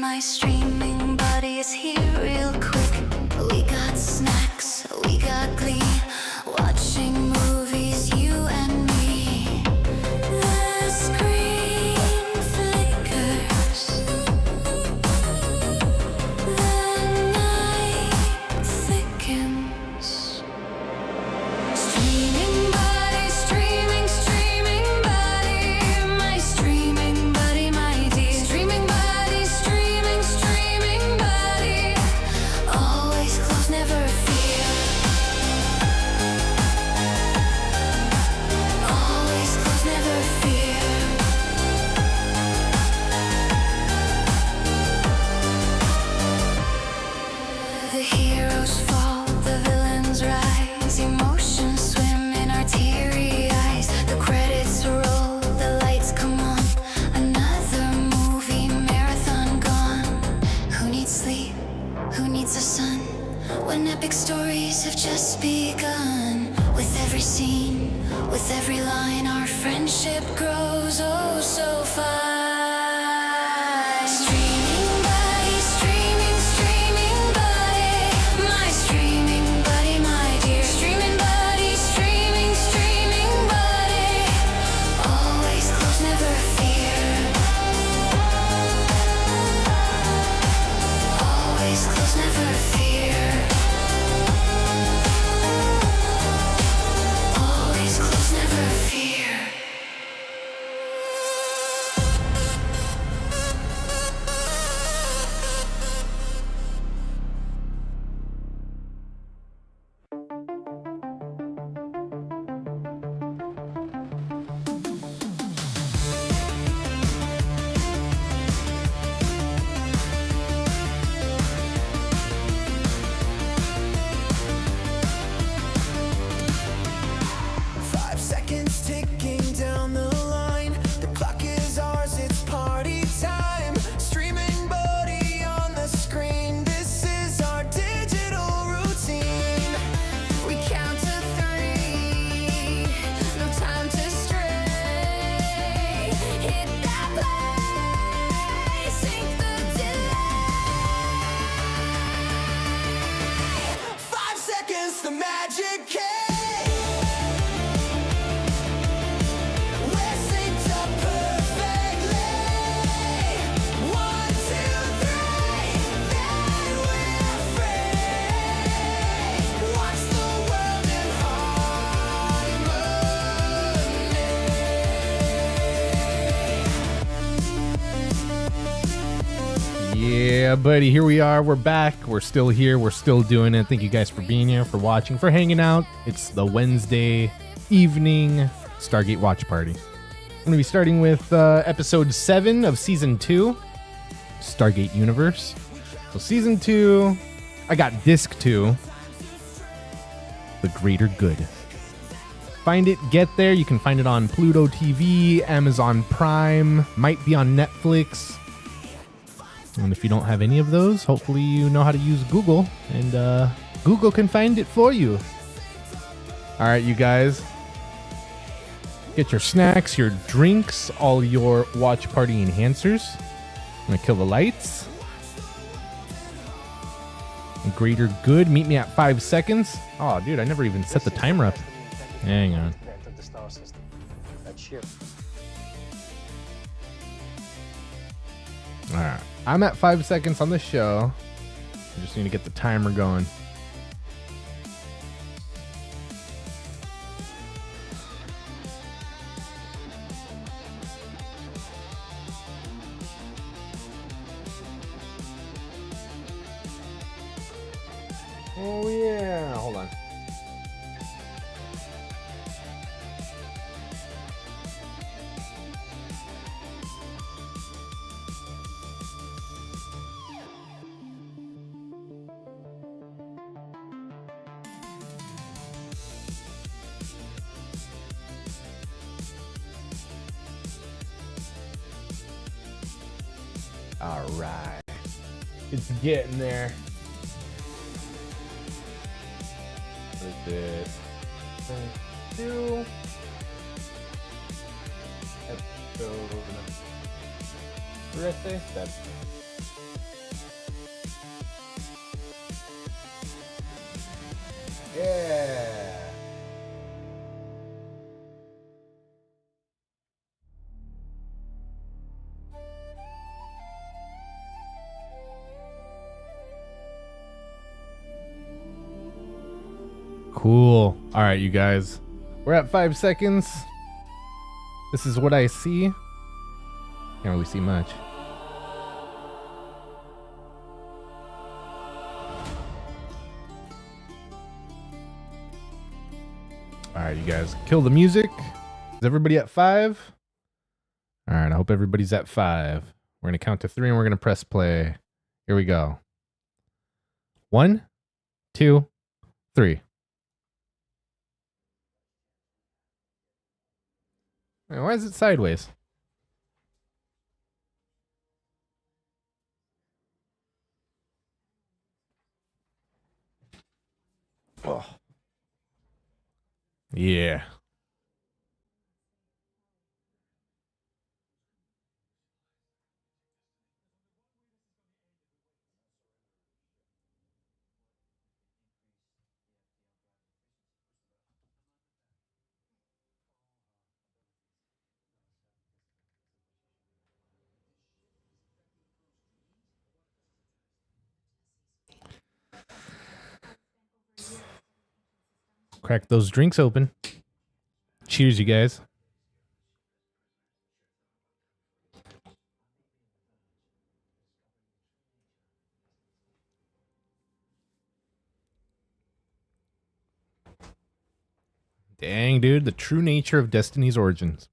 My streaming buddy is here real quick. We got snacks, we got glee. Watching movies, you and me. The screen flickers. The night thickens. Streaming buddy, streaming buddy. My streaming buddy, my dear. Streaming buddy, streaming buddy. Always close, never fear. Always close, never fear. The heroes fall, the villains rise. Emotions swim in our teary eyes. The credits roll, the lights come on. Another movie marathon gone. Who needs sleep? Who needs the sun? When epic stories have just begun. With every scene, with every line, our friendship grows oh so fast. Streaming buddy, streaming buddy. My streaming buddy, my dear. Streaming buddy, streaming buddy. Always close, never fear. Always close, never fear. Always close, never fear. Ticking down the line, the clock is ours, it's party time. Streaming buddy on the screen, this is our digital routine. We count to 3, no time to stray. Hit that play, sync the delay. 5 seconds, the magic key. Yeah, buddy, here we are. We're back. We're still here. We're still doing it. Thank you guys for being here, for watching, for hanging out. It's the Wednesday evening Stargate watch party. I'm going to be starting with episode 7 of season 2, Stargate Universe. So season 2, I got disc 2, The Greater Good. Find it, get there. You can find it on Pluto TV, Amazon Prime, might be on Netflix. And if you don't have any of those, hopefully you know how to use Google, and Google can find it for you. All right, you guys. Get your snacks, your drinks, all your watch party enhancers. I'm going to kill the lights. Greater Good. Meet me at 5 seconds. Oh, dude, I never even set the timer up. Hang on. All right. I'm at 5 seconds on the show. I just need to get the timer going. Oh yeah, hold on. All right, it's getting there. What is it? 2 episode. What did I say? 7. Yeah. Cool. All right, you guys. We're at 5 seconds. This is what I see. Can't really see much. All right, you guys. Kill the music. Is everybody at 5? All right, I hope everybody's at 5. We're going to count to 3 and we're going to press play. Here we go. 1, 2, 3. Why is it sideways? Oh. Yeah. Crack those drinks open. Cheers, you guys. Dang, dude. The true nature of Destiny's origins.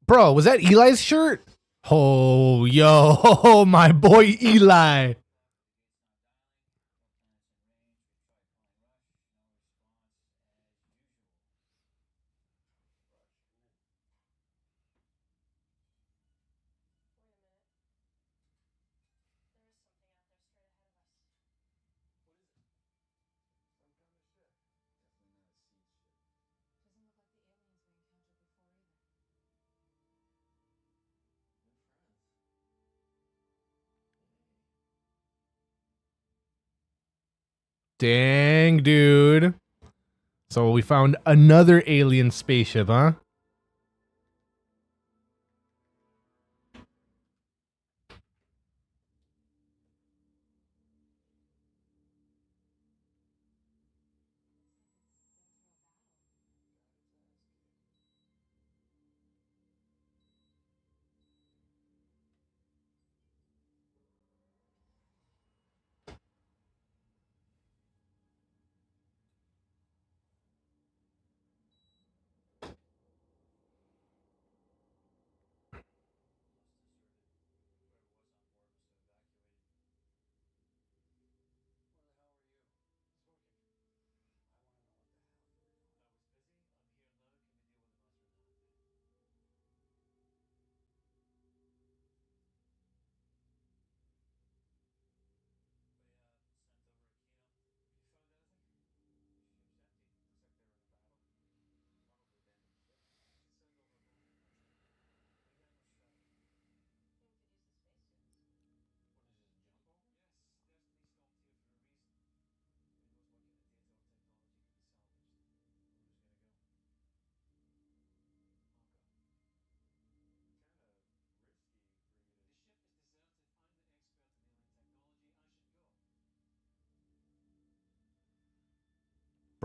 Bro, was that Eli's shirt? Oh, yo, my boy Eli. Dang, dude. So we found another alien spaceship, huh?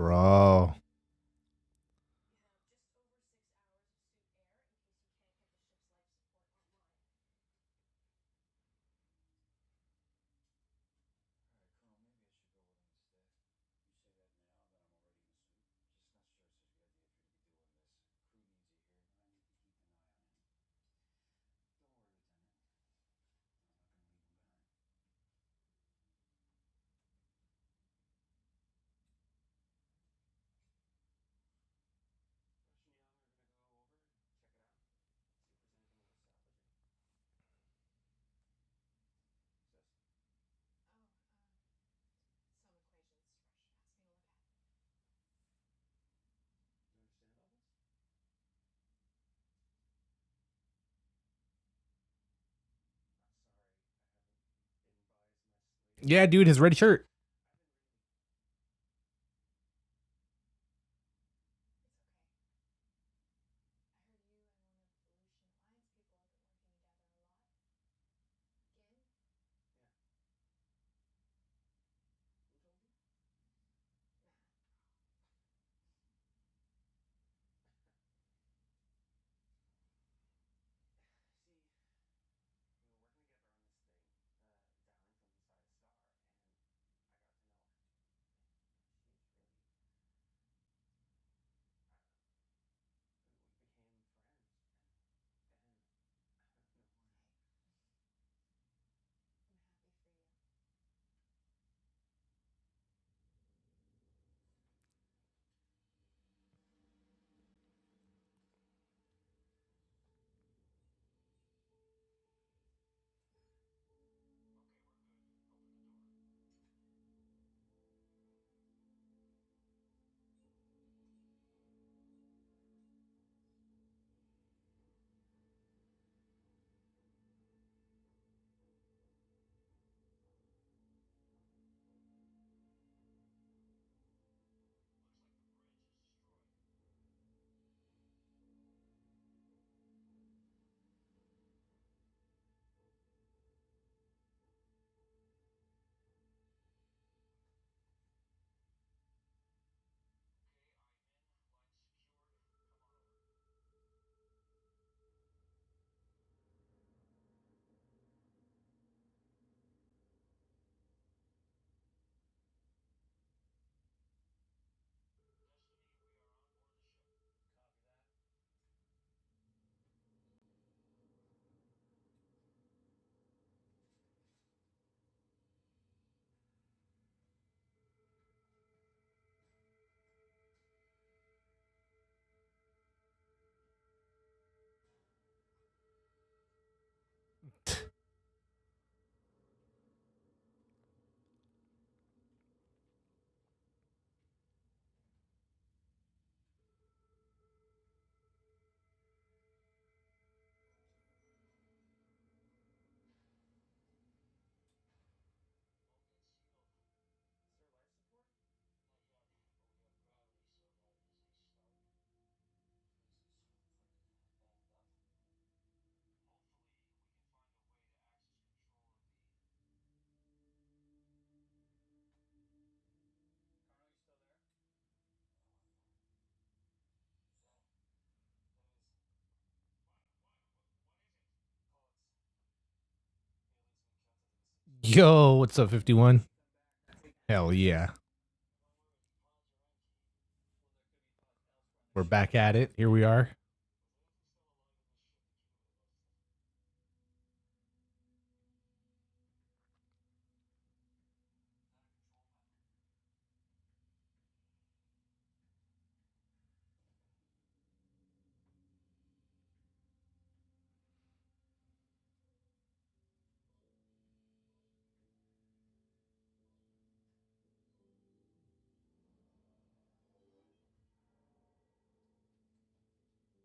Bro. Alright, Colonel, maybe I should go with him instead. You say that now that I'm already in a suit? Just not sure it's such a good idea for you to be doing this. Crew needs you here, and I need to keep an eye on him. Don't worry, Lieutenant. I'm not gonna leave him behind. Russian Young are gonna go over and check it out. See if there's anything worth salvaging. Sis? Oh, some equations Rush asked me to look at. You understand all this? I'm sorry, I haven't been by his mess lately. Yeah, dude, his red shirt. I've been really... It's okay. I heard you and one of Aleutian Alliance people have been working together a lot. Again? Yeah. Who told you? Matt. See, we were working together on this thing, dialing from inside a star, and I got to know her. She's really... I don't know. We became friends, and then, out of nowhere... Hey. I'm happy for you. Okay, we're good. Open the door. Looks like the bridge is destroyed. Okay, I'm in. Line secured. Come on over. Destiny, we are on board the ship. Copy that. Bulkhead sealed. Is there life support? Not yet, but we have gravity, so that is a start. Jesus, freaking banged up. Hopefully, we can find a way to access control of the... Colonel, you still there? Sam, it is. What is it? Pods. Aliens have encountered in the system. Yo, what's up, 51? Hell yeah. Don't worry, pods are empty. Well, there could be pods elsewhere on the We're ship. back at it. Here we are. Is anything still alive in this ship that you would have busted? Not a control panel.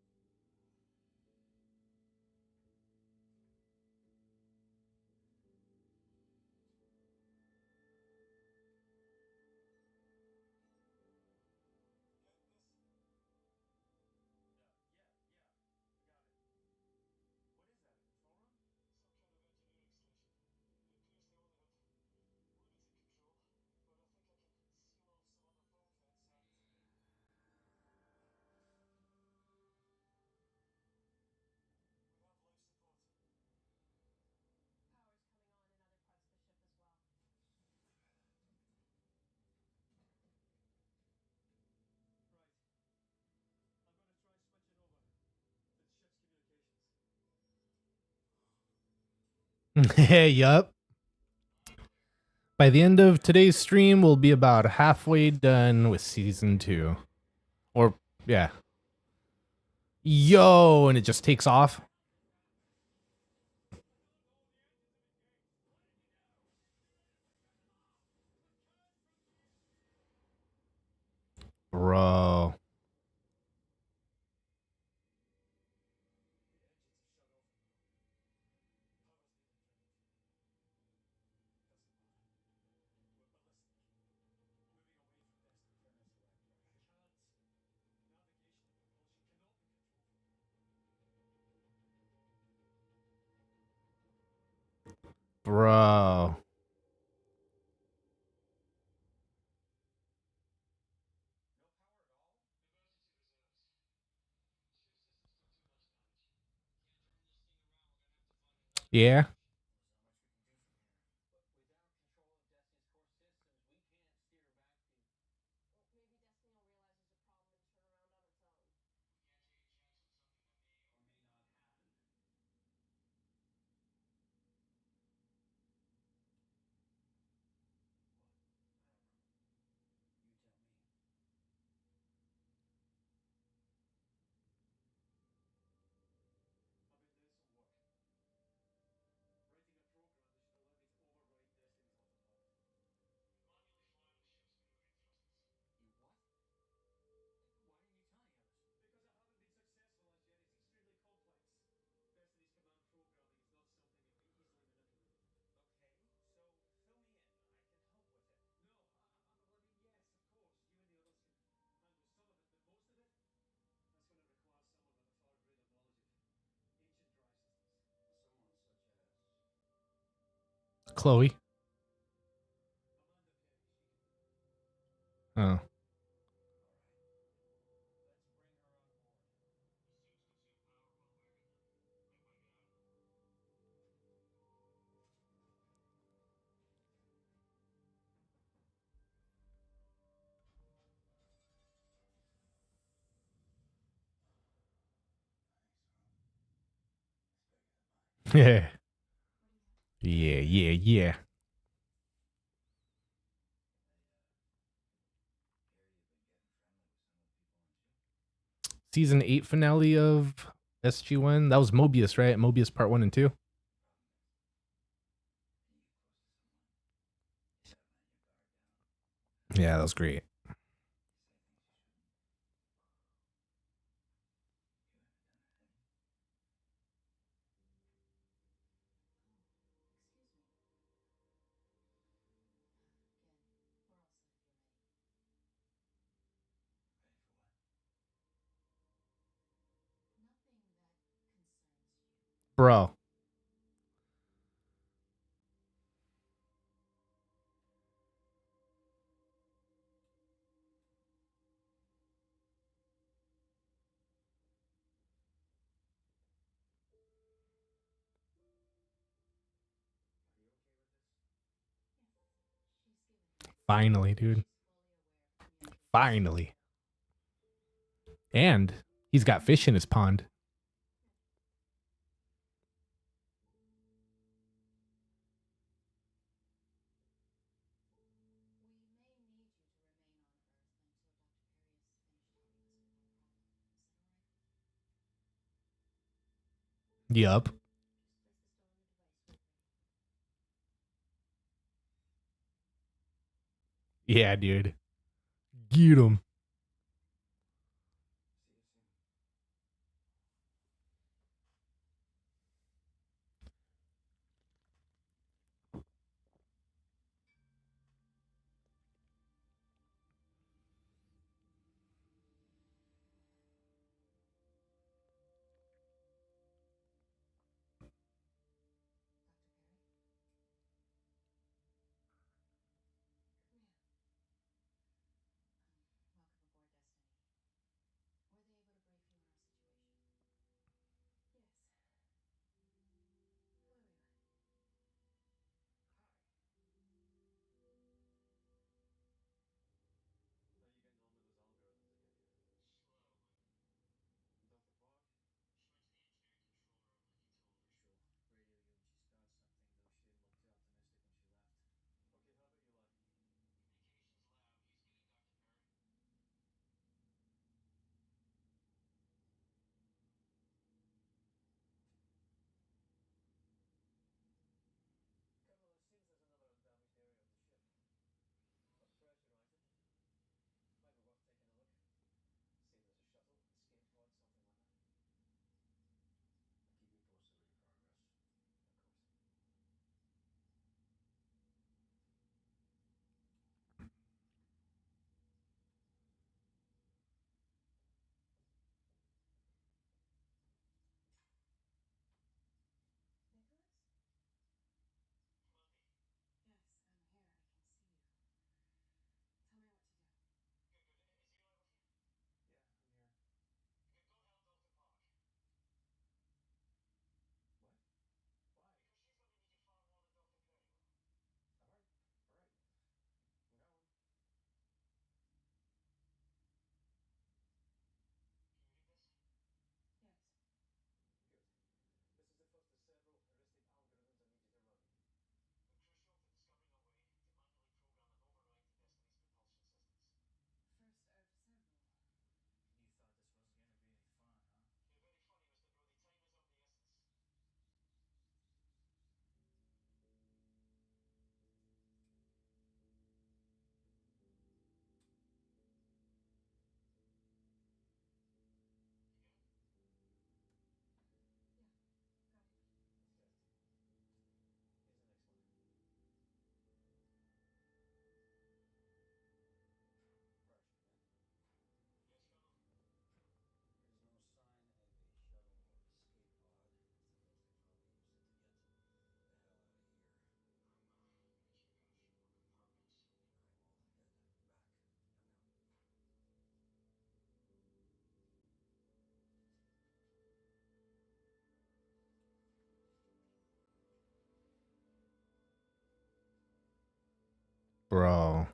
Yup. By the end of today's stream, we'll be about halfway done with season 2. Or, yeah. Yo, and it just takes off. Bro. Bro. Yeah. Maybe Destiny will realize there's a problem and turn around on its own. You tell me. I bet this will work. Writing a program that should allow me to override Destiny's autopilot. You what? Why aren't you telling others? Because I haven't been successful as yet. It's extremely complex. Destiny's command programming is not something that can be easily manipulated. Okay, so fill me in. I can help with it. No, I mean, yes, of course. You and the others can handle some of it, but most of it, that's going to require someone with a far greater knowledge of ancient drive systems. Someone such as. Chloe. Amanda Perry, she can do it. Oh. All right. Let's bring her on board. Nice, huh? It's bigger than mine. Yeah. What do you have? Yeah, yeah, yeah. I hear you've been getting friendly with some of the people on the ship. Season 8 finale of SG1. That was Mobius, right? Mobius part 1 and 2. Problem is, when you get close to someone, you gotta let your guard down. Yeah, that was great. You say things you shouldn't. You haven't done that, have you? Oh, excuse me. Again, we're all set if you're ready. Ready for what? Nothing that concerns you. Bro. Are you okay with this? Yes, she's given. Finally, dude. She's fully aware of communication. Finally. And he's got fish in his pond. We may need you to remain on Earth until Dr. Perry is finished helping us with our problem. Is that all right? Yup. Just place the stone on the device when you're ready. Yeah, dude. Get him. See you soon. Dr. Perry? Come here. Bro.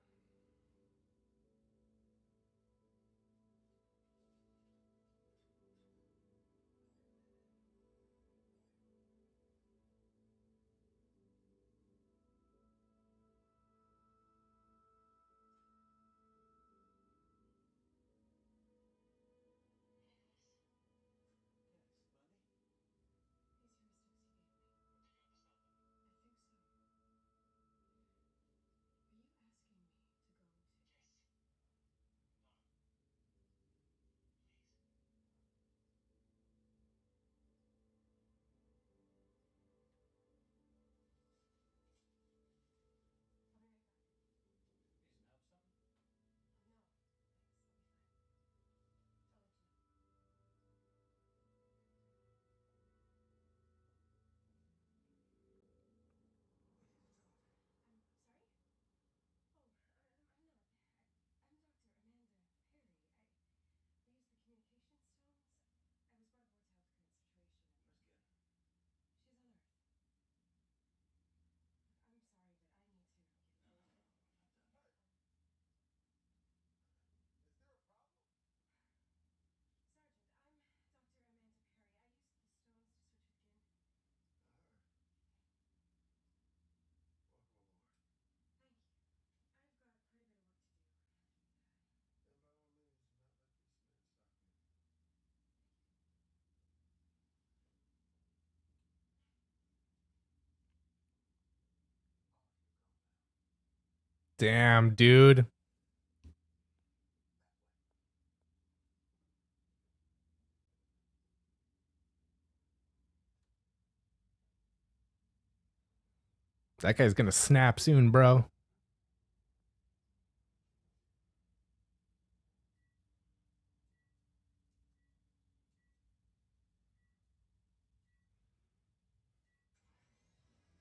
Yes, Mandy? These heuristics you gave me. Do you understand them? I think so. Are you asking me to go to. Yes. No. Please. I'll be right back. Need some help with something? No, thanks. I'll be fine. I'll let you know. We need to talk. I'm sorry? Oh, I'm not. I'm Dr. Amanda Perry. We used the communication stones. I was brought aboard to help the current situation, and Where's Gin? she's on Earth. Look, I'm sorry, but I need to get No, going. no, no, no, I'm not done. Is there a problem? Sergeant, I'm Dr. Amanda Perry. I used the stones to switch with Gin. I heard. Welcome aboard. Thank you. I've got quite a bit of work to do, and And by all means, do not let this man stop you. thank you. All of you are gone now. Damn, dude. That way. That guy's gonna snap soon, bro. Nicholas? Mandy, are you there? Did you find it? Yes. Rush, come in. Yes, I'm here. We just lost the Kino feeds. Yeah, probably on the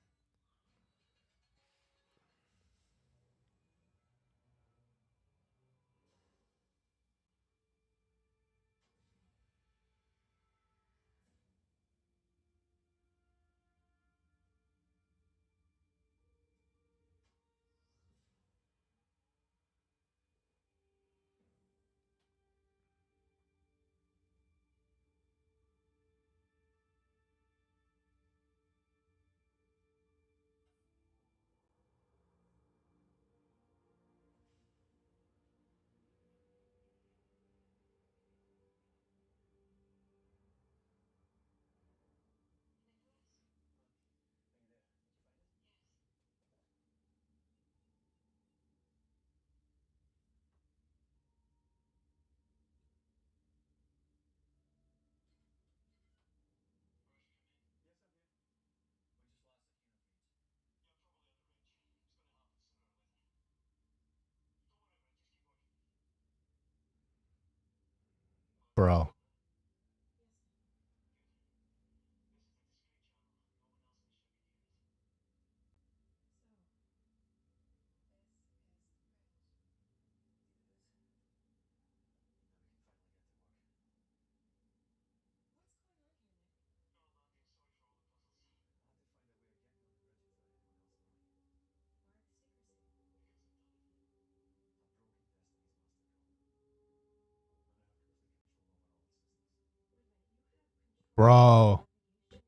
ridge. It's gonna happen sooner or later. Don't worry about it, just keep working. Mandy, you Bro. still there? Yes, Nick. Good. This is a discreet channel. No one else in the ship can hear it. So, this is the bridge. Indeed it is. Now we can finally get to work. What's going on here, Nick? Oh, Mandy, I'm sorry for all the puzzles. I had to find a way of getting on the bridge without anyone else knowing. Why the secrecy? Because I've done it. I've broken Destiny's master code. And I have complete control over all the systems. Wait a minute, you have control over Bro. navigation and propulsion? Yes, all of it. Then why do you need me? But you could have had any of these I people. needed you because you're the only one I can trust. Wow. I can't tell you how much not yet. Why not? Look, I'll explain in time. Right now, I need you to turn Destiny around and come and get us. All right. Tell me what to do. We lost the Kino feed. yeah, out of range. It's Dr. Perry. I thought she was going to your lab. Dr. Perry, do you read? Dr. Perry, please come in. Where are you? Nick,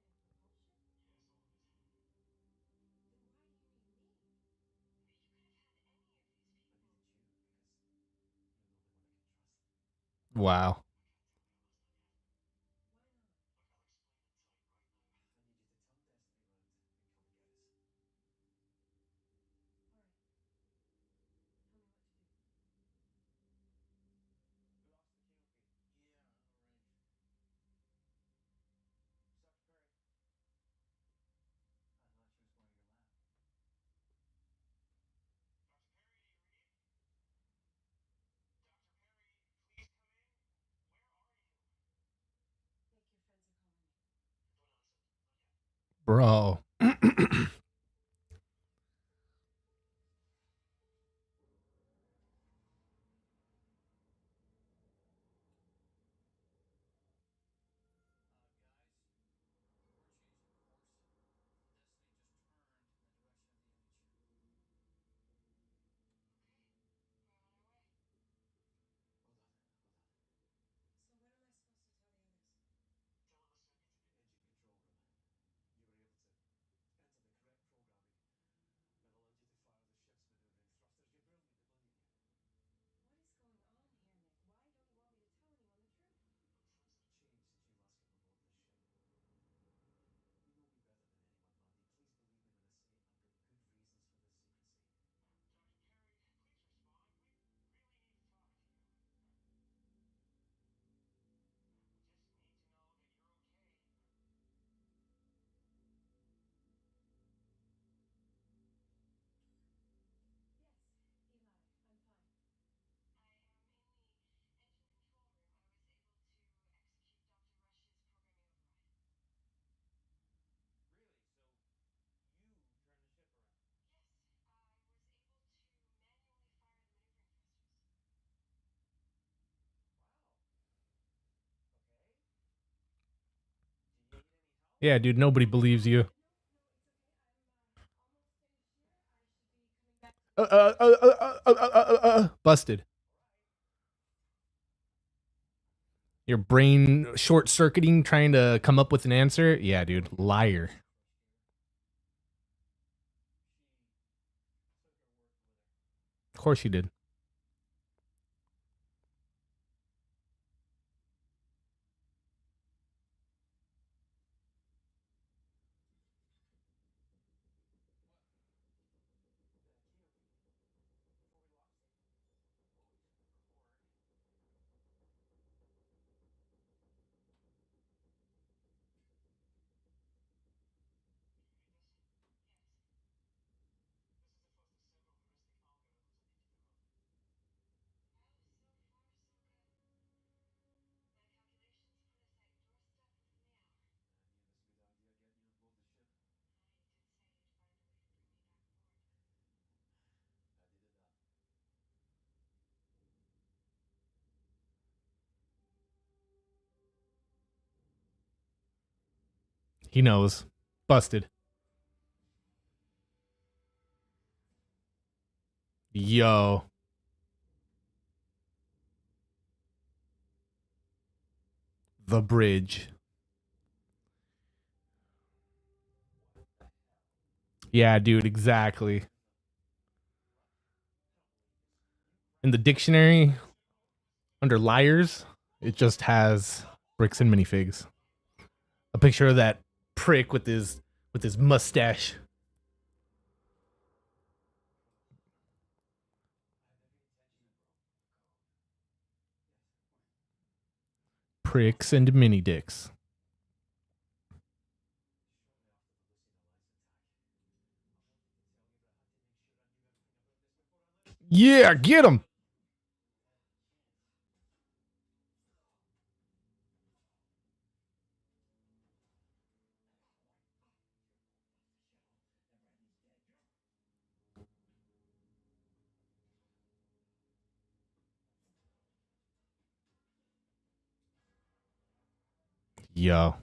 your friends are calling you. Don't answer. Not yet. Bro. Guys, we're changing course. Destiny just turned in the direction of the image. Yeah, dude, nobody believes you. Busted. Your brain short circuiting trying to come up with an answer? Yeah, dude, liar. Of course you did. He knows. Busted. Yo. The bridge. Yeah, dude, exactly. In the dictionary, under liars, it just has bricks and minifigs. A picture of that prick with his mustache. Pricks and mini dicks. Yeah, get him. Yo.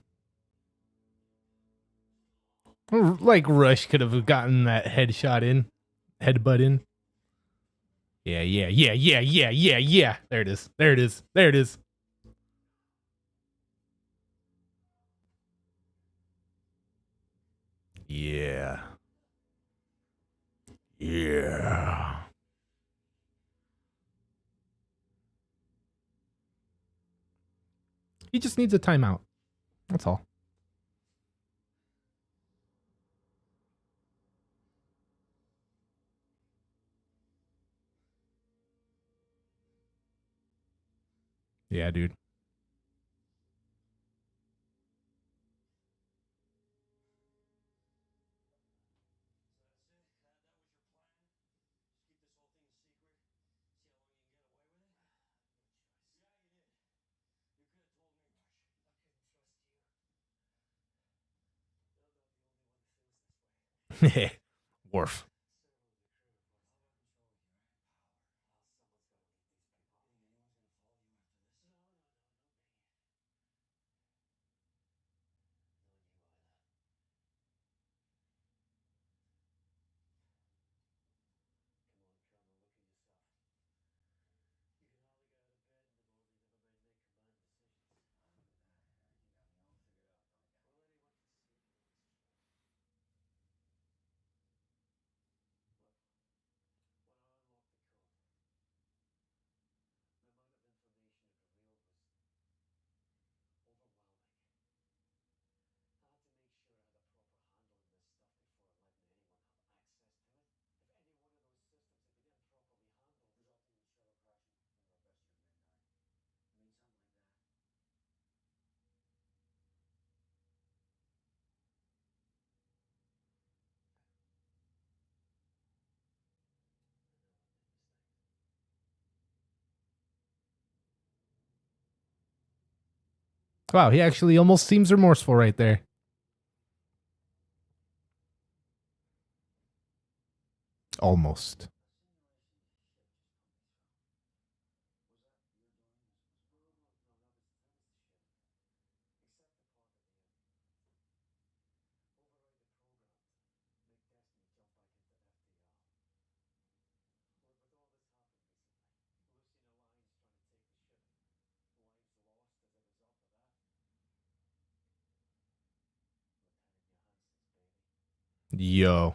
Like Rush could have gotten that headshot in. Headbutt in. Yeah, yeah, yeah, yeah, yeah, yeah, yeah. There it is. There it is. There it is. Yeah. Yeah. He just needs a timeout. That's all. Yeah, dude. Worf. Wow, he actually almost seems remorseful right there. Almost. Yo.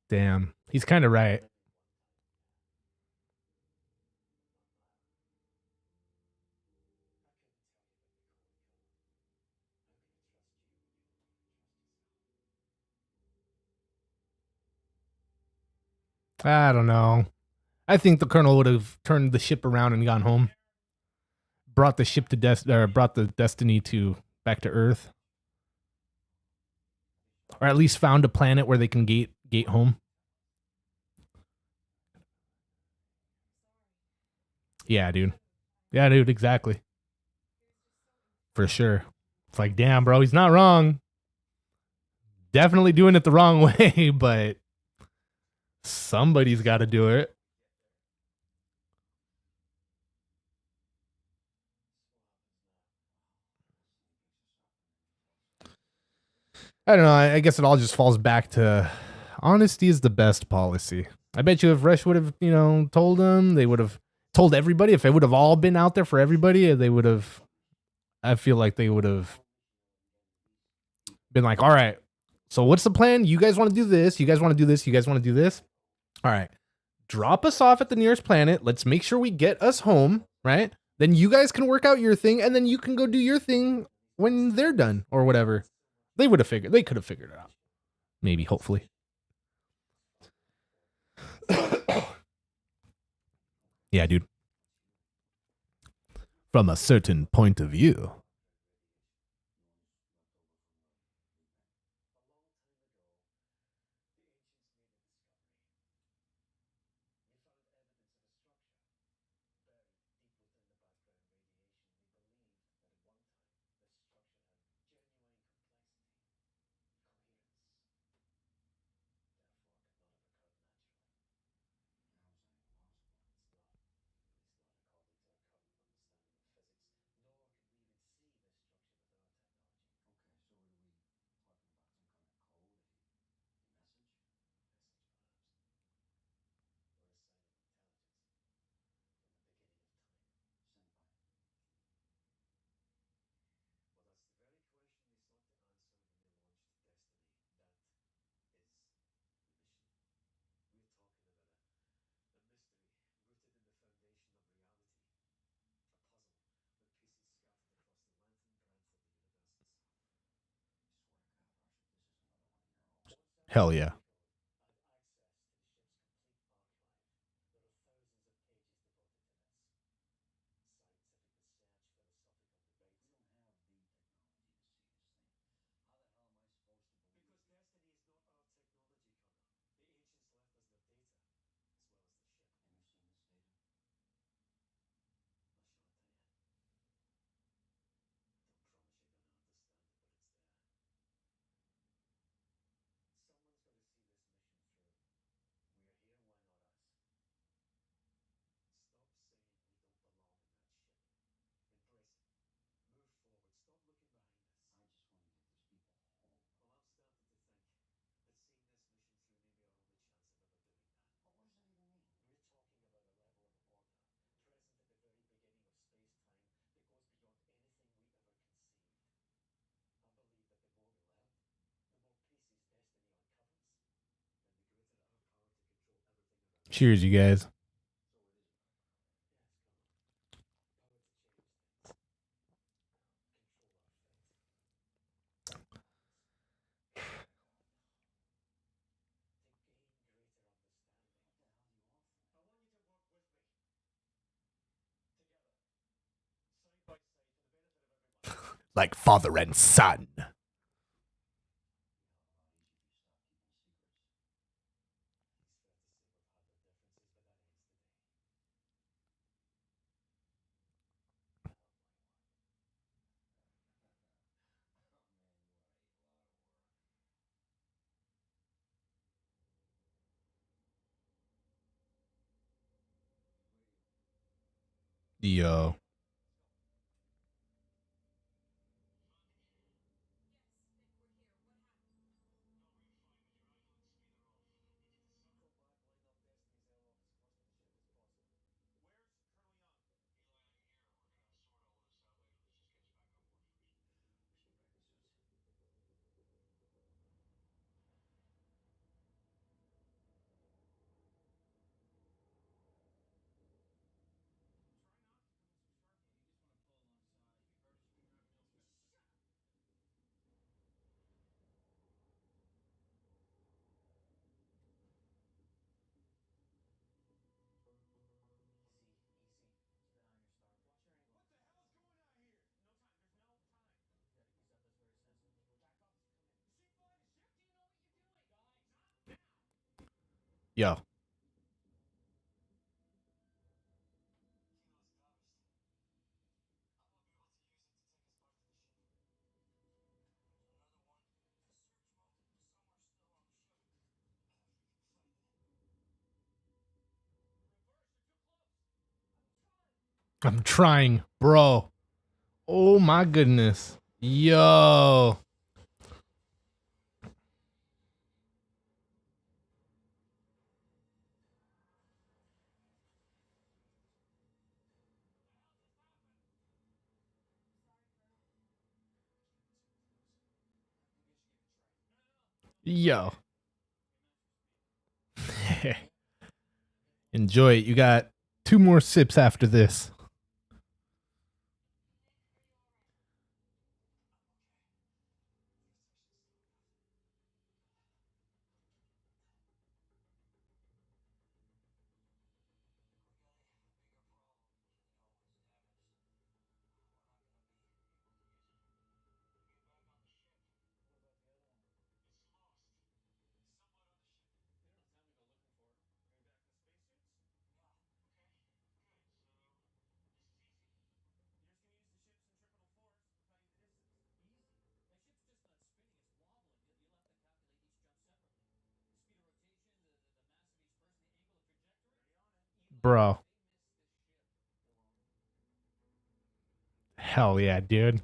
Damn. He's kind of right. I don't know. I think the colonel would have turned the ship around and gone home. Brought the ship to brought the Destiny to back to Earth. Or at least found a planet where they can gate home. Yeah, dude. Yeah, dude, exactly. For sure. It's like, damn, bro, he's not wrong. Definitely doing it the wrong way, but somebody's got to do it. I don't know. I guess it all just falls back to honesty is the best policy. I bet you if Rush would have, told them, they would have told everybody. If it would have all been out there for everybody, they would have. I feel like they would have been like, all right, so what's the plan? You guys want to do this? You guys want to do this? You guys want to do this? All right, drop us off at the nearest planet. Let's make sure we get us home, right? Then you guys can work out your thing, and then you can go do your thing when they're done or whatever. They would have figured. They could have figured it out. Maybe, hopefully. Yeah, dude. From a certain point of view. Hell yeah. Cheers, you guys. Like father and son. Yo. Yo. I'm trying, bro. Oh my goodness. Yo. Yo. Enjoy it. You got 2 more sips after this. Bro. Hell yeah, dude.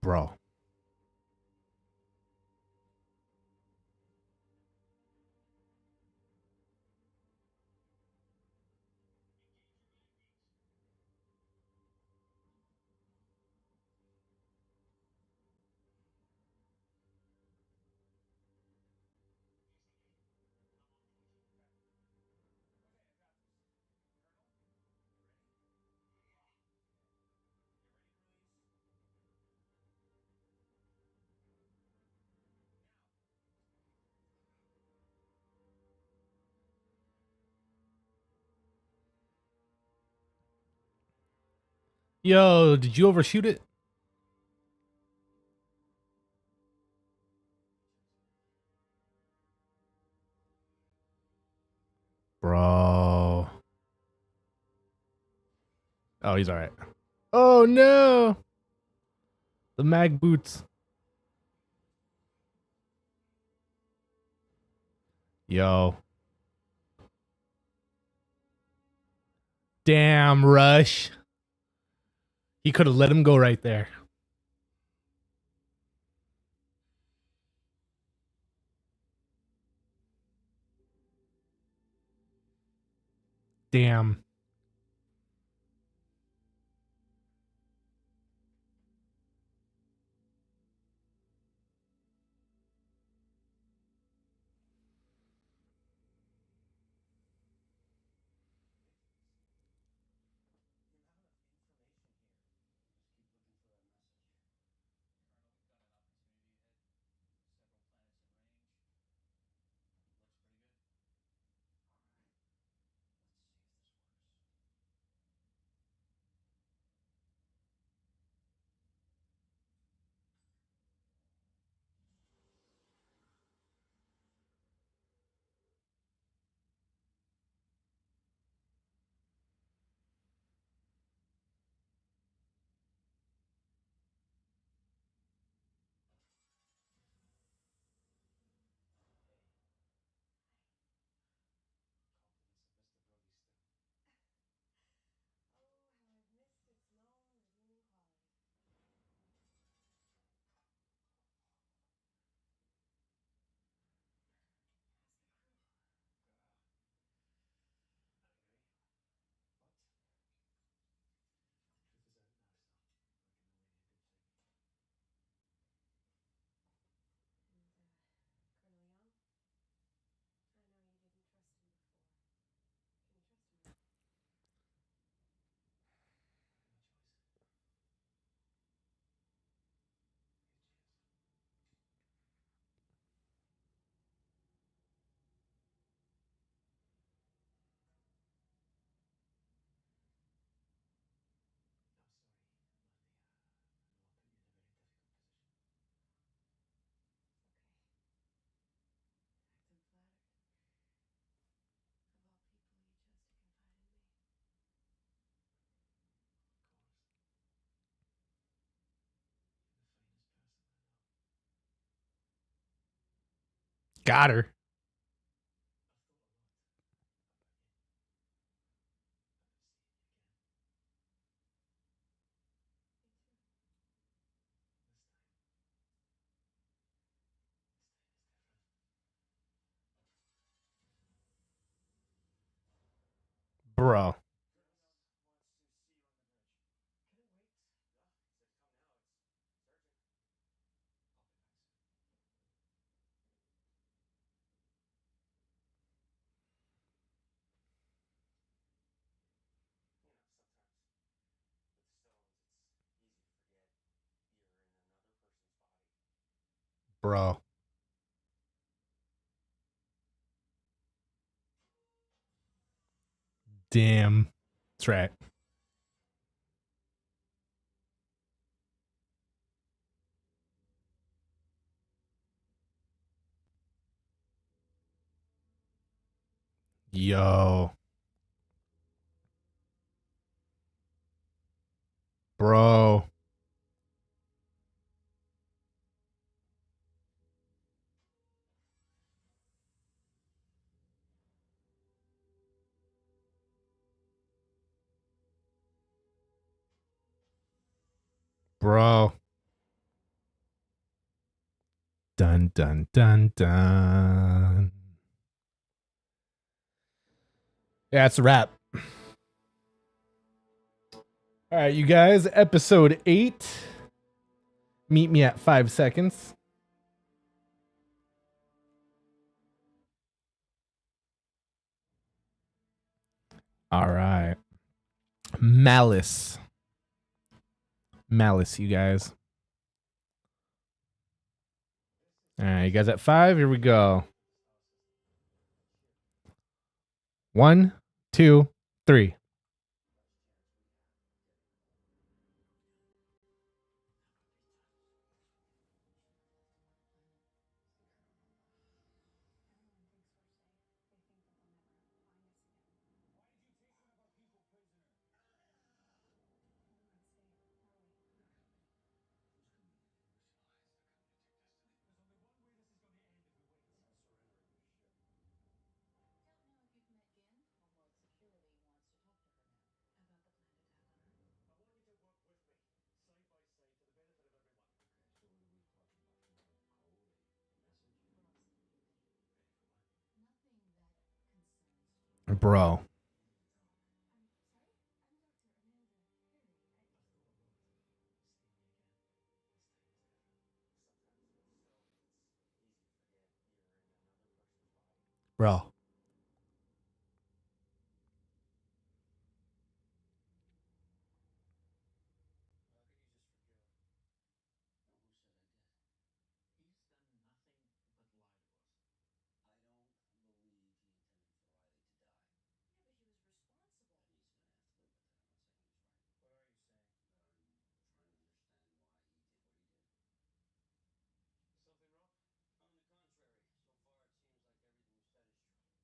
Bro. Yo, did you overshoot it? Bro. Oh, he's all right. Oh no. The mag boots. Yo. Damn, Rush. He could have let him go right there. Damn. Colonel, we've got an opportunity ahead. Several planets in range. Looks pretty good. All right. Let's see if this works. Got her. I've thought a lot about you. I've been seeing you again. This time. This time is different. Bro. Chris wants to see you on the bridge. Can it wait? No, he said come now. It's urgent. I'll be back soon. You know, sometimes with stones, it's easy to forget you're in another person's body. Bro. Damn. That's right. Yo. Bro. Bro. Dun dun dun dun. Yeah, it's a wrap. All right, you guys, episode 8. Meet me at 5 seconds. All right. Malice. Malice, you guys. All right, you guys at 5. Here we go. 1, 2, 3. Everyone thinks we're safe. They think that they'll never find us again. Why did you take one of our people prisoner? We're not safe, are we? They're coming. Who's coming? Listen, lies. They're coming to take destiny. There's only one way this is going to end if we wait. Surrendering the ship. Don't know if you've met Gin. Homeworld Security wants to talk to her now. About the planned attack on Earth? I want you to work with me, side by side, for the benefit of everyone. Okay, so what are we talking about? Some kind of code, a message? We're all sending you data. Data for what? Nothing that concerns you. Bro. I'm sorry? I'm Dr. Amanda Perry. I've thought a lot about seeing you again. This time is different. Sometimes with stones, it's easy to forget you're in another person's body. Bro. How can you just forgive him? Now, who said I did? He's done nothing but lie to us. I don't believe he intended for Riley to die. Yeah, but he was responsible. And he's gonna have to live with that. I'm not saying he was right. What are you saying? That I'm trying to understand why he did what he did. Is something wrong? On the contrary, so far it seems like everything you said is true.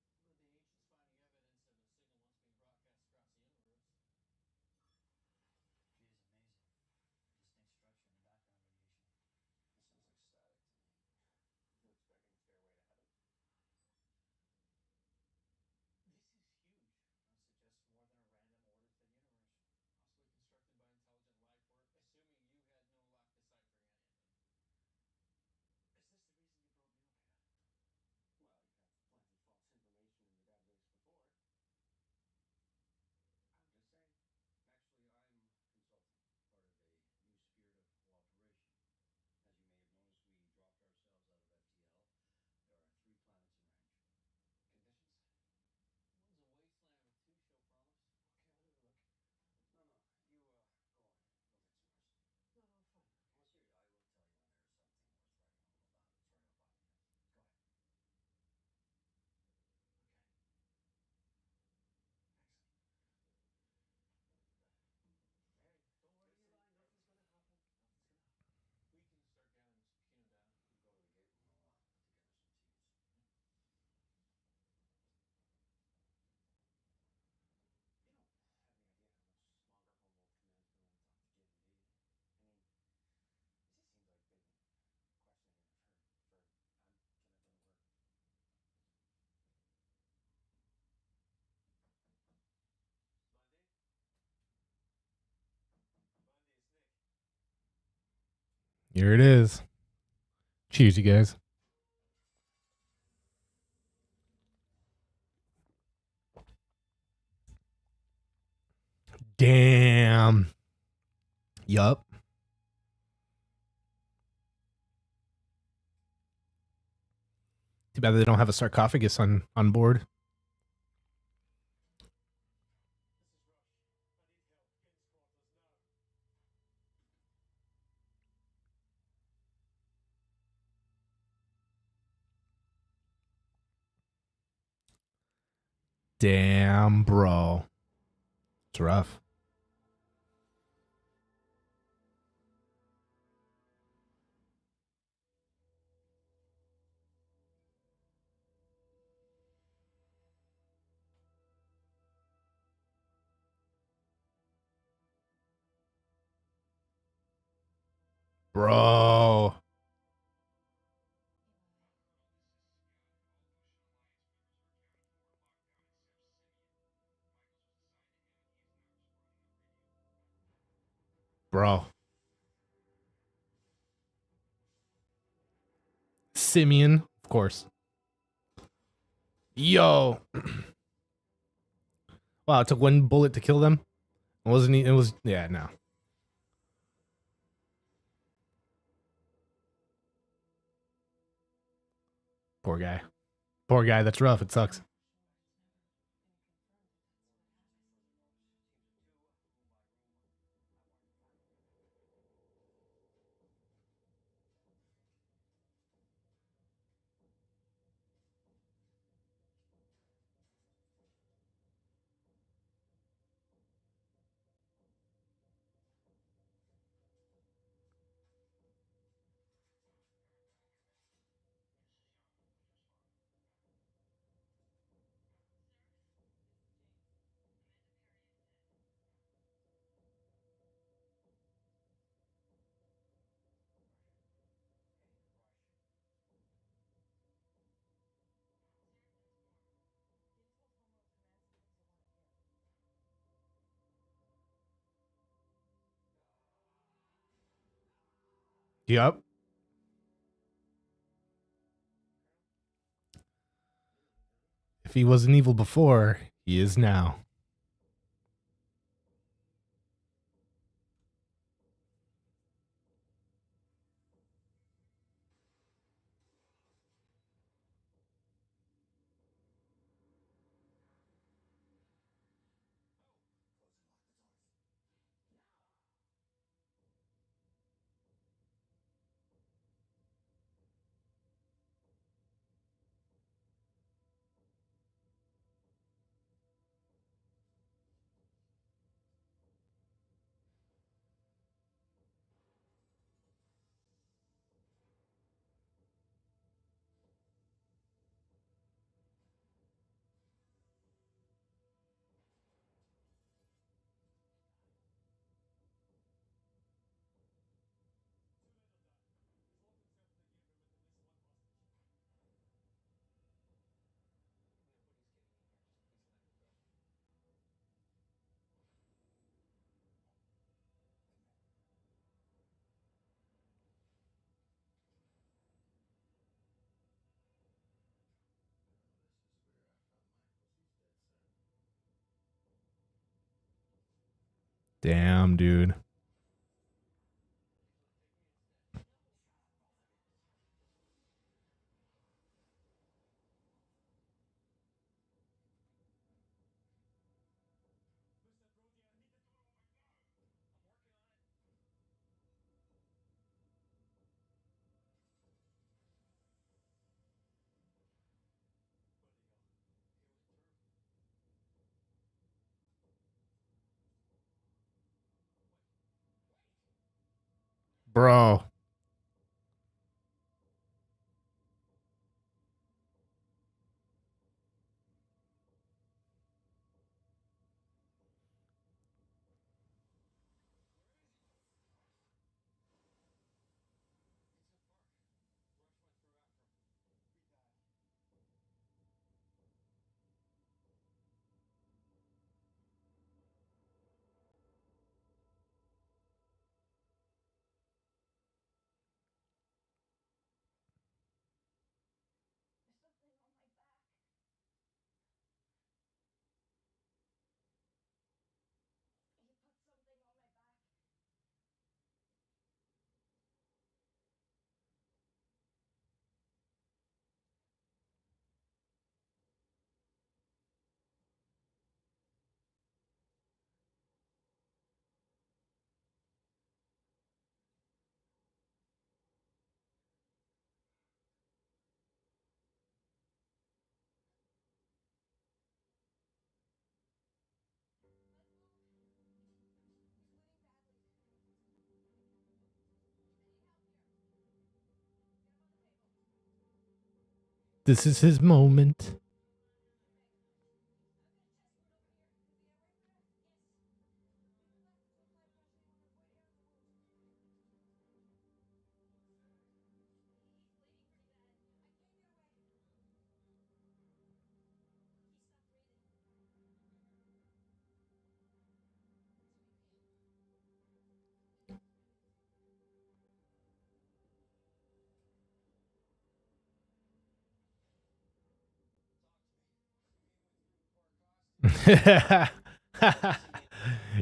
Here it is. Cheers, you guys. Damn. Yup. Too bad they don't have a sarcophagus on board. Damn, bro. It's rough. Bro. Bro. Simeon, of course. Yo. Wow, it took one bullet to kill them. It wasn't it was yeah, no. Poor guy. Poor guy, that's rough. It sucks. Yep. If he wasn't evil before, he is now. Damn, dude. Bro. This is his moment.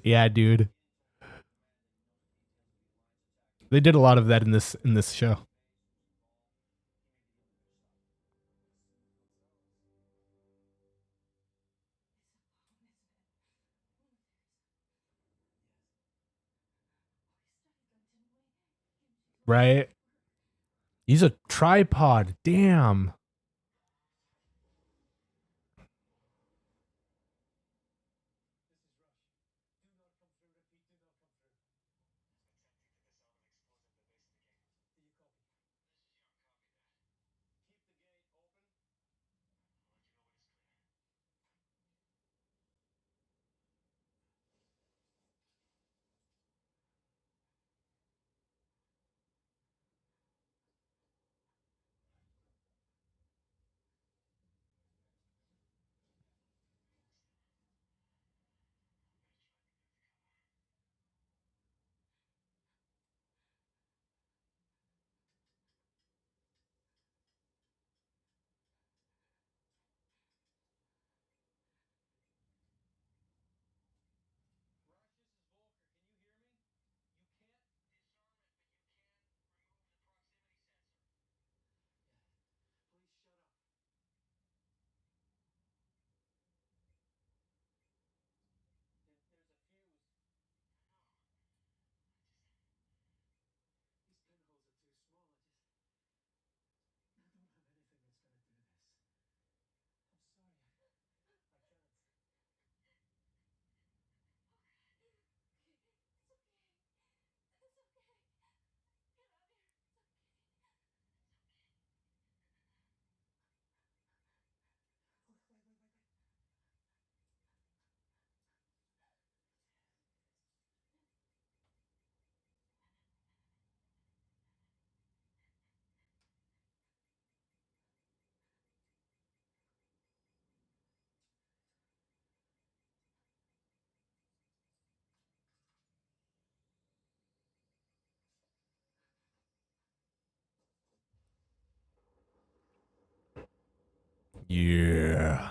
Yeah, dude. They did a lot of that in this show. Right? He's a tripod. Damn. Rush, this is Volker. Can you hear me? You can't disarm it, but you can remove the proximity sensor. Yeah. Please shut up. There's a fuse. I know. These pinholes are too small. I don't have anything that's gonna do this. I'm sorry. I can't. Okay, it's okay. It's okay. Get out of here. It's okay. Wait. Yeah.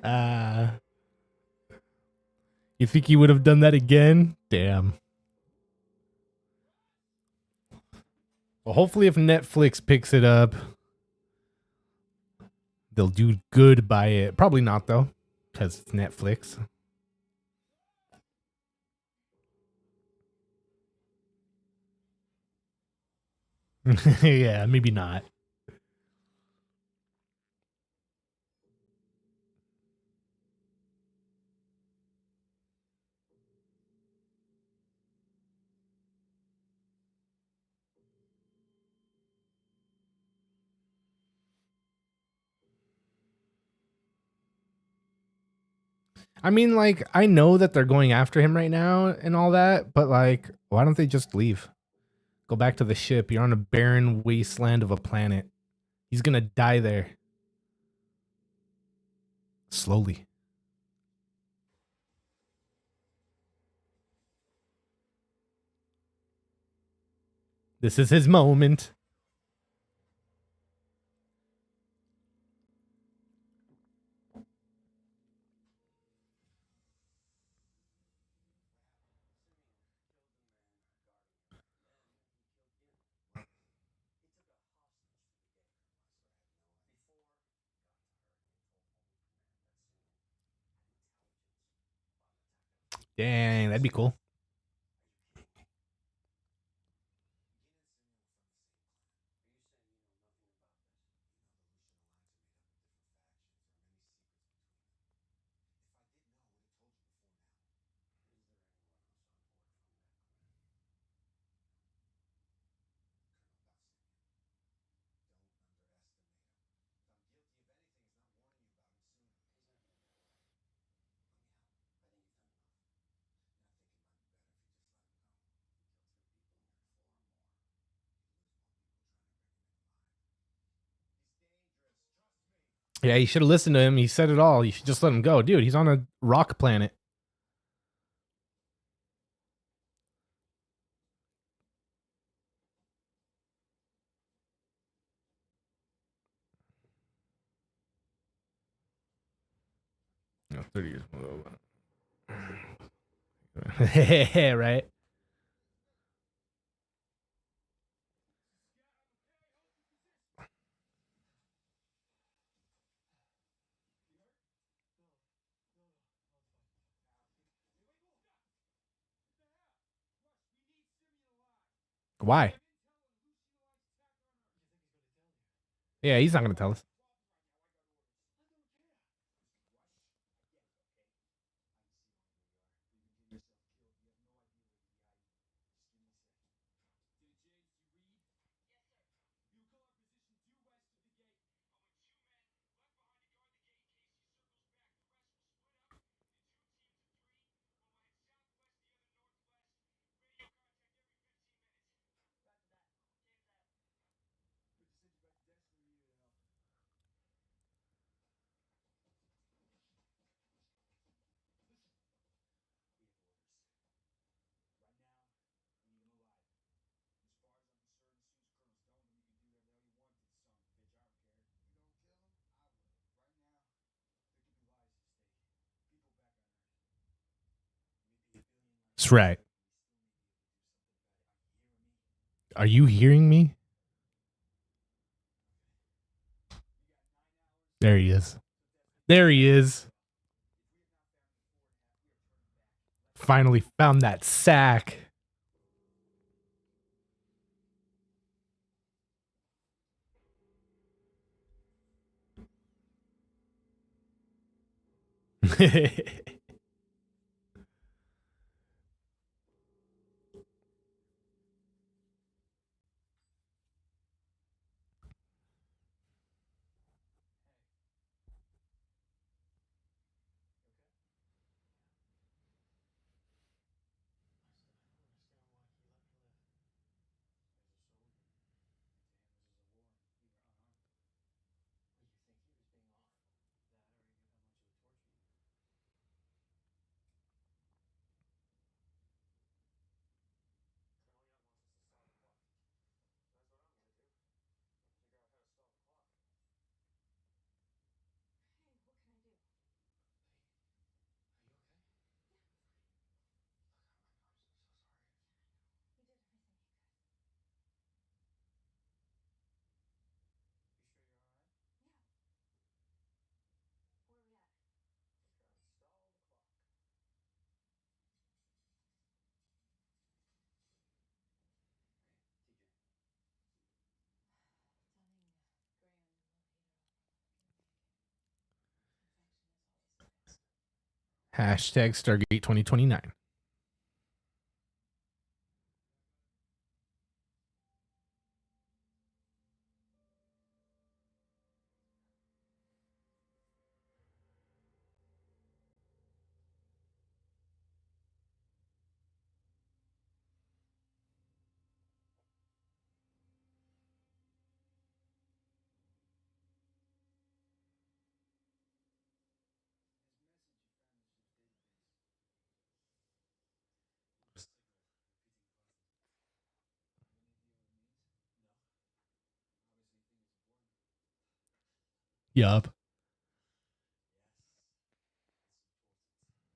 uh, you think he would have done that again? Damn. Well, hopefully, if Netflix picks it up, they'll do good by it. Probably not, though, because it's Netflix. Yeah, maybe not. I mean, like, I know that they're going after him right now and all that, but like, why don't they just leave? Go back to the ship. You're on a barren wasteland of a planet. He's gonna die there. Slowly. This is his moment. Dang, that'd be cool. Yeah, you should have listened to him. He said it all. You should just let him go. Dude, he's on a rock planet. No, 30 years. Right? Why? Yeah, he's not going to tell us. That's right. Are you hearing me? There he is. There he is. Finally found that sack. Hey, what can I do? Are you okay? Yeah, I'm fine. Look, I'm so sorry. Yeah, I know. You did everything you could. You sure you're all right? Yeah. Where are we at? We're trying to stall the clock. Hey, TJ. Dunning Grand Mojito. Infection is always a risk. Hashtag Stargate 2029. His message you found in the ship's database. Signal repeating constantly. Have any idea what it means? No. Obviously, you think it's important. Yup. Yes, it's important. Its existence defies the very laws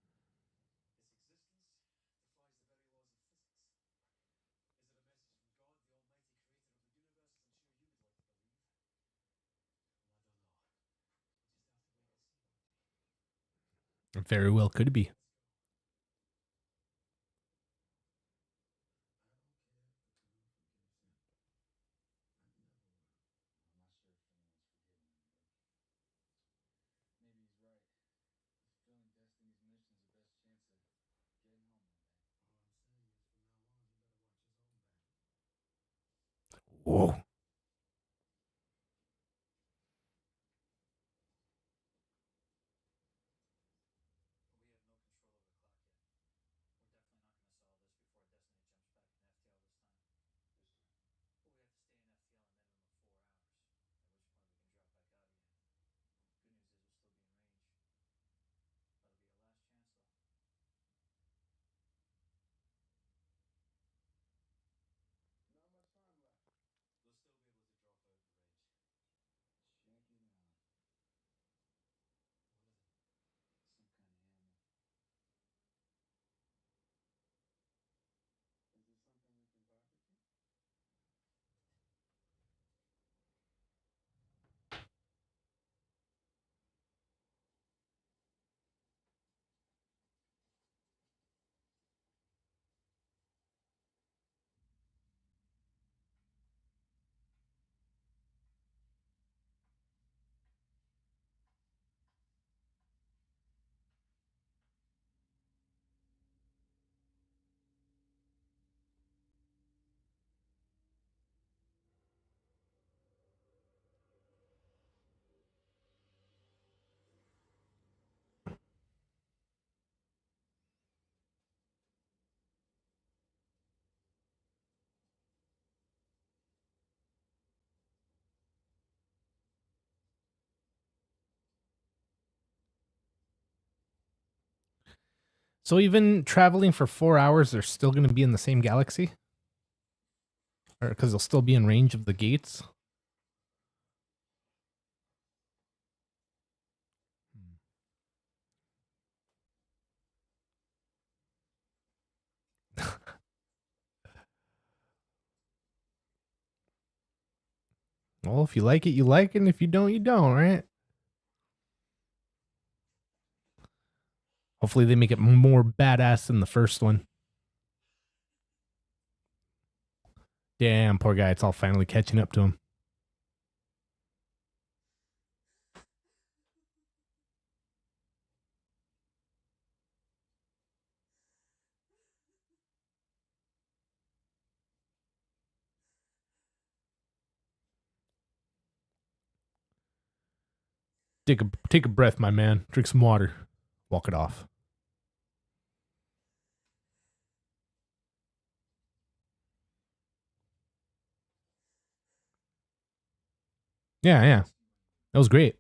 of physics. Is it a message from God, the almighty creator of the universe, as I'm sure you would like to believe? Well, I don't know. We'll just have to wait and see, won't we? Very well could be. Let's go. I don't care if the town forgives him. I never will. Well, I'm not sure if anyone's forgiven him, Nick. Maybe he's right. Fulfilling Destiny's mission's the best chance of getting home one day. All I'm saying is, from now on, he better watch his own back. Whoa. We have no control over the clock yet. We're definitely not going to solve this before Destiny jumps back in FTL this time. This time. Well, we have to stay in FTL a minimum of 4 hours, at which point we can drop back out again. So even traveling for 4 hours, they're still going to be in the same galaxy? Or because they'll still be in range of the gates? Well, if you like it, you like it. And if you don't, you don't, right? Hopefully they make it more badass than the first one. Damn, poor guy. It's all finally catching up to him. Take a breath, my man. Drink some water. Walk it off. Yeah, yeah. That was great.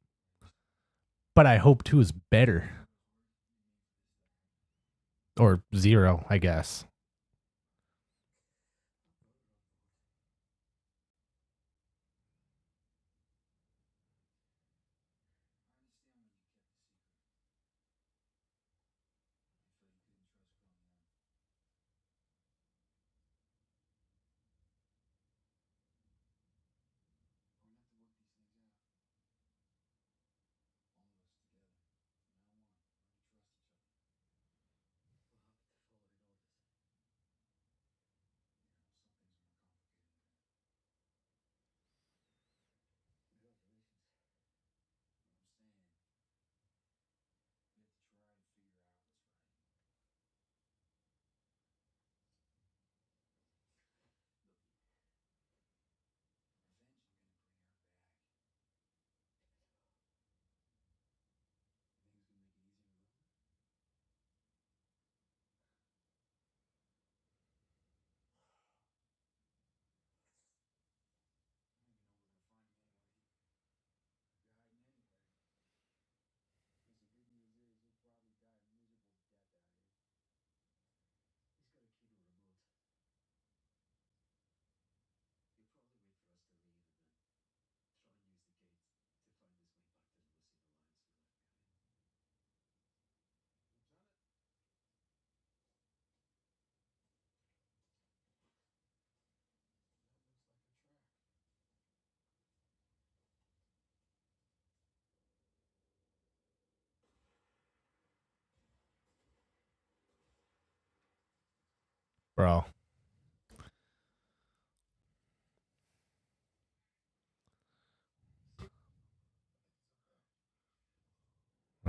But I hope 2 is better. Or 0, I guess. I understand when you kept the secret. You felt you couldn't trust Chromium. We're gonna have to work these things out. All of us together. From now on, learn to trust each other. We'll have to follow in orders. Yeah, well, some things are more complicated than that. Congratulations. What I'm saying, we have to try and figure out what's right. Loki. Revenge isn't gonna bring her back. You think it's gonna make it easier to live with? I don't even know we're gonna find him anyway. If you're hiding anywhere. Guess the good news is he'll probably die a miserable death out here. He's got a key to a remote. He'll probably wait for us to leave and then try and use the gate to find his way back to the missing alliance we left behind. Lieutenant? That looks like a trap. Bro.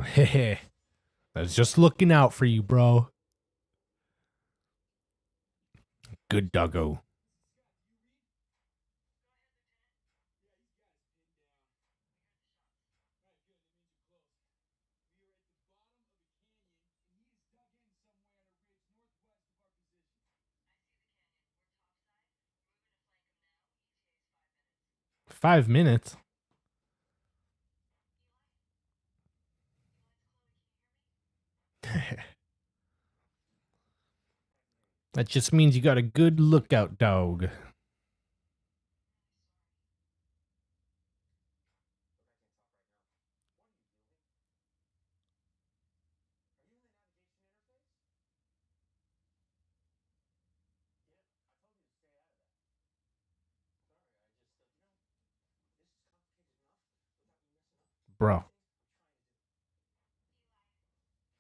Hey, I was just looking out for you, bro. Good doggo. Yeah, he's got us pinned down. Alright, good. That means you're close. We are at the bottom of a canyon, and he is dug in somewhere on a ridge northwest of our position. I see the canyon. We're topside. We're moving to flank him now. ETA is 5 minutes. 5 minutes? Eli? Eli, it's Chloe. Can you hear me? That just means you got a good lookout dog. Look, I can't talk right now. What are you doing? Are you in the navigation interface? Yeah, I told you to stay out of that. sorry, I just, This is complicated enough without me messing up Bro. everything I'm trying to do. Eli.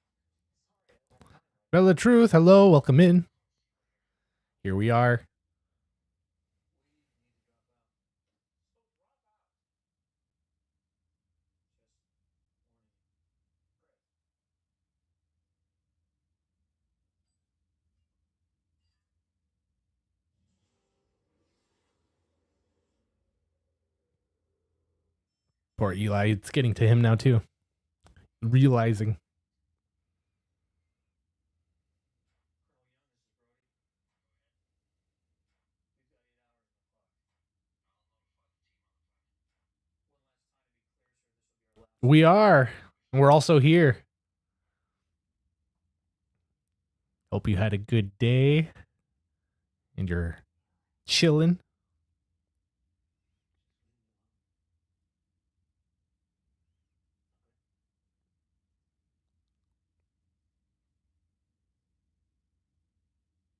Sorry, I don't have time right Bella Truth, hello, welcome in. Here we are. We need to drop out. So drop out. Just warning you. Great. Poor Eli, it's getting to him now too. Realizing. Colonel Young, this is Brody. We've got 8 hours on the clock. I'll notify the team on the platform. One last time to be clear, sir. This will be our last. We are. We're also here. Hope you had a good day and you're chilling. Lieutenant, we're approaching his position. Stand by. Roger that. Rush, get down! Tell him to get back. Tell him to get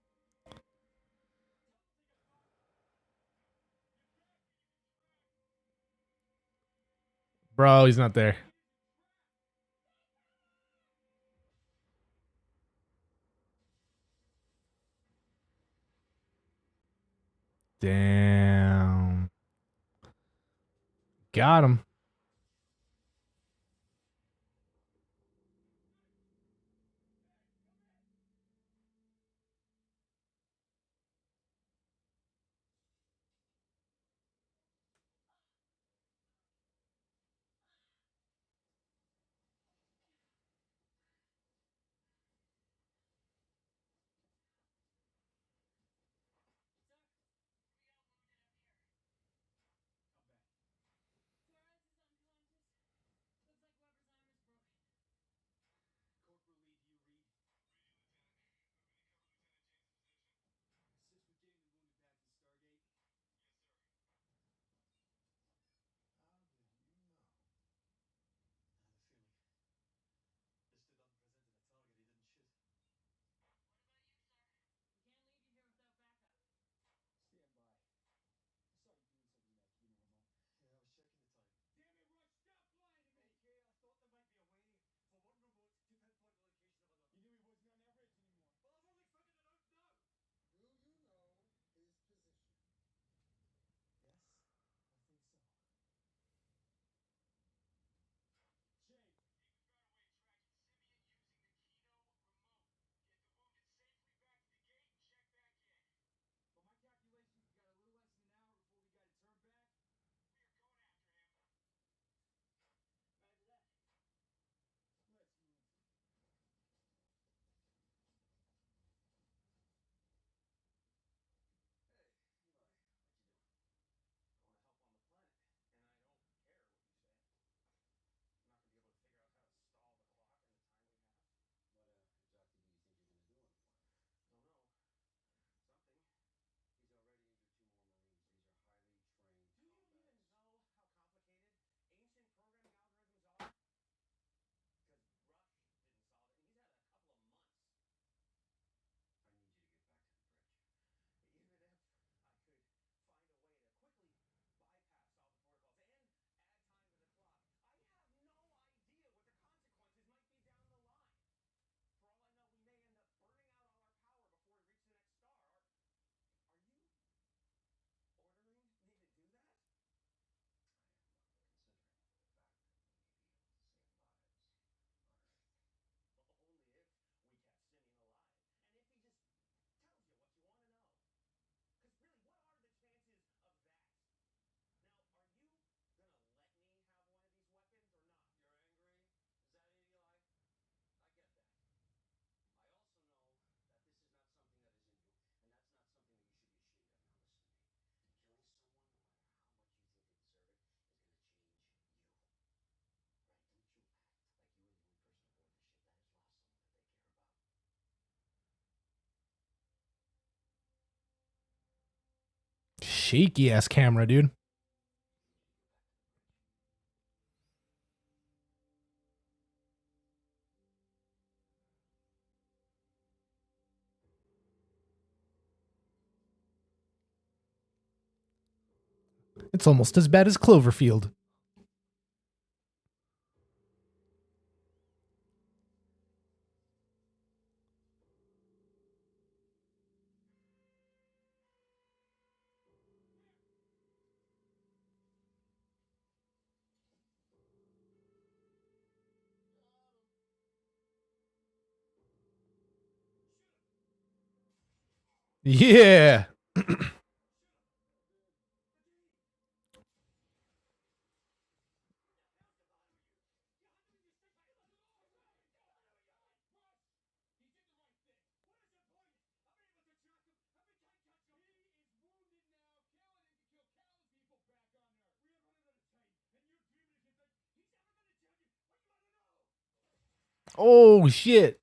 back! Get back! He's in track! Bro, he's not there. He is in track! Damn. Got him. Sir, we got wounded up here. How bad? Torres is unconscious. Looks like Weber's arm is broken. Corporal Lee, do you read? Reading, Lieutenant. Looking to cover Lieutenant James' position. Assist with getting the wounded back to Stargate. Yes, sir. How did you know? I had a feeling. Mr. Dunn presented a target he didn't shoot. What about you, sir? We can't leave you here without backup. Stand by. I saw you doing something that can't be normal. Yeah, I was checking the time. Damn it, Rush! Stop lying to me! Okay, I thought there might be a way for one remote to pinpoint the location of another. You knew he wasn't on that ridge anymore. Well, I've only figured it out now! Do you know his position? Yes, I think so. James, he was right away tracking Simeon using the Kino remote. Get the wounded safely back to the gate and check back in. By my calculations, we got a little less than an hour before we got to turn back. We are going after him. Roger that. Let's move. Hey, Eli, what you doing? Going to help on the planet, and I don't care what you say. I'm not going to be able to figure out how to stall the clock in the time we have. What exactly do you think you're gonna do on the planet? Don't know. Something. He's already injured 2 more Marines. These are highly trained Do you even combats. know how complicated ancient programming algorithms are? Because Rush didn't solve it, and he's had a couple of months. I need you to get back to the bridge. Even if I could find a way to quickly bypass all the protocols and add time to the clock, I have no idea what the consequences might be down the line. For all I know, we may end up burning out all our power before we reach the next star. Are you ordering me to do that? I am considering the fact that we may be able to save lives on Earth. Only if we catch Simeon alive. And if he just tells you what you want to know. Because really, what are the chances of that? Now, are you gonna let me have one of these weapons or not? You're angry? Is that it, Eli? I get that. I also know that this is not something that is in you, and that's not something that you should be ashamed of. Now listen to me. Killing someone, no matter how much you think they deserve it, is gonna change you. Right? Don't you act like you are the only person aboard the ship that has lost someone that they care about. Shaky ass camera, dude. I need you to get back to the bridge. It's almost as bad as Cloverfield. Got him. Shoot him! Yeah. He did the right thing. What is the point? I've been able to track him. Every time catch him. He is wounded now. Killing him can kill countless people back on Earth. We are running out of time, and you're dreaming of his life. He's never gonna tell you what you wanna know. Oh shit.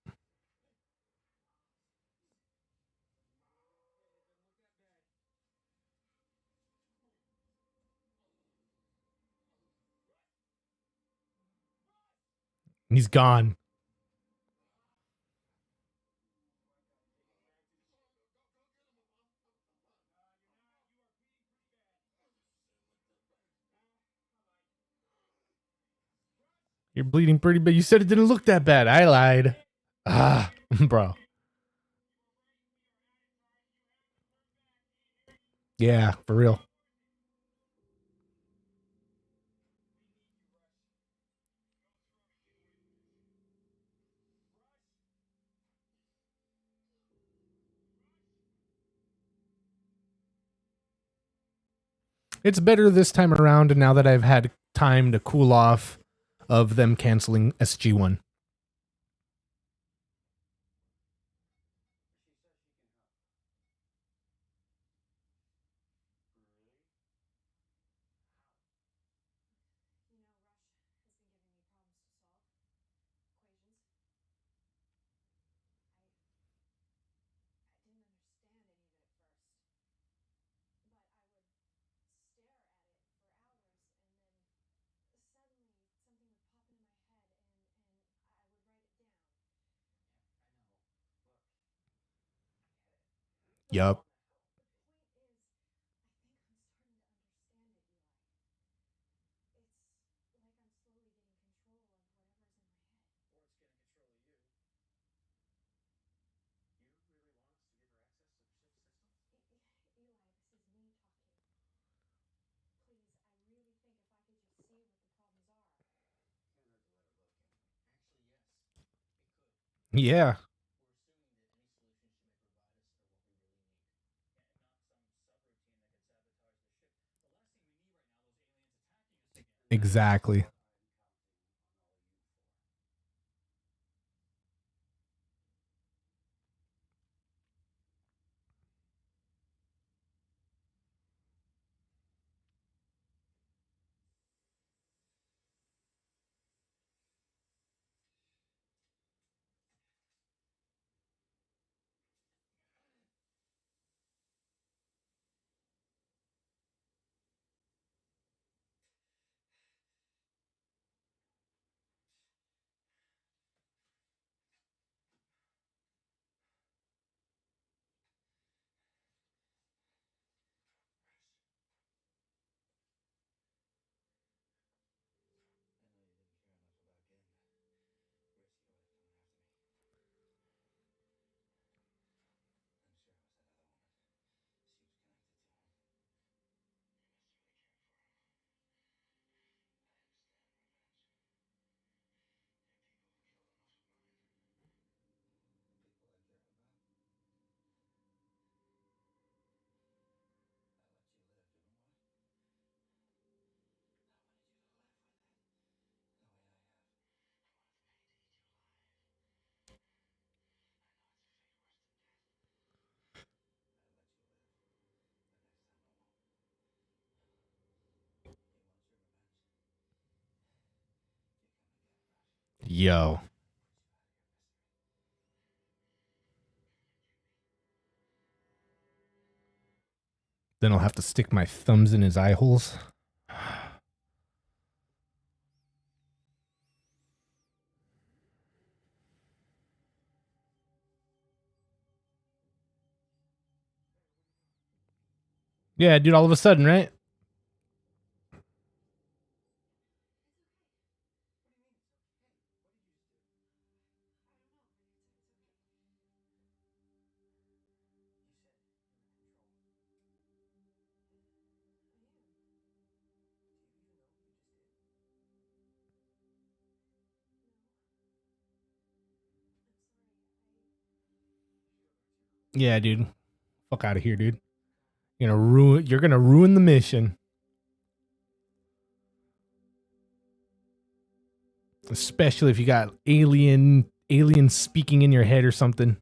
It doesn't look that bad. He's gone. You're bleeding pretty bad. You said it didn't look that bad. I lied. Ah, bro. Yeah, for real. It's better this time around, and now that I've had time to cool off of them canceling SG1. She says she can help. Really? How? You know, Rush has been giving me problems to solve. Equations. I didn't understand any of it at first. But I would stare at it for hours and then suddenly something would pop into my head and I would write it down. Yeah, I know. Look, I get it. Yup. The point is, I think I'm starting to understand it, Eli. It's like I'm slowly getting control of whatever's in my head. Or it's getting control of you. You really want us to give her access to the ship's systems? Eli, this is me talking. Please, I really think if I could just see what the problems are. Can't hurt to let her look anyway. Actually, yes, it could. Yeah. We're assuming that any solutions she may provide us are what we really need. Yeah, and not some subroutine that could sabotage the ship. The last thing we need right now, those aliens attacking us again. Exactly. I'm counting on all of you for. I know you didn't care enough about getting the rescue without coming after me. I'm sure it was that other woman. She was connected to him. You must have really cared for him. I understand revenge. There are people who kill enough of mine. People I care about. I let you live, didn't I? I wanted you to live with it. The way I have. I wanted the pain to eat you alive. I know it's a fate worse than death. I let you live. But next time I won't. You want your revenge? You come again, Rush. Yo. Put you out of your misery. Then I'll have to stick my thumbs in his eye holes. Yeah, dude, all of a sudden, right? Yeah, dude. Fuck out of here, dude. You're gonna ruin the mission. Especially if you got aliens speaking in your head or something.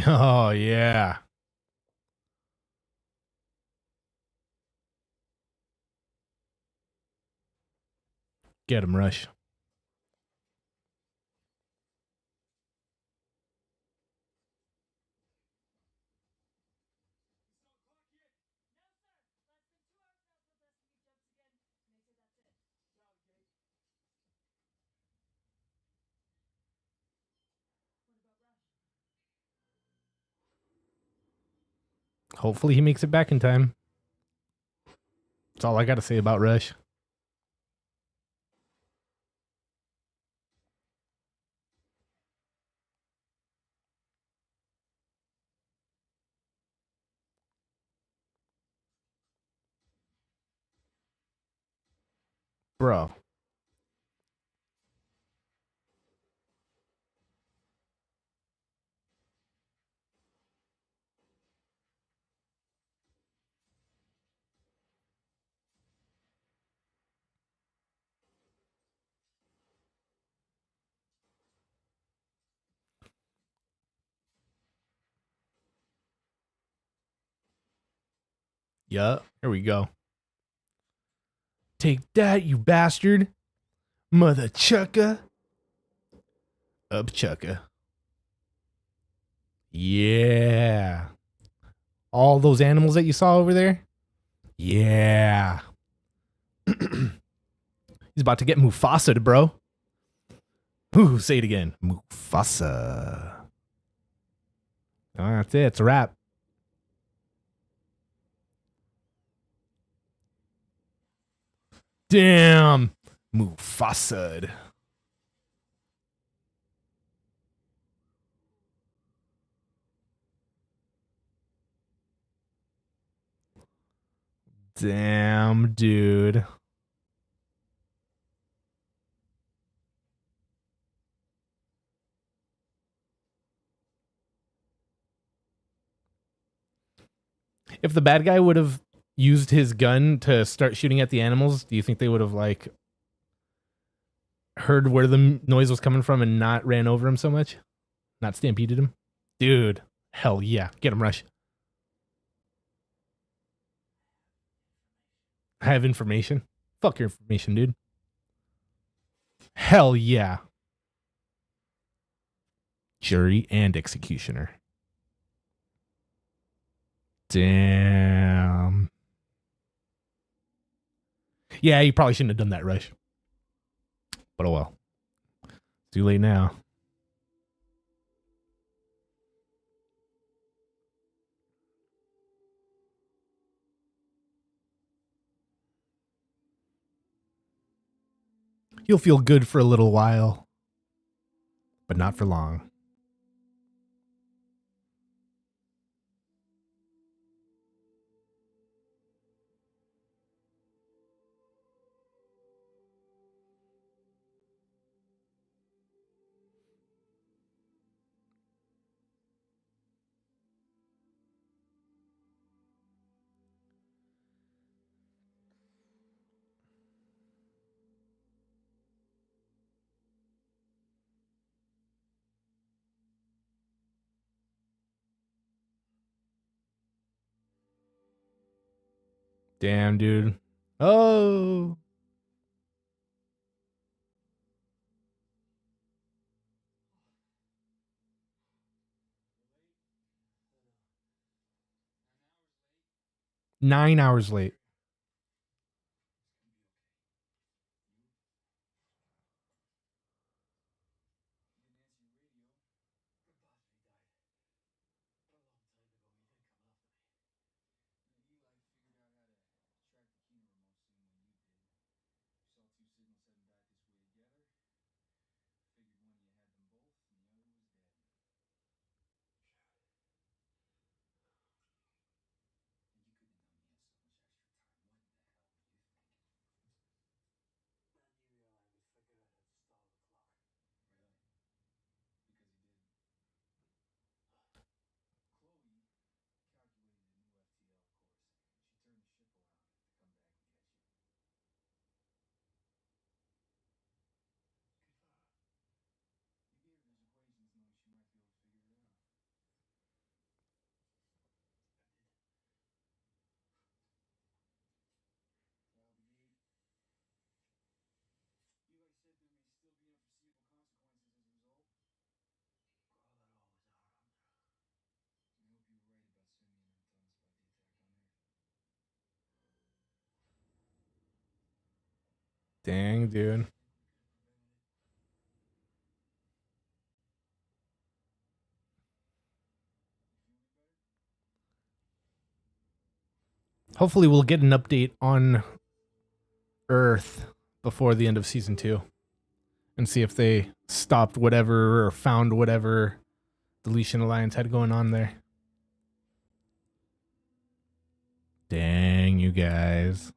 Oh yeah. Get him, Rush. Hopefully he makes it back in time. That's all I got to say about Rush. Bro. Yup. Here we go. Take that, you bastard. Mother chucka. Up chucka. Yeah. All those animals that you saw over there? Yeah. He's about to get Mufasa, bro. Ooh, say it again. Mufasa. Oh, that's it. It's a wrap. Damn. Mufasa. Damn, dude. If the bad guy would have used his gun to start shooting at the animals, do you think they would have like heard where the noise was coming from and not ran over him so much? Not stampeded him? Dude, hell yeah. Get him, Rush. I have information. Fuck your information, dude. Hell yeah. Jury and executioner. Damn. Yeah, you probably shouldn't have done that, Rush. But oh well. Too late now. You'll feel good for a little while, but not for long. Damn, dude. Oh. An hour's late. 9 hours late. You didn't answer your radio. Your battery died. A long time ago, you didn't come off the main. Eli figured out how to track the key remotes in when you did. You saw two signals heading back this way together. Figured one, you had them both, and the other Dang, dude. Hopefully, we'll get an update on Earth before the end of season 2 and see if they stopped whatever or found whatever Deletion Alliance had going on there. Dang, you guys.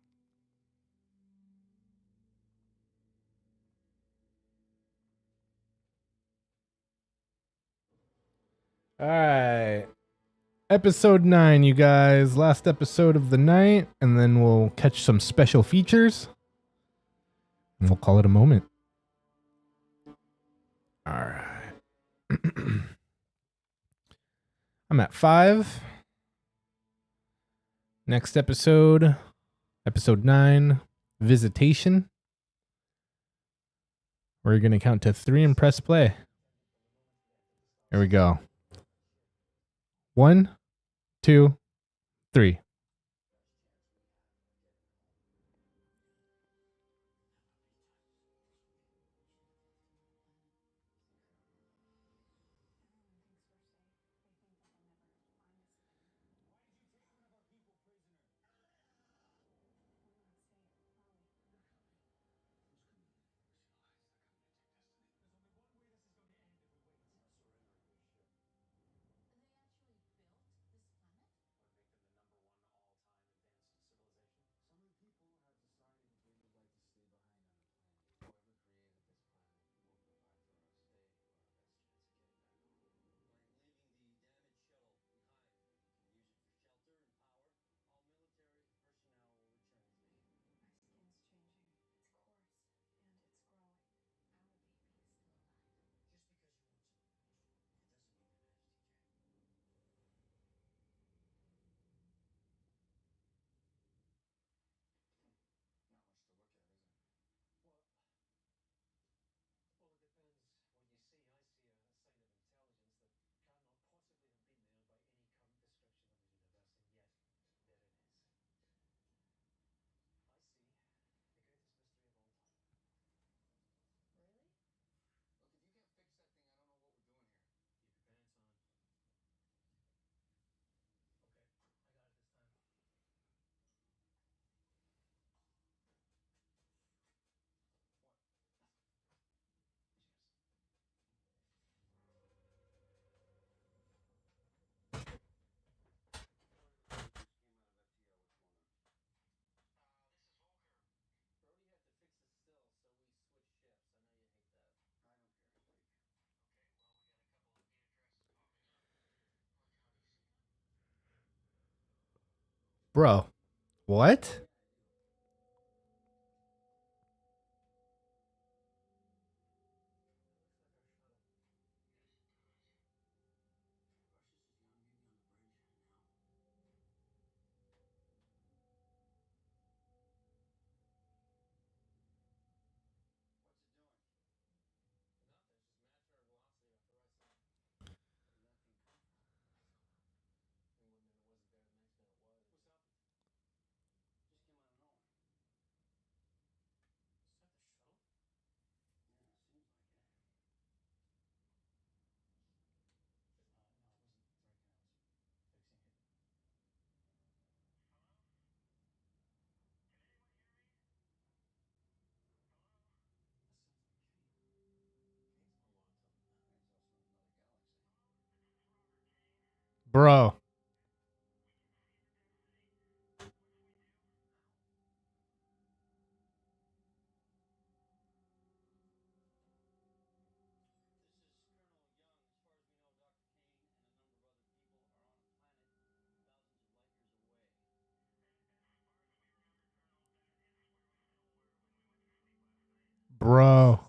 All right. Episode 9, you guys. Last episode of the night, and then we'll catch some special features. And we'll call it a moment. All right. I'm at 5. Next episode, episode 9, Visitation. We're going to count to 3 and press play. Here we go. 1, 2, 3. Bro, what? Bro. Bro.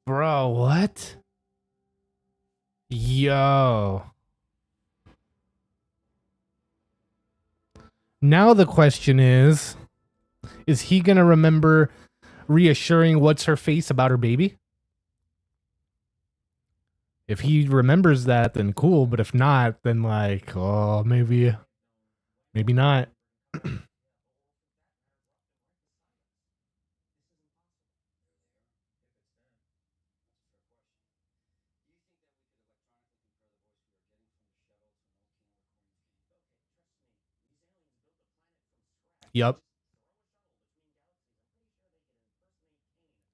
Bro, what? Yo. Now the question is he gonna remember reassuring what's her face about her baby? If he remembers that, then cool. But if not, then like, oh, maybe not. Yep.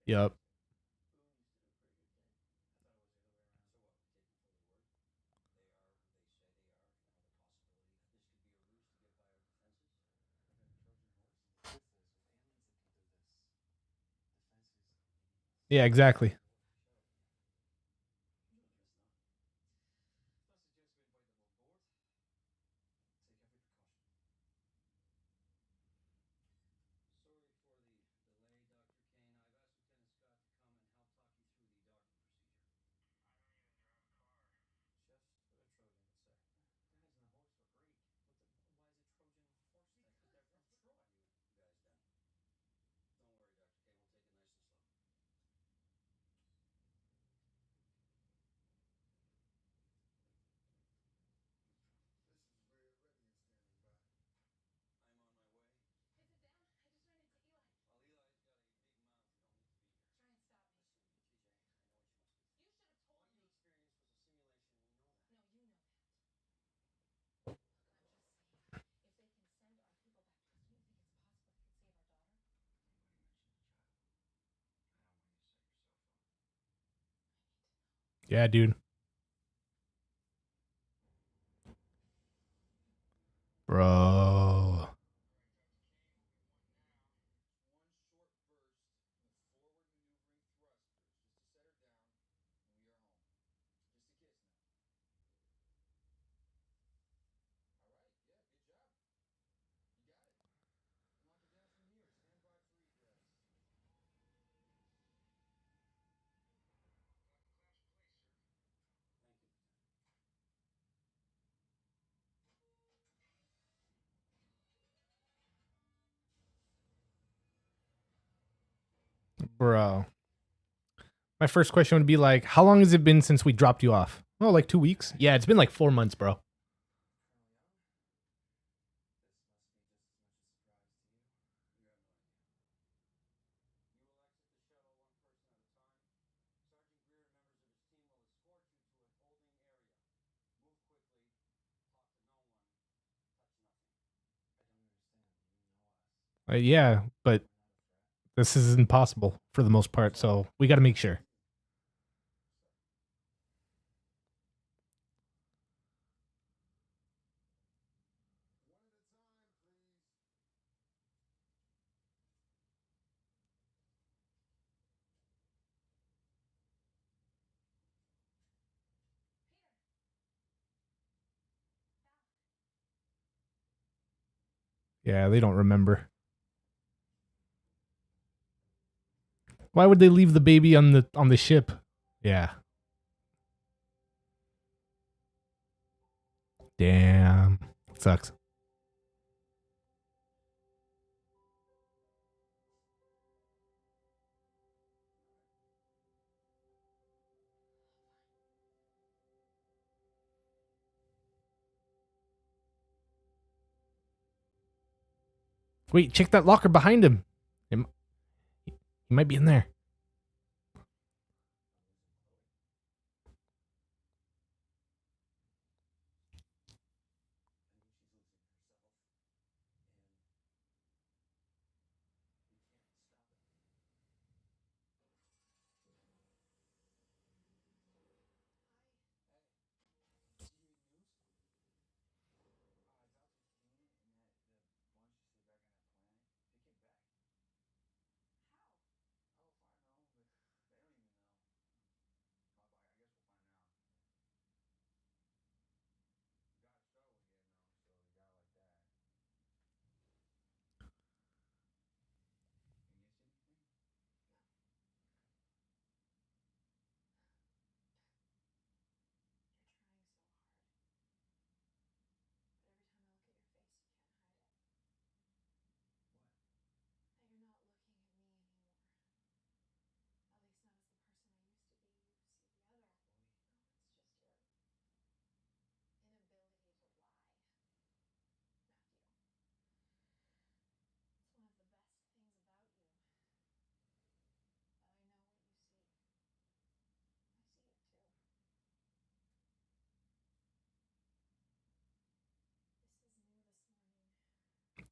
Yep. Yeah, exactly. Yeah, dude. Bro. Bro. My first question would be like, how long has it been since we dropped you off? Oh, like 2 weeks? Yeah, it's been like 4 months, bro. Yeah, but this is impossible for the most part, so we got to make sure. Yeah, they don't remember. Why would they leave the baby on the ship? Yeah. Damn. Sucks. Wait, check that locker behind him. He might be in there.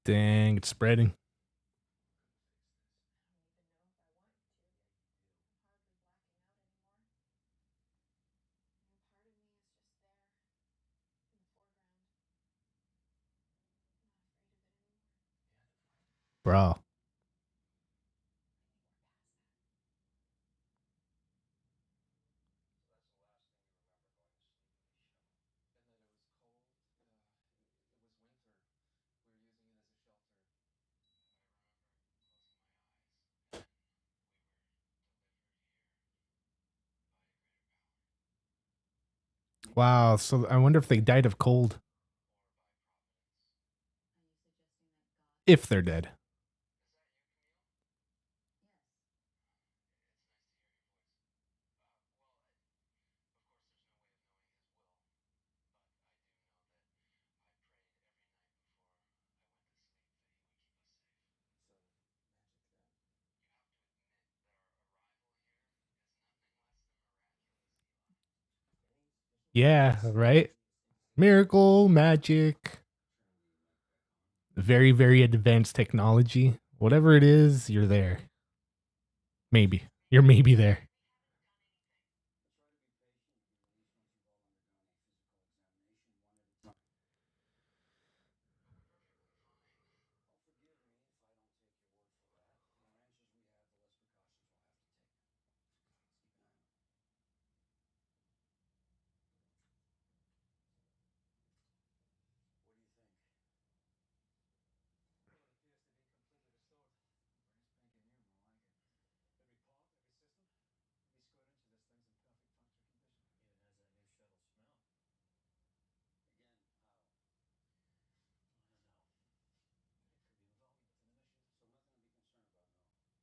Dang, it's spreading. I don't even know if I want you to. I'm hardly blacking out anymore. Part of me is just there, in the foreground. Not afraid of it anymore. Bro. I think we're past that. So that's the last thing you remember going to sleep in the shuttle. And that it was cold. It was winter. We were using it as a shelter. I remember closing my eyes and we were delivered here by a greater power. Wow. So I wonder if they died of cold. Or by providence. Are you suggesting that God? If they're dead. Is that you, Camille? Yes. It's nice to hear your voice. Of course, there's no way of knowing his will, but I do know that I prayed every night before I went to sleep that he would keep us safe. So, magic then. You have to admit that our arrival here is nothing less than miraculous, Eli. Any sufficient Yeah, right? Miracle, magic, Turn the mic back on. very, very advanced technology. Whatever it is, you're there. Maybe. You're maybe there. But try to be patient. You'll be released once you've all undergone a physical examination, one at a time. But we're perfectly fine. Oh, forgive me if I don't take your word for that. The more answers we have, the less precautions we'll have to take. Let's keep an eye on him. What do you think? Well, it appears to be completely restored. Brain spanking new, more like it. Every part, every system? Every square inch of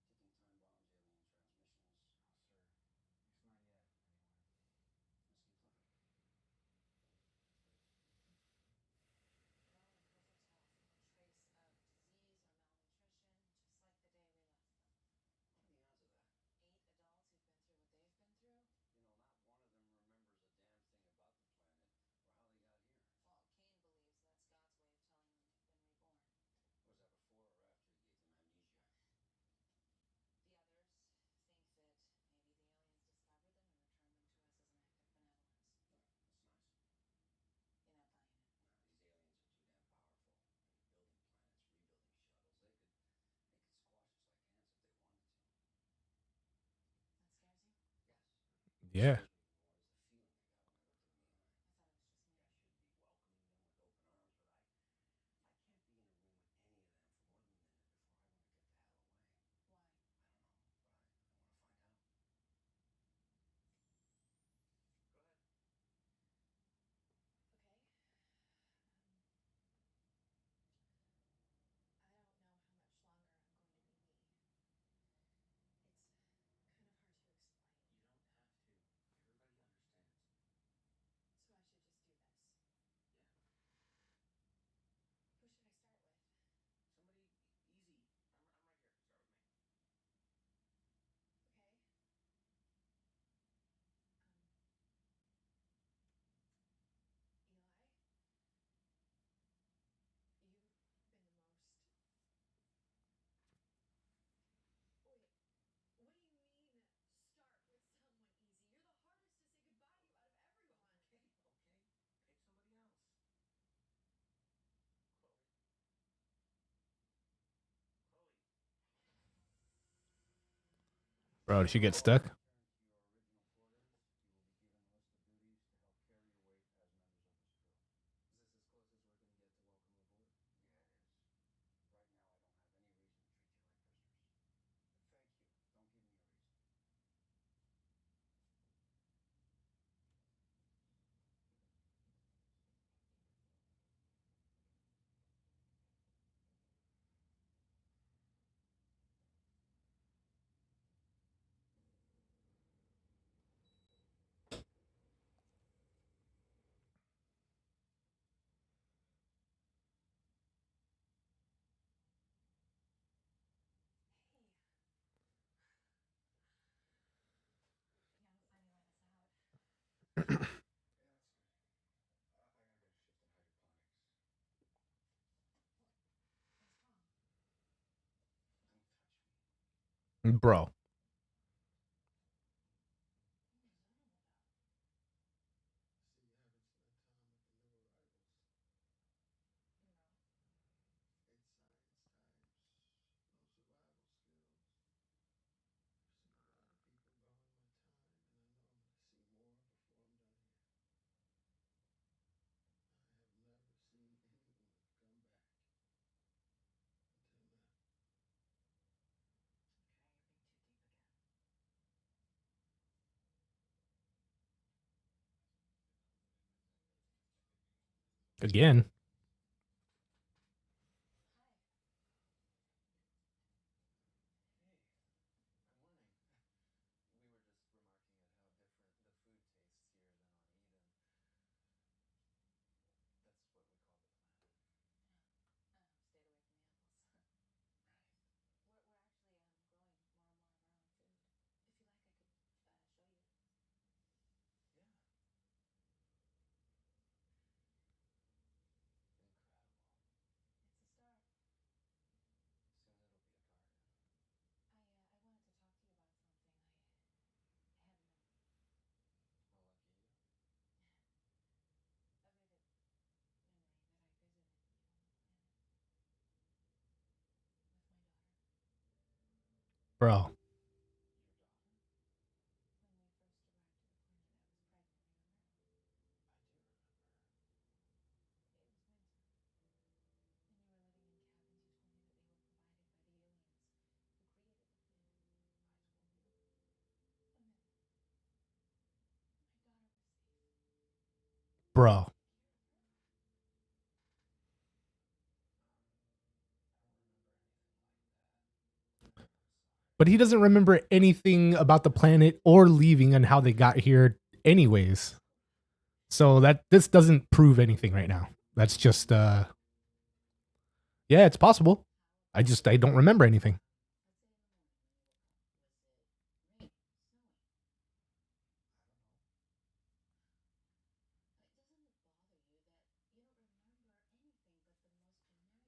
this thing's in perfect functional condition. Even has that new shuttle smell. Again, how? I don't know. But it could be involving with in the mission. So nothing to be concerned about, no. Ticking time bombs, alien transmissions. No, sir. At least not yet, anyway. That seems like it. We're all in perfect health. No trace of disease or malnutrition, just like the day we left them. What are the odds of that? 8 adults who've been through what they've been through. You know, not one of them remembers a damn thing about the planet or how they got here. Well, Kane believes that's God's way of telling them they've been reborn. Was that before or after he gave them amnesia? The others think that maybe the aliens discovered them and returned them to us as an act of benevolence. No, that's nice. You're not buying it. No, these aliens are too damn powerful. I mean, building planets, rebuilding shuttles. They could squash us like ants if they wanted to. That scares you? Yes. Yeah. Scares me more is the feeling I got when I looked them in the eye. I thought it was just me. I should be welcoming them with open arms, but I can't be in a room with any of them for more than a minute before I want to get the hell away. Why? I don't know, but I want to find out. Go ahead. Okay. I don't know how much longer I'm going to be me. It's kind of hard to explain. You don't have to. Everybody understands. So I should just do this. Yeah. Who should I start with? Somebody easy. I'm right here. Start with me. Okay. Um, Eli? You've been the most. Wait, what do you mean, start with someone easy? You're the hardest to say goodbye to out of everyone. Okay. Pick somebody else. Chloe. Chloe. Bro, did she get stuck? Return to your original quarters. You will be given a list of duties to help carry your weight as members of this crew. Is this as close as we're gonna get to welcome aboard? Yeah, it is. Right now, I don't have any reason to treat you like prisoners. But thank you. Don't give me a reason. Bro. See, you haven't spent time with the new arrivals. It's science types, no survival skills. I've seen a lot of people go in my time, and I know I'm going to see more before I'm done here. I have never seen anyone come back until now. Okay, you're being too deep again. Again. Hi. Hey, good morning. We were just remarking at how different the food tastes here than on Eden. That's what we call the planet. Yeah. Stayed away from the apples. Right. We're actually growing more and more of our own food. If you like, I could show you. Yeah. Incredible. It's a start. Soon it'll be a garden. I wanted to talk to you about something. I had a memory. Well, lucky you. A vivid memory that I visited you on the planet with my daughter. Bro. Your daughter? When we first arrived to the planet, I was pregnant, remember? I do remember. It was winter. And you were living in cabins. You told me that they were provided by the aliens who created the planet. I told you? And then my daughter was safe. Bro. Took care of her. I don't remember anything like that. I'm sorry. But he doesn't remember anything about the planet or leaving and how they got here anyways. So that this doesn't prove anything right now. That's just yeah, it's possible. I don't remember anything. Let's say in the morning when you woke up. Was it raining, snowing? I don't know. Doesn't it bother you that you don't remember anything but the most generic things from your experience on that planet? Just gathering food and fuel. Maybe that's all we did.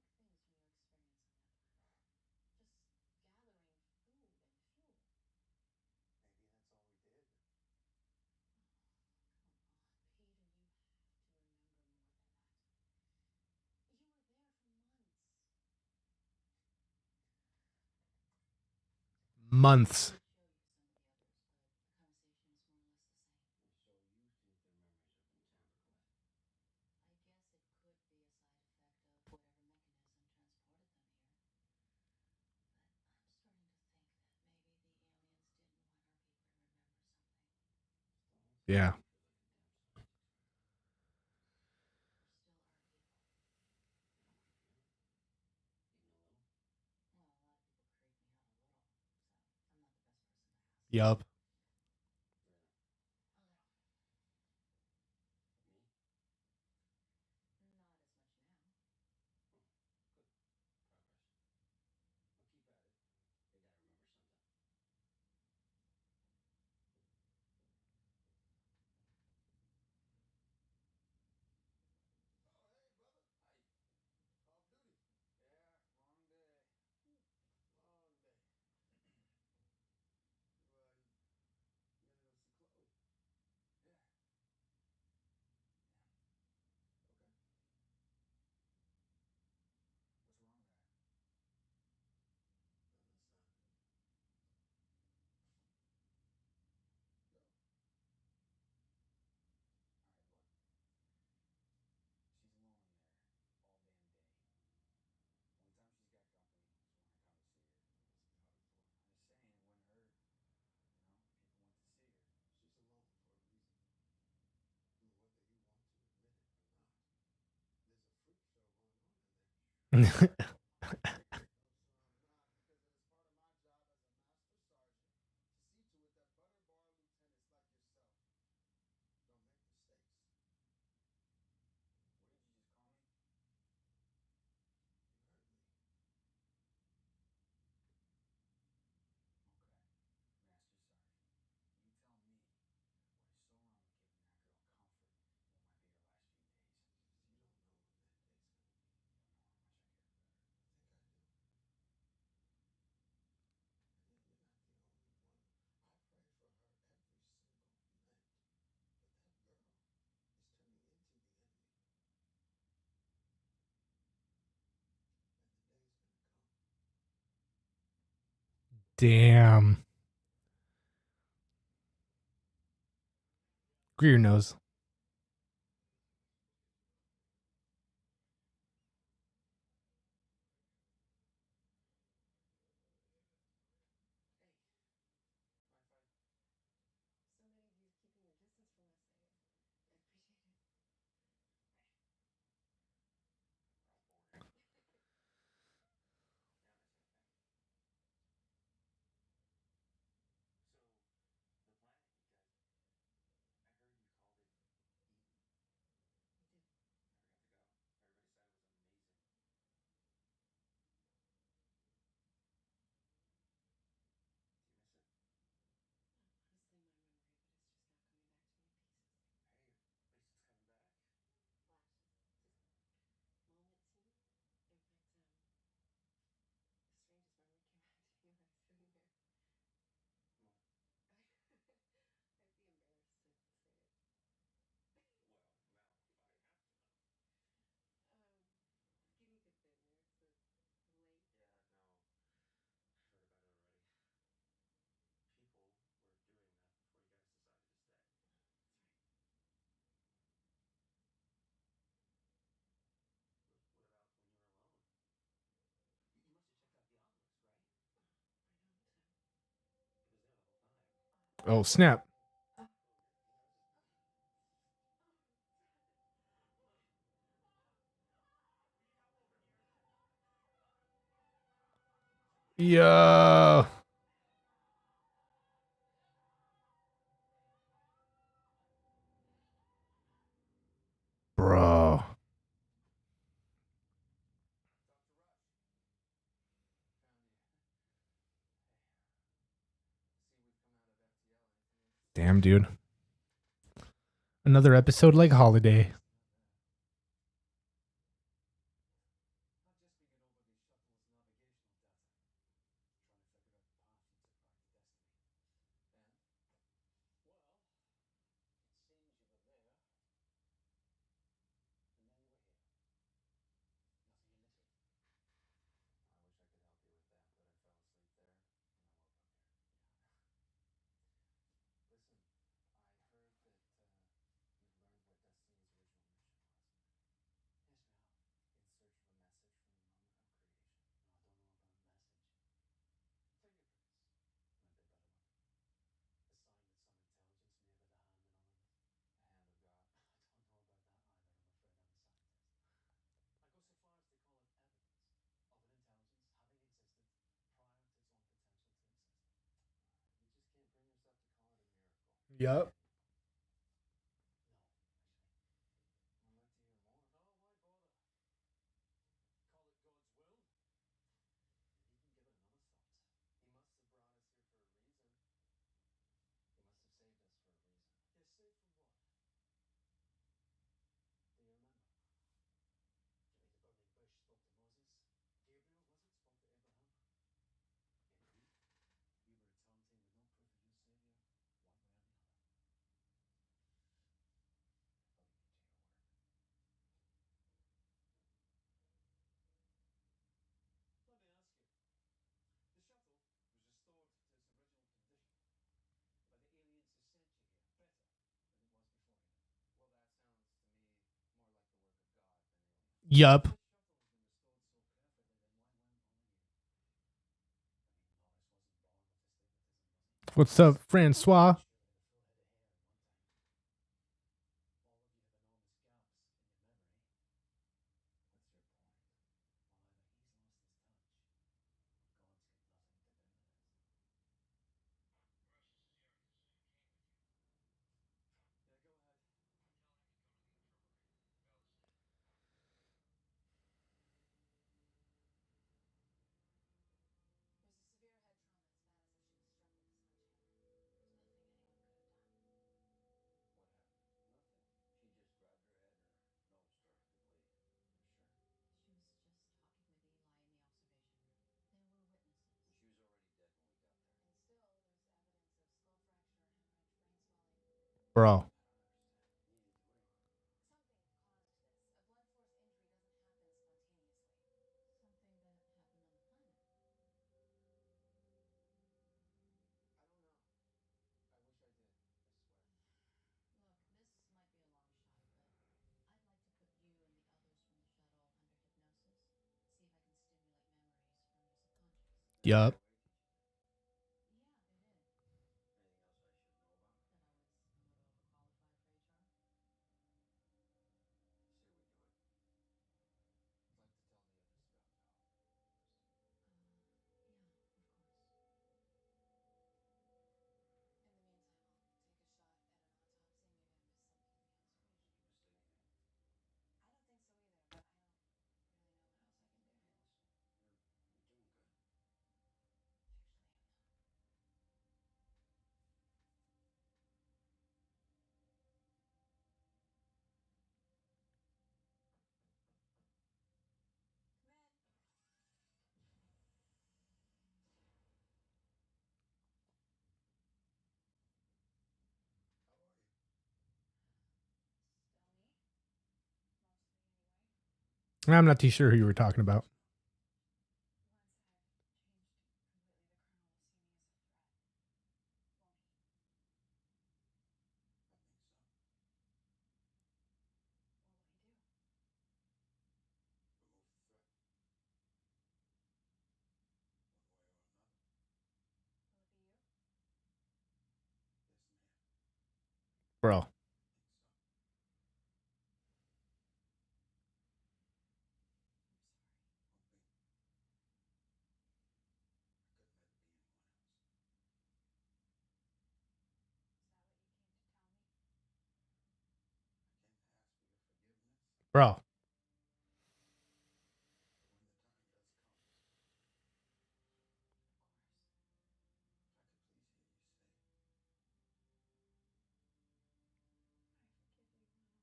Come on, Peter, you have to remember more than that. You were there for months. Months. I could show you some of the others, but the conversation is more or less the same. So you think their memories have been tampered with? I guess it could be a side effect of whatever mechanism transported them here. But I'm starting to think that maybe the aliens didn't want our people to remember something. Still don't Yeah. make you feel like a damn science experiment. We're still our people. They don't creep you out? Even a little? Well, a lot of people creep me out a little, so I'm not the best person to ask. Yup. Really? A little. Me? Not as much now. Oh, good. Progress. Well, keep at it. You gotta remember something. Oh, hey, brother. Hi. Off duty. Yeah, long day. Long day. You gotta go see Chloe. Yeah. Yeah. Okay. What's wrong there? Son. Go. All right, look. She's alone in there all damn day. Only time she's got company is when I come to see her. What's it hard for? I'm just saying it wouldn't hurt, if people went to see her. She's alone for a reason. I mean, whether you want to admit it or not, there's a freak show going on in there. No, sir, I'm not, because it is part of my job as a master sergeant to see to it that butterbar lieutenants like yourself don't make mistakes. What did you just call me? You heard me. Okay. Master Sergeant. You tell me what is so wrong with giving that girl comfort in what might be her last few days. You don't know when that day's gonna be. You don't know how much I care about her. I think I do. Damn. Greer knows. Hey, mind if I? So many of you keeping your distance from us. I appreciate it. We're all bored. Yeah, I miss anything. So, the planet you guys, I heard you called it Eden. I did. Never got to go. Everybody said it was amazing. Do you miss it? Honestly, my memory of it is just now coming back to me in pieces. Hey, at least it's coming back. Flashes. Just moments, you know? In fact, the strangest memory came back to me when I was sitting there. What? I'd be embarrassed to say it. Well, well, if I have to know. Getting to sit next to the lake. Yeah, no. I heard about it already. People were doing that before you guys decided to stay. That's right. What about when you were alone? You must have checked out the obelisk, right? I don't, It was there the whole time. Oh, snap. Oh, you're nervous. We need help over here. Yo. Bro. Dr. Rush. Found you. Hey. See, we've come out of FTL. Anything interesting? Damn, dude. Another episode like Holiday. I've just been going over the shuttle's navigational data, trying to figure out the path you took back to Destiny. And? Well, it seems you were there, and then you were here. Nothing in between. I wish I could help you with that, but I fell asleep there, and I woke up here. Yeah. Listen, I heard that you've learned what Destiny's original mission was. Yes, we have. In search of a message from the moment of creation. No, I don't know about message. Fingerprints might be a better one. A sign that some intelligence may have had a hand in all of this. The hand of God. I don't know about that either. I'm afraid I'm a scientist. I'd go so far as to call it evidence of an intelligence having existed prior to its own potential to exist. You just can't bring yourself to call it a miracle. Yup. No, actually. I'd like to hear more. No, why bother? Call it God's will. You needn't give it another thought. He must have brought us here for a reason. He must have saved us for a reason. Yes, saved from what? Do you remember? You mean the burning bush spoke to Moses? Gabriel, was it, spoke to Abraham? Indeed. You were returned here with no proof of your Savior, one way or the other. I'll leave you to your work. Let me ask you. The shuttle was restored to its original condition by the aliens who sent you here, better than it was beforehand. Well, that sounds to me more like the work of God than aliens. Yup. If this shuttle has been restored so perfectly, then why weren't all of you? I mean, Norris wasn't born with astigmatism, was he? What's up, Francois? Sure, he had a full head of hair at one time. All of you have enormous gaps in your memory. What's your point? Well, either he's lost his touch, or God's got nothing to do with it. Rush, this is Yarkus. Kane with you. Yeah, go ahead. Tell him to come to the infirmary. Bella's dead. There's a severe head trauma as bad as if she was struck with a sledgehammer. There's nothing anyone could have done. What happened? Nothing. She just grabbed her head and her nose started to bleed. You're sure? She was just talking with Eli in the observation room. There were witnesses. She was already dead when we got there. And still, there's evidence of skull fracture, hemorrhage, brain swelling. Bro. I don't understand. He didn't do anything. Something caused this. A blunt force injury doesn't happen spontaneously. Something that happened on the planet. Yup. Yeah, they did. Anything else I should know about? That I was a little overqualified for HR. Say we do it. I'd like to tell the other stuff, though, first. Yeah, of course. In the meantime, I'll take a shot at an autopsy. Maybe I missed something in the x-rays. You missed anything? I don't think so either, but I don't really know what else I can do. Hey, listen, you're doing good. Actually, I'm not. Come in. How are you? Still me? Mostly, anyway. I'm not too sure who you were talking about. Once I've changed completely, the Colonel will see me as a threat. Won't he? I think so. What will he do? Remove the threat. One way or another. Will it be you? Yes, ma'am. Bro. I think so. I'm sorry. Don't be. I could never be anyone else. Is that what you came to tell me? I came to ask for your forgiveness Bro. when the time does come. Of course. If I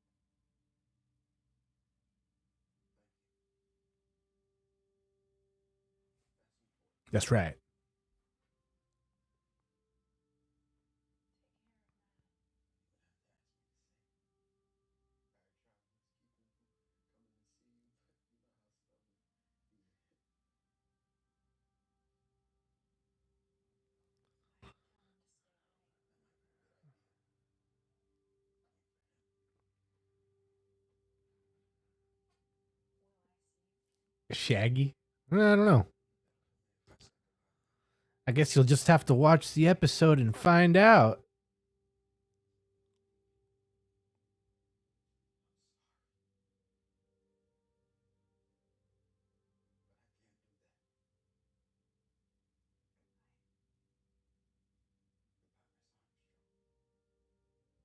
could please hear you say it. I forgive you, Ronald. Thank you. That's important. That's right. Take care of Matt. You wouldn't have to ask me to say it. I try not to keep him from coming to see you, but you know how stubborn he is. I'd tell him to stay away. That might be a good idea. I mean, for him. Will I see you again? Shaggy? I don't know. Better for me if I said goodbye. I guess you'll just have to watch the episode and find out. I'm sorry. But I can't do that. Goodbye. Goodbye,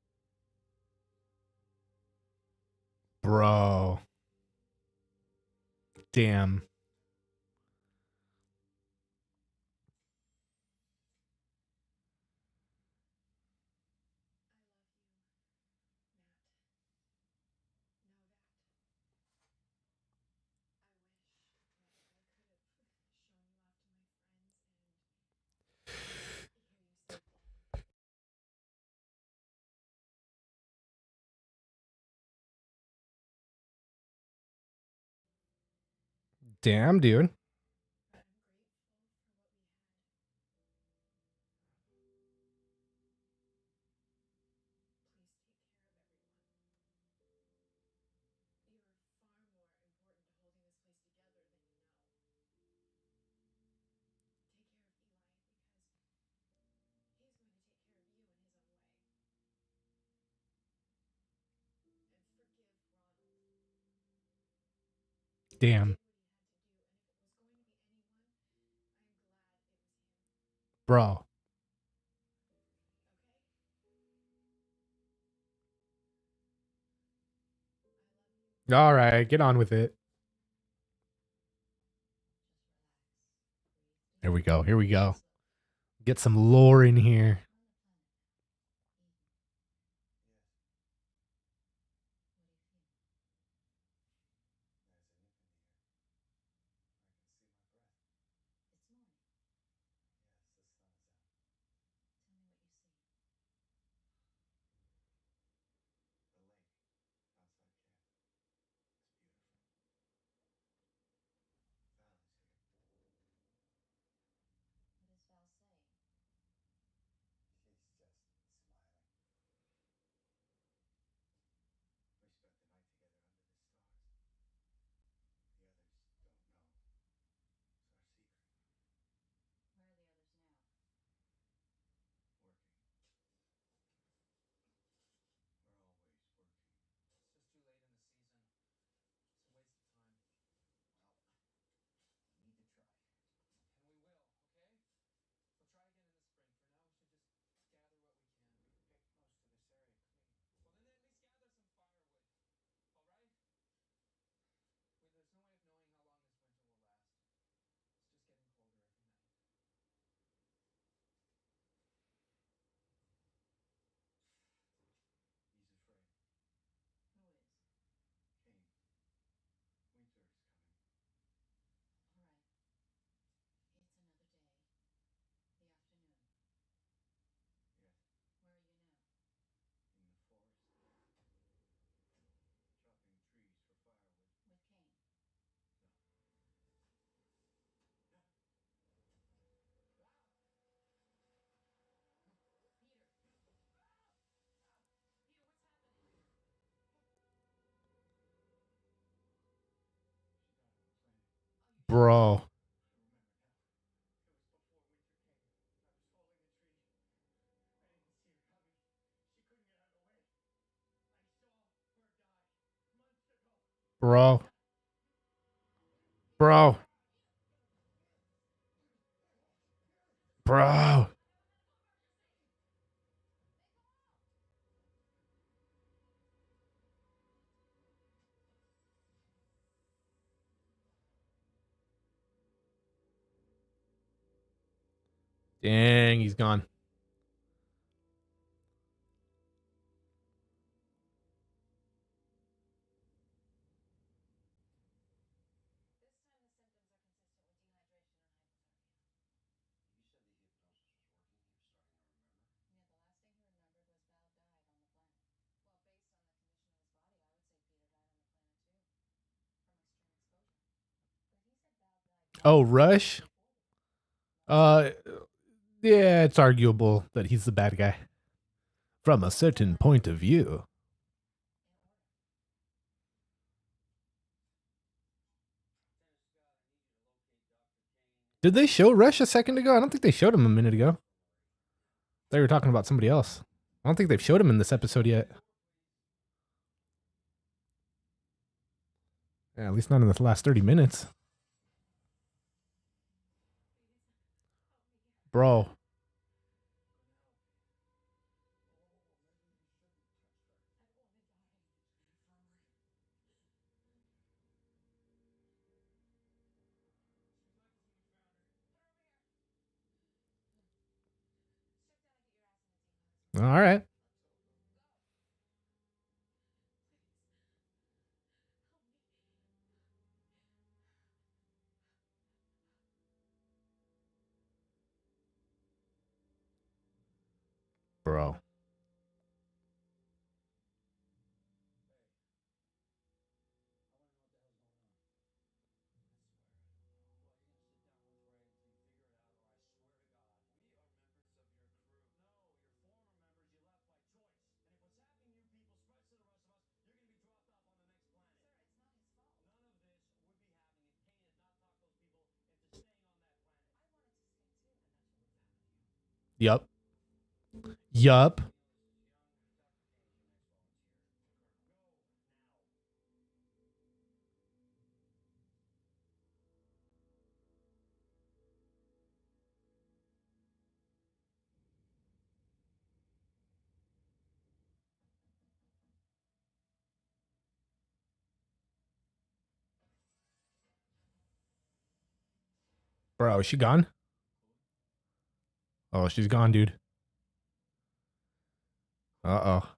Miss Armstrong. Bro. Damn. I love you, Matt. Know that. I wish that I could have shown you off to my friends and hear you say Dad. Damn, dude. But I'm grateful for what we had. Please take care of everyone. You're far more important to holding this place together than you know. Take care of Eli because he's going to take care of you in his own way. And forgive Ronald. He Damn. did what he had to do, and if it was going to be anyone, I am glad it was him. Bro. Okay? I love you. All right, get on with it. Just relax. Breathe Here we deep. go. Here we go. Slowly. Get some lore in here. We're on the planet now. Eden. Yes, What do you feel? there's a nip in the air. I can see my breath. It's morning. Yes, the sun is out. Tell me what you see. The lake outside camp. It's beautiful. Val is here. What does Val say? Bro. Bro. Bro. Dang, he's gone. This time the symptoms are consistent with dehydration and hypothermia. You said the hypnosis was working. He was starting to remember. Yeah, the last thing he remembered was Val died on the planet. Well, based on the condition of his body, I would say Peter died on the planet too. From extreme exposure. But he said Val died Oh, before Rush? the planet. Yeah, it's arguable that he's the bad guy. From a certain point of view. In order. Lieutenant Scott, I need you to locate Dr. Kane. Did they show Rush a second ago? I don't think they showed him a minute ago. They were talking about somebody else. I don't think they've showed him in this episode yet. Yeah, at least not in the last 30 minutes. Bro. She's like us when we found her. Put her over here. Strip down and get your ass in the D-pod. All right. Go. Please. Help me. Bro. Hey. I want to know what the hell's going on. I swear I don't know. Well, you're gonna sit down with Ray until you figure it out, or I swear to God, we are members of your crew. No, you're former members. You left by choice. And if what's happening to you people spreads to the rest of us, you're gonna be dropped off on the next planet. Sir, it's not his fault. None of this would be happening if Kane had not talked those people into staying on that planet. I wanted to stay too. And that's what would have happened to you. Yup. Yup. Neil is young. Dr. Kane is your next volunteer. Kirk, go now. Bro, is she gone? Oh, she's gone, dude. Uh-oh. I thought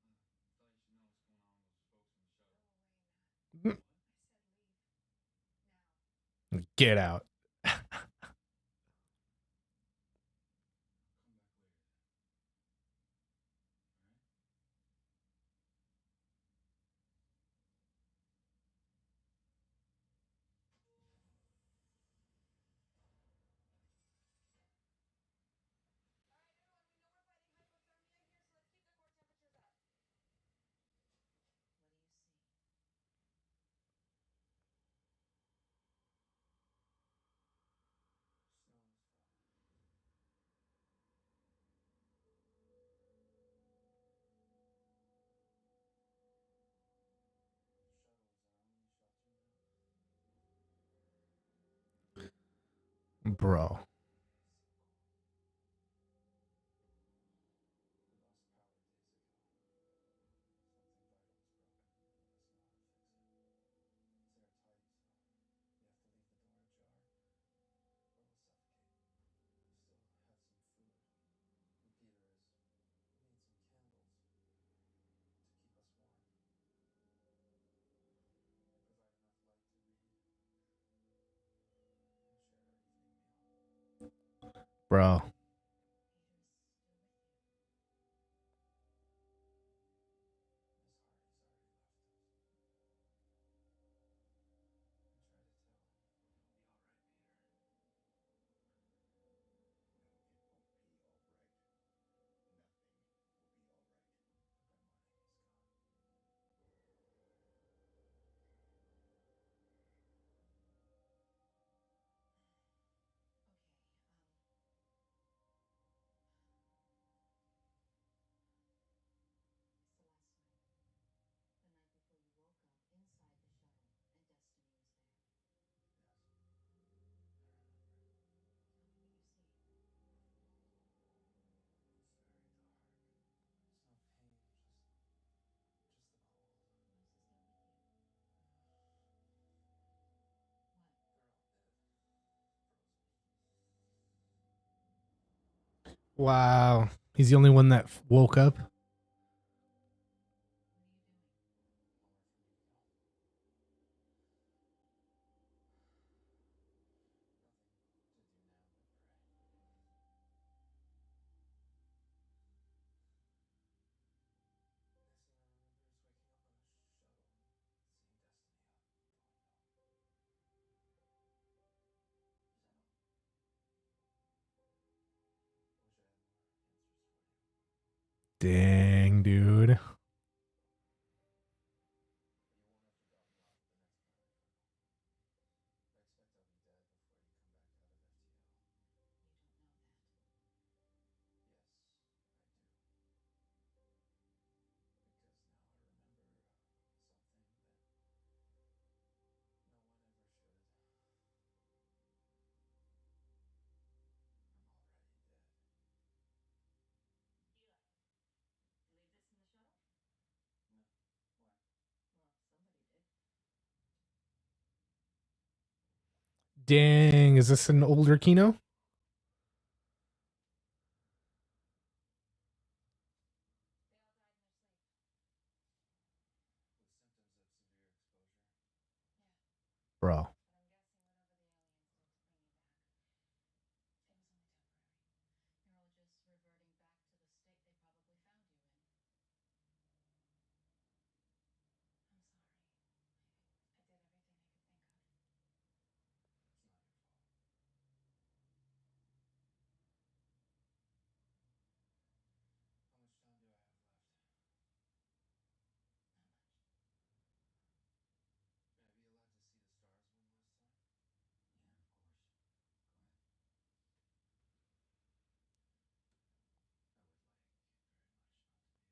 you should know what's going on with those folks in the shuttle. Go away, Matt. I said leave. Now. Get out. Come back later then. All right? All right, everyone, we know we're fighting hypothermia here, so let's keep the core temperatures up. What do you see? Snow is falling. The shuttle is our only shelter now. Bro. We lost power days ago. Something vital was broken and none of us know how to fix it. It's airtight, so we have to leave the door ajar or we'll suffocate. We still have some food. And Peter is. We made some candles to keep us warm. They provide enough light to read and share our evening meal. Bro. Peter's still with you. In his heart, he's already left us. I try to tell him. It'll be all right, Peter. No, it won't be all right. Nothing will be all right. But by morning, he's gone. Okay, Wow. He's the only one that woke up. What are you doing? Dang, dude. Leave this in the shuttle? No. Why? Well, somebody did. Dang, is this an older Kino? They all died in their sleep. With symptoms of severe exposure? Yeah, Bro. but I'm guessing whatever the aliens did to bring you back, it was only temporary. You're all just reverting back to the state they probably found you in. I'm sorry. I did everything I could think of. It's not your fault. How much time do I have left? Not much. May I be allowed to see the stars one last time? Yeah, of course. Go ahead. I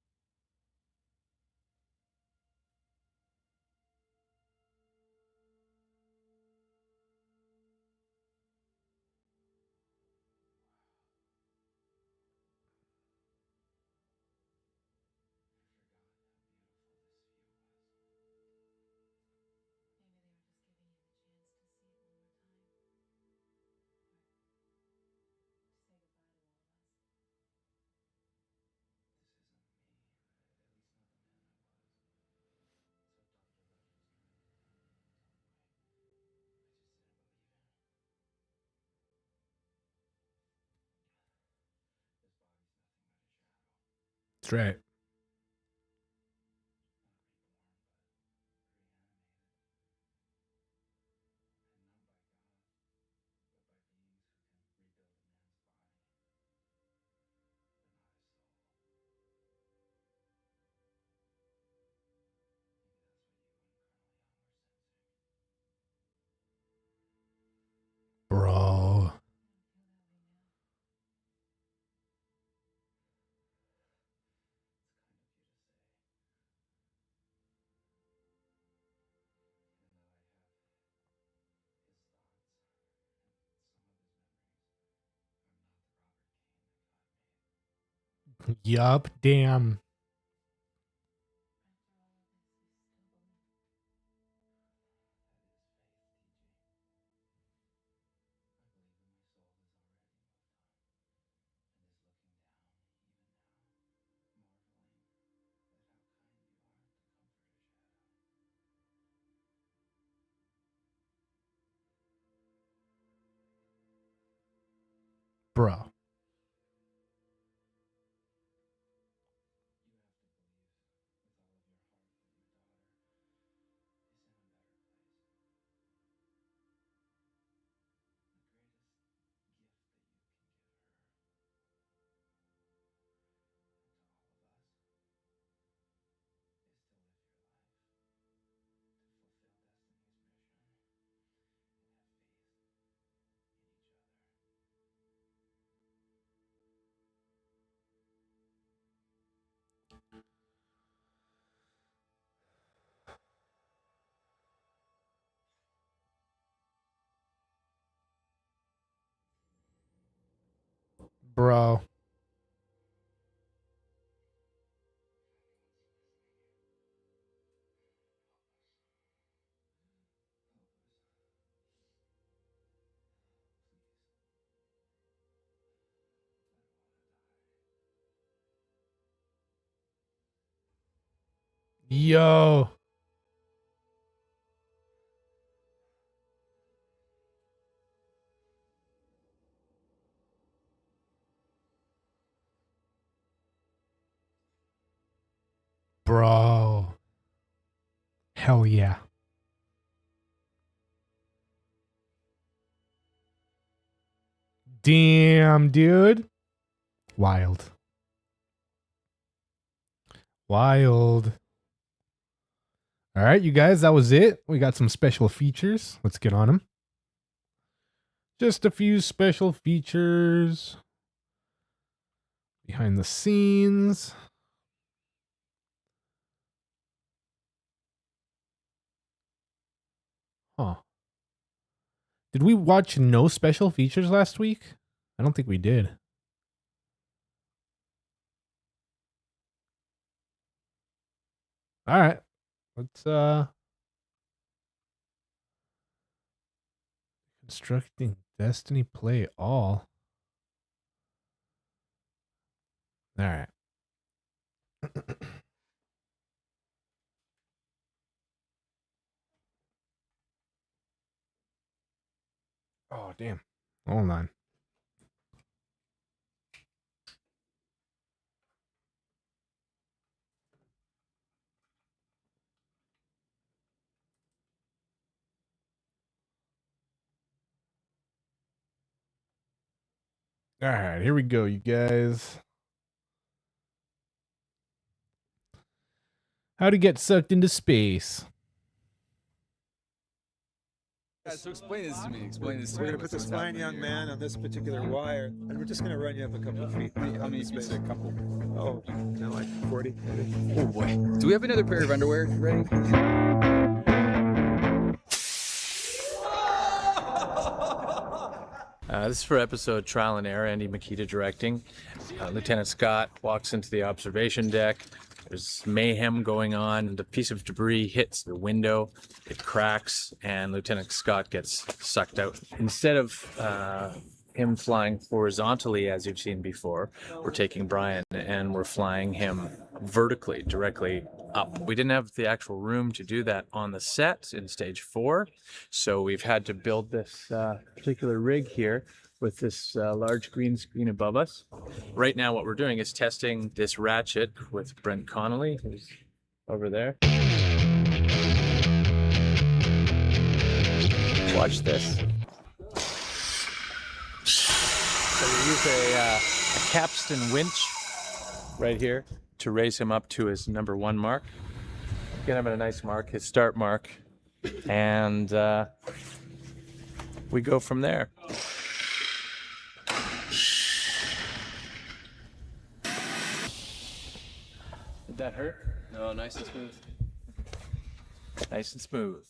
would like very much not to be alone. Wow. I forgot how beautiful this view was. Maybe they were just giving you the chance to see it one more time. To say goodbye to all of us. This isn't me, at least not the man I was. It's what Dr. Rush was trying to tell me in some way. I just didn't believe him. This body's nothing but a shadow. That's right. Not reborn, but reanimated. And not by God, but by beings who can rebuild a man's body, but not his soul. Maybe that's what you and Colonel Young were sensing. Bro. I don't feel that way now. It's kind of you to say. Even though I have his thoughts and some of his memories, I'm not the Robert Kane that God made. Yup. Damn. After all of this, you still believe. That is faith, TG. I believe that my soul has already moved on and is looking down even now, marveling at how kind you are to comfort a shadow. Bro. You have to believe with all of your heart that your daughter is in a better place. The greatest gift that you can give her and to all of us is to live your life, to fulfill destiny's mission, and have faith in each other. Bro. If anyone's listening, help us. Help us. Please. Yo. Bro. Hell yeah. Damn, dude. Wild. Wild. All right, you guys, that was it. We got some special features. Let's get on them. Just a few special features behind the scenes. Huh. Did we watch no special features last week? I don't think we did. All right. Let's constructing Destiny play all. All right. Oh, damn. Hold on. All right, here we go, you guys. How to get sucked into space. So explain this to me. Explain this to We're me. going to put this fine young man on this particular wire, and we're just going to run you up a couple of feet. How many feet? A couple. Oh, like 40, maybe. Oh boy. Do we have another pair of underwear ready? This is for episode Trial and Error, Andy Makita directing. Lieutenant Scott walks into the observation deck. There's mayhem going on. The piece of debris hits the window. It cracks, and Lieutenant Scott gets sucked out. Instead of him flying horizontally, as you've seen before, we're taking Brian and we're flying him vertically, directly up. We didn't have the actual room to do that on the set in stage 4, so we've had to build this particular rig here with this large green screen above us. Right now what we're doing is testing this ratchet with Brent Connolly, who's over there. Watch this. So we use a capstan winch right here to raise him up to his number 1 mark. Get him at a nice mark, his start mark, and we go from there. Did that hurt? No, nice and smooth. Nice and smooth.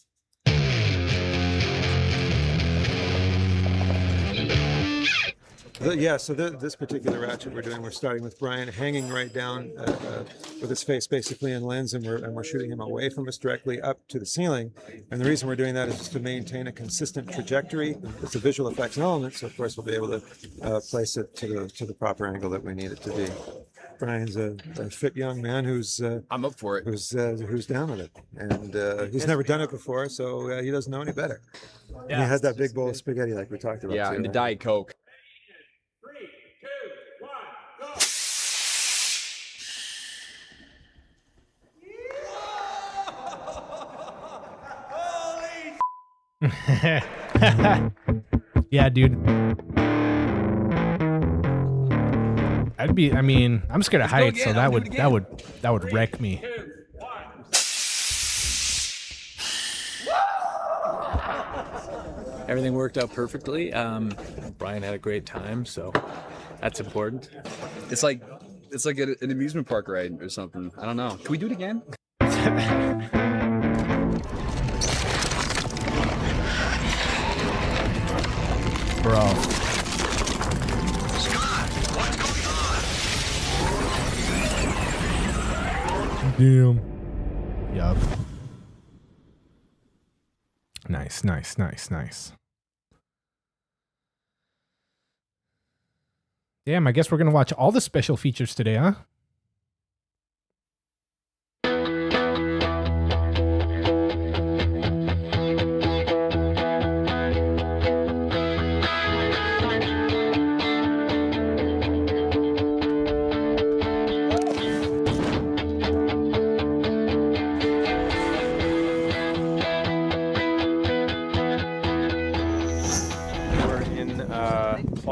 So this particular ratchet we're starting with Brian hanging right down with his face basically in lens, and we're shooting him away from us directly up to the ceiling. And the reason we're doing that is just to maintain a consistent trajectory. It's a visual effects element, so of course we'll be able to place it to the proper angle that we need it to be. Brian's a fit young man who's I'm up for it. Who's down with it, and he's never done it before, so he doesn't know any better. Yeah. He had that big bowl of spaghetti like we talked about. Yeah, too, and the right? Diet Coke. 3, 2, 1, go! Yeah, dude. I'm scared of heights, so that would wreck me. Everything worked out perfectly. Brian had a great time, so that's important. It's like an amusement park ride or something. I don't know. Can we do it again? Bro. Scott, what's going on? Damn. Yup. Nice, nice, nice, nice. Damn, I guess we're gonna watch all the special features today, huh?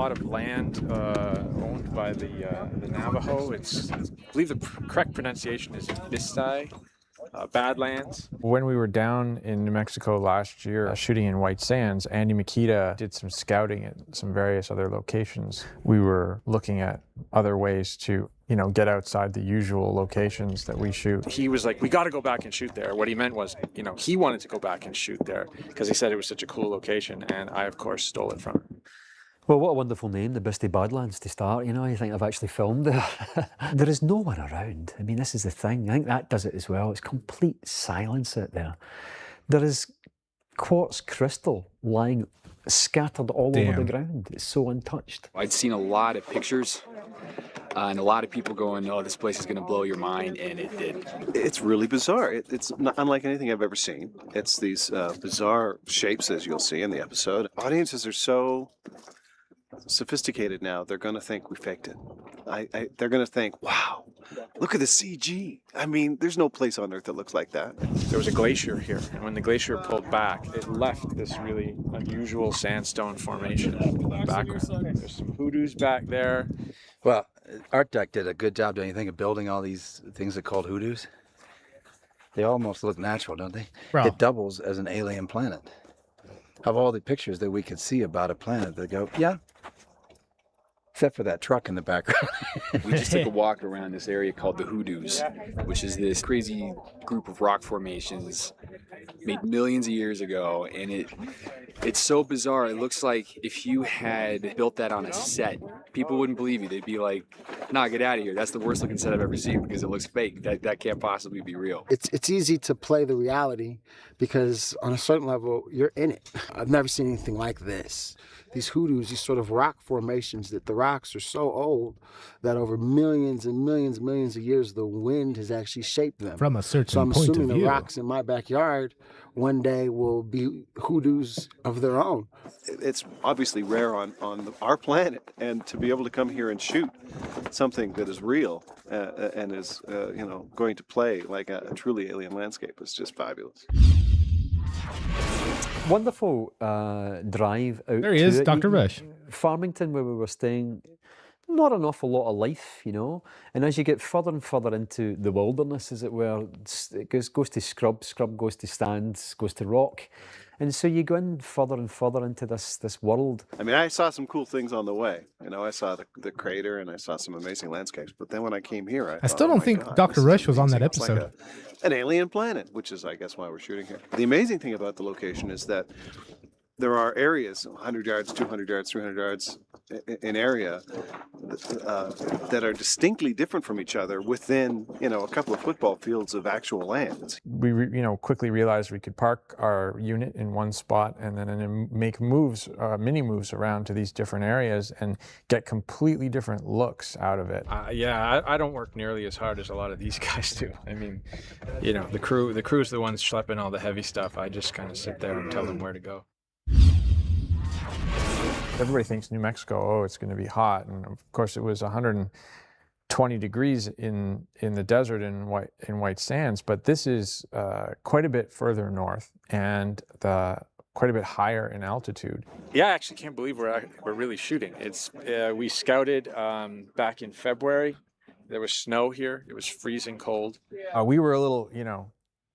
lot of land owned by the Navajo. I believe the correct pronunciation is Bistai. Badlands. When we were down in New Mexico last year shooting in White Sands, Andy Makita did some scouting at some various other locations. We were looking at other ways to, get outside the usual locations that we shoot. He was like, we got to go back and shoot there. What he meant was, he wanted to go back and shoot there because he said it was such a cool location, and I, of course, stole it from him. Well, what a wonderful name, the Bisty Badlands, to start. You think I've actually filmed there. There is no one around. I mean, this is the thing. I think that does it as well. It's complete silence out there. There is quartz crystal lying scattered all over the ground. It's so untouched. I'd seen a lot of pictures and a lot of people going, oh, this place is going to blow your mind, and it did. It's really bizarre. It's not unlike anything I've ever seen. It's these bizarre shapes, as you'll see in the episode. Audiences are so sophisticated now, they're going to think we faked it. They're going to think, wow, look at the CG. I mean, there's no place on Earth that looks like that. There was a glacier here, and when the glacier pulled back, it left this really unusual sandstone formation in the background. There's some hoodoos back there. Well, Art Deck did a good job, don't you think, of building all these things that are called hoodoos? They almost look natural, don't they? Bro. It doubles as an alien planet. Of all the pictures that we could see about a planet, they go, yeah, except for that truck in the background. We just took a walk around this area called the Hoodoos, which is this crazy group of rock formations made millions of years ago, and it's so bizarre. It looks like if you had built that on a set, people wouldn't believe you. They'd be like, nah, get out of here. That's the worst looking set I've ever seen because it looks fake. That can't possibly be real. It's easy to play the reality because on a certain level, you're in it. I've never seen anything like this. These hoodoos, these sort of rock formations, that the rocks are so old that over millions and millions and millions of years, the wind has actually shaped them. From a certain So I'm point assuming of the view. rocks in my backyard one day will be hoodoos of their own. It's obviously rare on our planet, and to be able to come here and shoot something that is real and is going to play like a truly alien landscape is just fabulous. Wonderful drive out. There he is, to it. Dr. Rush. Farmington, where we were staying, not an awful lot of life, And as you get further and further into the wilderness, as it were, it goes to scrub goes to stands, goes to rock. And so you go in further and further into this world. I mean, I saw some cool things on the way. I saw the crater and I saw some amazing landscapes. But then when I came here, I still thought, don't oh think my God, Dr. this is Rush was on that amazing. It's like episode. an alien planet, which is, I guess, why we're shooting here. The amazing thing about the location is that there are areas, 100 yards, 200 yards, 300 yards in area that are distinctly different from each other within, a couple of football fields of actual land. We, quickly realized we could park our unit in one spot and then make moves, mini moves around to these different areas and get completely different looks out of it. I don't work nearly as hard as a lot of these guys do. I mean, the crew's the ones schlepping all the heavy stuff. I just kind of sit there and tell them where to go. Everybody thinks New Mexico, it's going to be hot, and of course it was 120 degrees in the desert in White Sands, but this is quite a bit further north and quite a bit higher in altitude. Yeah, I actually can't believe we're really shooting. We scouted back in February. There was snow here. It was freezing cold. We were a little,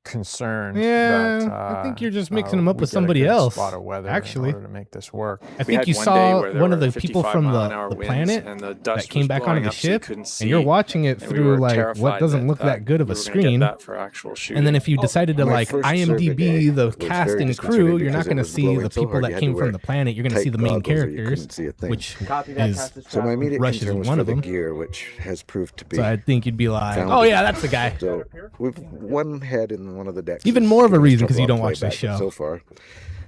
concerned that I think you're just mixing them up with somebody else. Spot of weather actually, in order to make this work. I think you saw one of the people from the planet that came back onto the ship, and you're watching it through like what doesn't look that good of a screen. And then if you decided to like IMDb the cast and crew, you're not going to see the people that came from the planet. You're going to see the main characters, which is So my immediate Rush is concern was one for of the them. gear, which has proved to be. So I think you'd be like, found oh to yeah, be- that's the guy. So we've one head in one of the decks. Even is more of a giving us reason 'cause you trouble don't on watch this playback, but show. So far,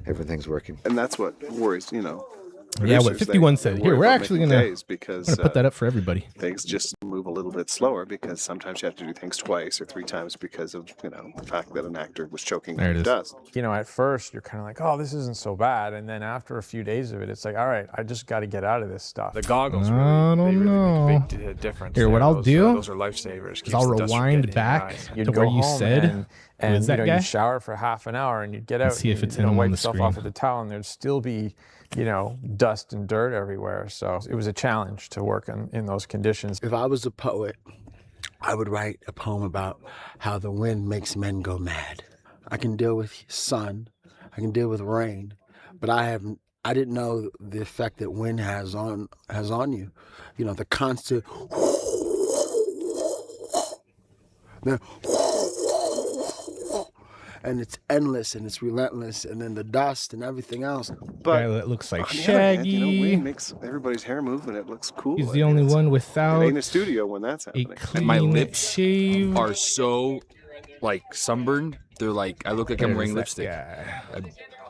everything's working. And that's what worries, Yeah, what producers. 51 They said. worry Here, we're about actually making going days because to put that up for everybody. things just move a little bit slower because sometimes you have to do things twice or three times because of the fact that an actor was choking There on it the is. dust. At first you're kind of like, oh, this isn't so bad, and then after a few days of it, it's like, all right, I just got to get out of this stuff. The goggles I don't really know. make a big difference. Here, what I'll do those are lifesavers. is Keeps I'll the dust from rewind getting in your back eyes. to You'd where go you home said, and was that guy? You'd shower for half an hour and you'd get out Let's see if and it's in on wipe the yourself screen. off with the towel, and there'd still be you know, dust and dirt everywhere. So it was a challenge to work in those conditions. If I was a poet, I would write a poem about how the wind makes men go mad. I can deal with sun, I can deal with rain, but I didn't know the effect that wind has on you. You know, the constant and it's endless and it's relentless, and then the dust and everything else. But Guy that looks like on the other hand, Shaggy. you know, wind makes everybody's hair move and it looks cool. He's I the mean, only it's- one It without ain't a studio when that's a happening. clean My lips shave. are so like sunburned. They're like, I look like I'm There's wearing that lipstick. guy.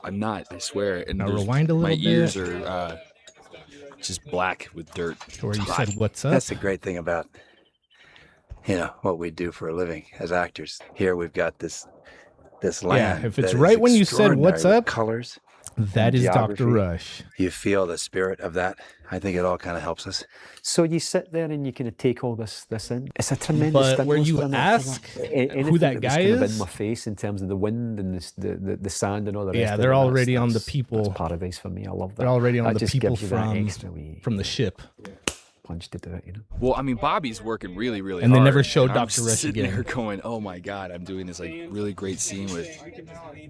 I'm not, I swear. And Now there's- rewind a my little ears bit. are just black with dirt. Where you said, "What's up?" That's the great thing about, you know, what we do for a living as actors. Here we've got this land. if it's that is right when you said, "What's extraordinary with up?" colors. That is geography. Dr. Rush. You feel the spirit of that. I think it all kind of helps us. So you sit there and you kind of take all this in. It's a tremendous But where stimulus you for an actor, ask anything who that was guy kind of is? in my face in terms of the wind and the sand and all the rest Yeah, of they're it, already on the that's people. paradise for me. I love that. They're already on That the just people gives you that from extra wee the ship. punch to do it, you know. Well, I mean, Bobby's working really, really And hard. they never showed and I'm Dr. Rush sitting again. there going, oh my God, I'm doing this like really great scene with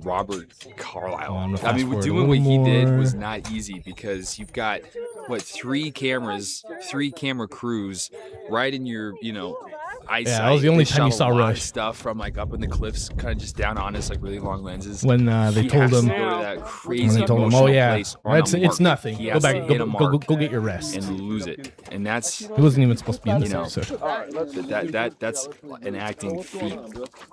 Robert Carlyle. I'm gonna I fast mean, forward a doing what little he did more. was not easy because you've got, what, 3 camera crews right in your, you know, eyesight. Yeah, that was the only They time you shot saw a lot of Rush. stuff from like up in the cliffs, kind of just down on us, like really long lenses. When they He told has him, to go to that crazy when they told him, "Oh emotional yeah, place on a it's mark. nothing. He Go has to back, hit a go mark get your rest." and lose it, and that's He wasn't even supposed to be in this you know, episode. that's an acting feat.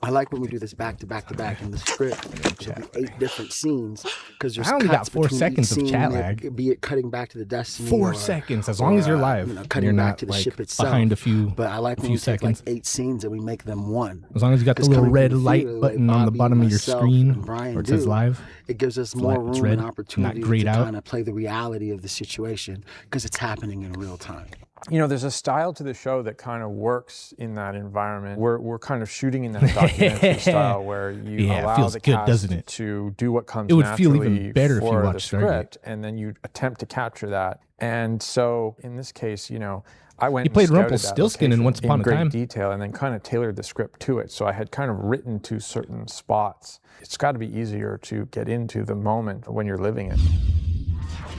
I like when we do this back to back to back in the script. There'll be 8 different scenes because there's I only got cuts 4 between seconds each of scene, chat lag. be it cutting back to the destiny. 4 or- seconds, as long as you're or, live. You know, and cutting you're back not to the like ship itself. behind a few. But I like when few we take seconds. like 8 scenes and we make them one. As long as you got the 'Cause little coming from red the light theater, like button on the Bobby, bottom of your myself, screen and Brian where it says do, live. it gives us It's more light, it's room red, and not opportunity grayed to out. kind of play the reality of the situation because it's happening in real time. You know, there's a style to the show that kind of works in that environment. We're kind of shooting in that documentary style where you Yeah, it allow feels the good, cast doesn't it? to do what comes It would feel even naturally better if you for the watched Stargate. script, and then you attempt to capture that. And so in this case, you know, I went He and played scouted Rumpelstiltskin that in location Once Upon a great Time. detail, and then kind of tailored the script to it. So I had kind of written to certain spots. It's got to be easier to get into the moment when you're living it.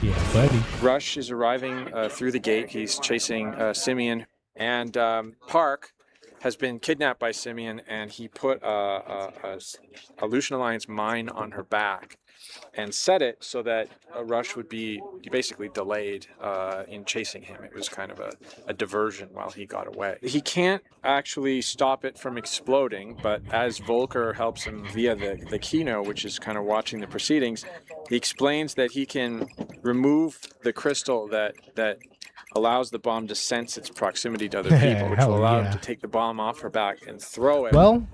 Yeah, buddy. Rush is arriving through the gate. He's chasing Simeon, and Park has been kidnapped by Simeon, and he put a Lucian Alliance mine on her back and set it so that Rush would be basically delayed in chasing him. It was kind of a diversion while he got away. He can't actually stop it from exploding, but as Volker helps him via the Kino, which is kind of watching the proceedings, he explains that he can remove the crystal that allows the bomb to sense its proximity to other people, which will allow him to take the bomb off her back and throw it Well,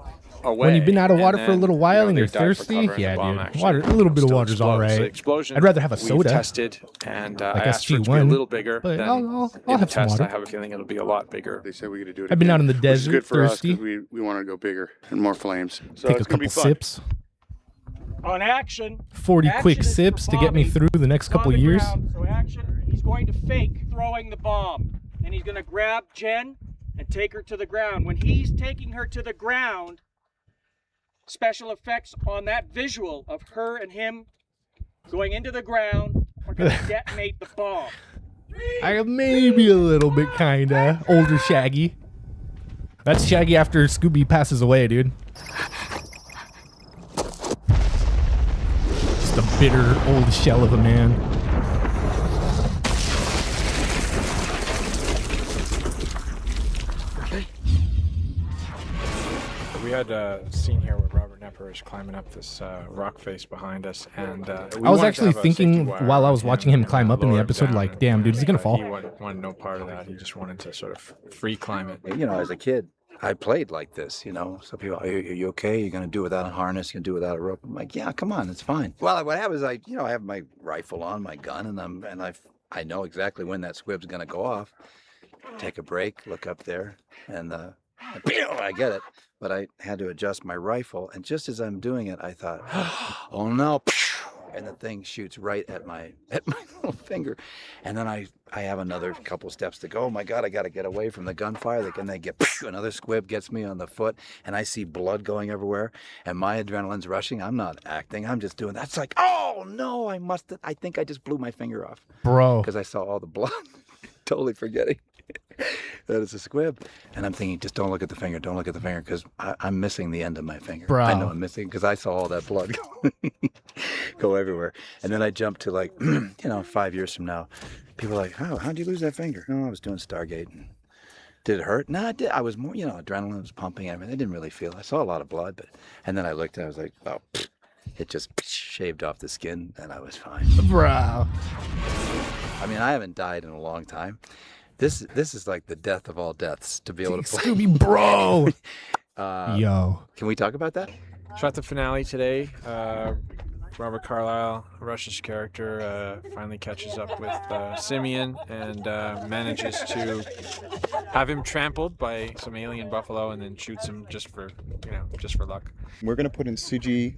away. when you've been out of And water for a then, little while you know, and they you're die for thirsty, cover and the yeah, bomb dude. actually, Water, a little bit of still water's all explodes. So the right. explosion I'd rather have a we've soda. tested, and I Like asked for it to be a SG1, little bigger but than I'll in the have some test. water. I have a feeling it'll be a lot bigger. They said we got to do it. I've been again, out in the which is desert, good for us thirsty. 'cause we want to go bigger and more flames. So Take a it's gonna be couple fun. sips. On action. 40 Action quick is sips for to get me Bobby. through the next He's on couple the years. ground, so action, he's going to fake throwing the bomb. And he's going to grab Jen and take her to the ground. When he's taking her to the ground, special effects on that visual of her and him going into the ground are going to detonate the bomb. I maybe a little bit kinda older Shaggy. That's Shaggy after Scooby passes away, dude. Just a bitter old shell of a man. We had a scene here where Robert Nepper is climbing up this rock face behind us, and I was actually thinking while I was watching him climb up in the episode, like, damn, dude, is he gonna fall? He wanted no part of that. He just wanted to sort of free climb it. You know, as a kid, I played like this, you know. So people, are you okay? You're going to do it without a harness? You're going to do it without a rope? I'm like, yeah, come on, it's fine. Well, what happens is I have my rifle on, my gun, and I know exactly when that squib's going to go off. Take a break, look up there, and I get it. But I had to adjust my rifle, and just as I'm doing it, I thought, oh no. and the thing shoots right at my little finger, and then I have another couple steps to go. Oh my God, I got to get away from the gunfire. And they get another squib gets me on the foot, and I see blood going everywhere, and my adrenaline's rushing. I'm not acting. I'm just doing that. It's like, oh no, I think I just blew my finger off, bro, because I saw all the blood. Totally forgetting that it's a squib. And I'm thinking, just don't look at the finger, because I'm missing the end of my finger. Bro. I know I'm missing, because I saw all that blood go everywhere. And then I jumped to, like, 5 years from now. People are like, how'd you lose that finger? Oh, I was doing Stargate. And did it hurt? No, it did. I was more, adrenaline was pumping. I mean, I didn't really feel it. I saw a lot of blood, and then I looked and I was like, oh, it just shaved off the skin, and I was fine. Bro. I mean, I haven't died in a long time. This is like the death of all deaths, to be able to play. Scooby, bro. Yo. Can we talk about that? Shot the finale today. Robert Carlyle, a Russia's character, finally catches up with Simeon and manages to have him trampled by some alien buffalo, and then shoots him just for luck. We're going to put in CG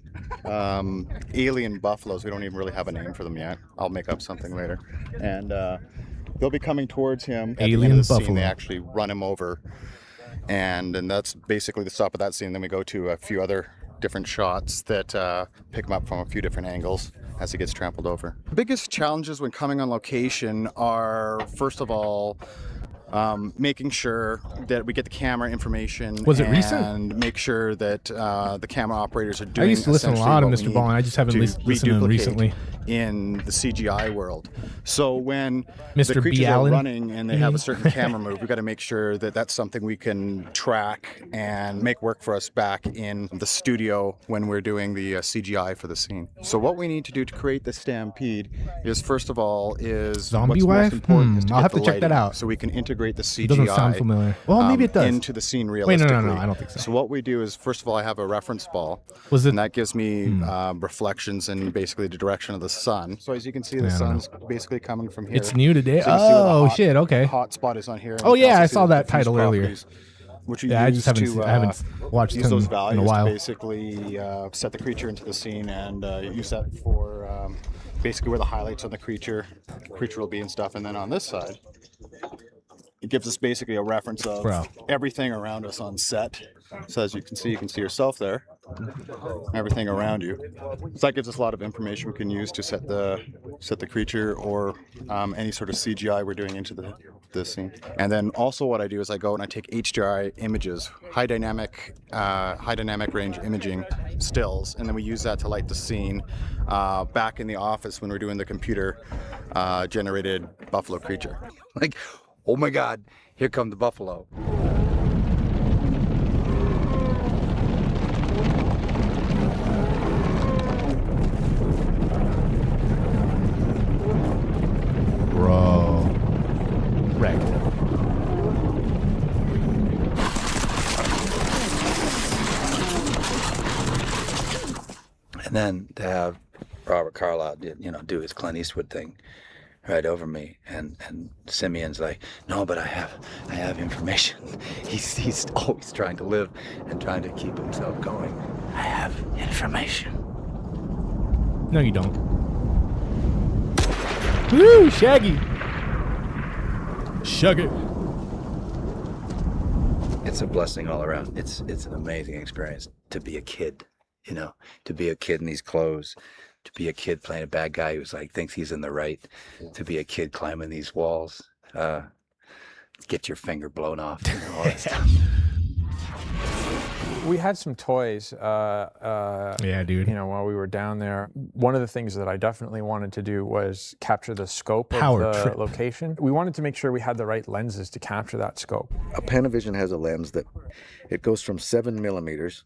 alien buffaloes. We don't even really have a name for them yet. I'll make up something later. And they'll be coming towards him. At the end of the scene, they actually run him over. And that's basically the stop of that scene. Then we go to a few other different shots that pick him up from a few different angles as he gets trampled over. The biggest challenges when coming on location are, first of all, making sure that we get the camera information. Was it recent? And make sure that the camera operators are doing. I used to listen a lot of Mr. Ball, and I just haven't listened to him recently. In the CGI world. So when Mr. the creatures B. are Allen? running and they have a certain camera move, we've got to make sure that that's something we can track and make work for us back in the studio when we're doing the CGI for the scene. So what we need to do to create the stampede is, first of all, Zombie what's wife? most important is to I'll get have the to check that lighting, out. so we can integrate the CGI. It doesn't sound familiar. Well, maybe it does. Into the scene Wait, realistically. no, I don't think so. So what we do is, first of all, I have a reference ball. And that gives me reflections in basically the direction of the sun. So as you can see, the sun's basically coming from here. It's new today. So you can see where the Oh hot- shit! Okay. Hot spot is on here. Oh You can yeah, also I see saw the that diffuse title earlier. properties, which we Yeah, I use just haven't. to, I haven't watched use him those in values a while. to basically set the creature into the scene, and use that for basically where the highlights on the creature will be and stuff. And then on this side, it gives us basically a reference of everything around us on set. So as you can see yourself there, everything around you. So that gives us a lot of information we can use to set the creature or any sort of CGI we're doing into the scene. And then also what I do is I go and I take HDRI images, high dynamic range imaging stills, and then we use that to light the scene back in the office when we're doing the computer generated buffalo creature. Like, oh my God, here come the buffalo. Bro. Wrecked. And then to have Robert Carlyle do his Clint Eastwood thing right over me, and Simeon's like, no, but I have information. He's always trying to live and trying to keep himself going. I have information. No, you don't. Woo, Shaggy. Shug it. It's a blessing all around. It's an amazing experience to be a kid, to be a kid in these clothes, to be a kid playing a bad guy who's like thinks he's in the right, to be a kid climbing these walls, get your finger blown off, all that stuff. We had some toys, yeah, dude. While we were down there. One of the things that I definitely wanted to do was capture the scope Power of the trip. location. We wanted to make sure we had the right lenses to capture that scope. A Panavision has a lens that it goes from 7 millimeters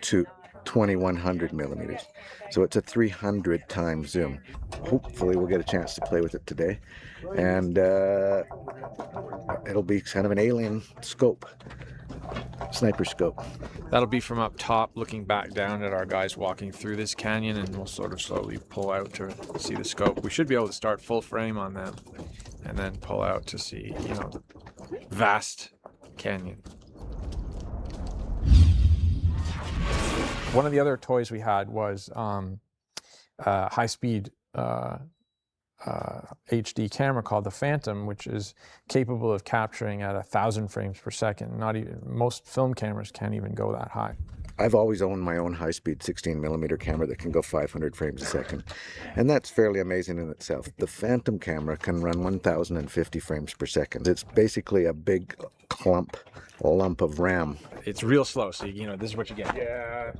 to 2100 millimeters. So it's a 300 times zoom. Hopefully we'll get a chance to play with it today. And it'll be kind of an alien scope. Sniper scope. That'll be from up top, looking back down at our guys walking through this canyon, and we'll sort of slowly pull out to see the scope. We should be able to start full frame on them, and then pull out to see, the vast canyon. One of the other toys we had was high-speed HD camera called the Phantom, which is capable of capturing at 1,000 frames per second. Not even most film cameras can't even go that high. I've always owned my own high-speed 16mm camera that can go 500 frames a second, and that's fairly amazing in itself. The Phantom camera can run 1,050 frames per second. It's basically a big lump of RAM. It's real slow, so you know this is what you get. Yeah,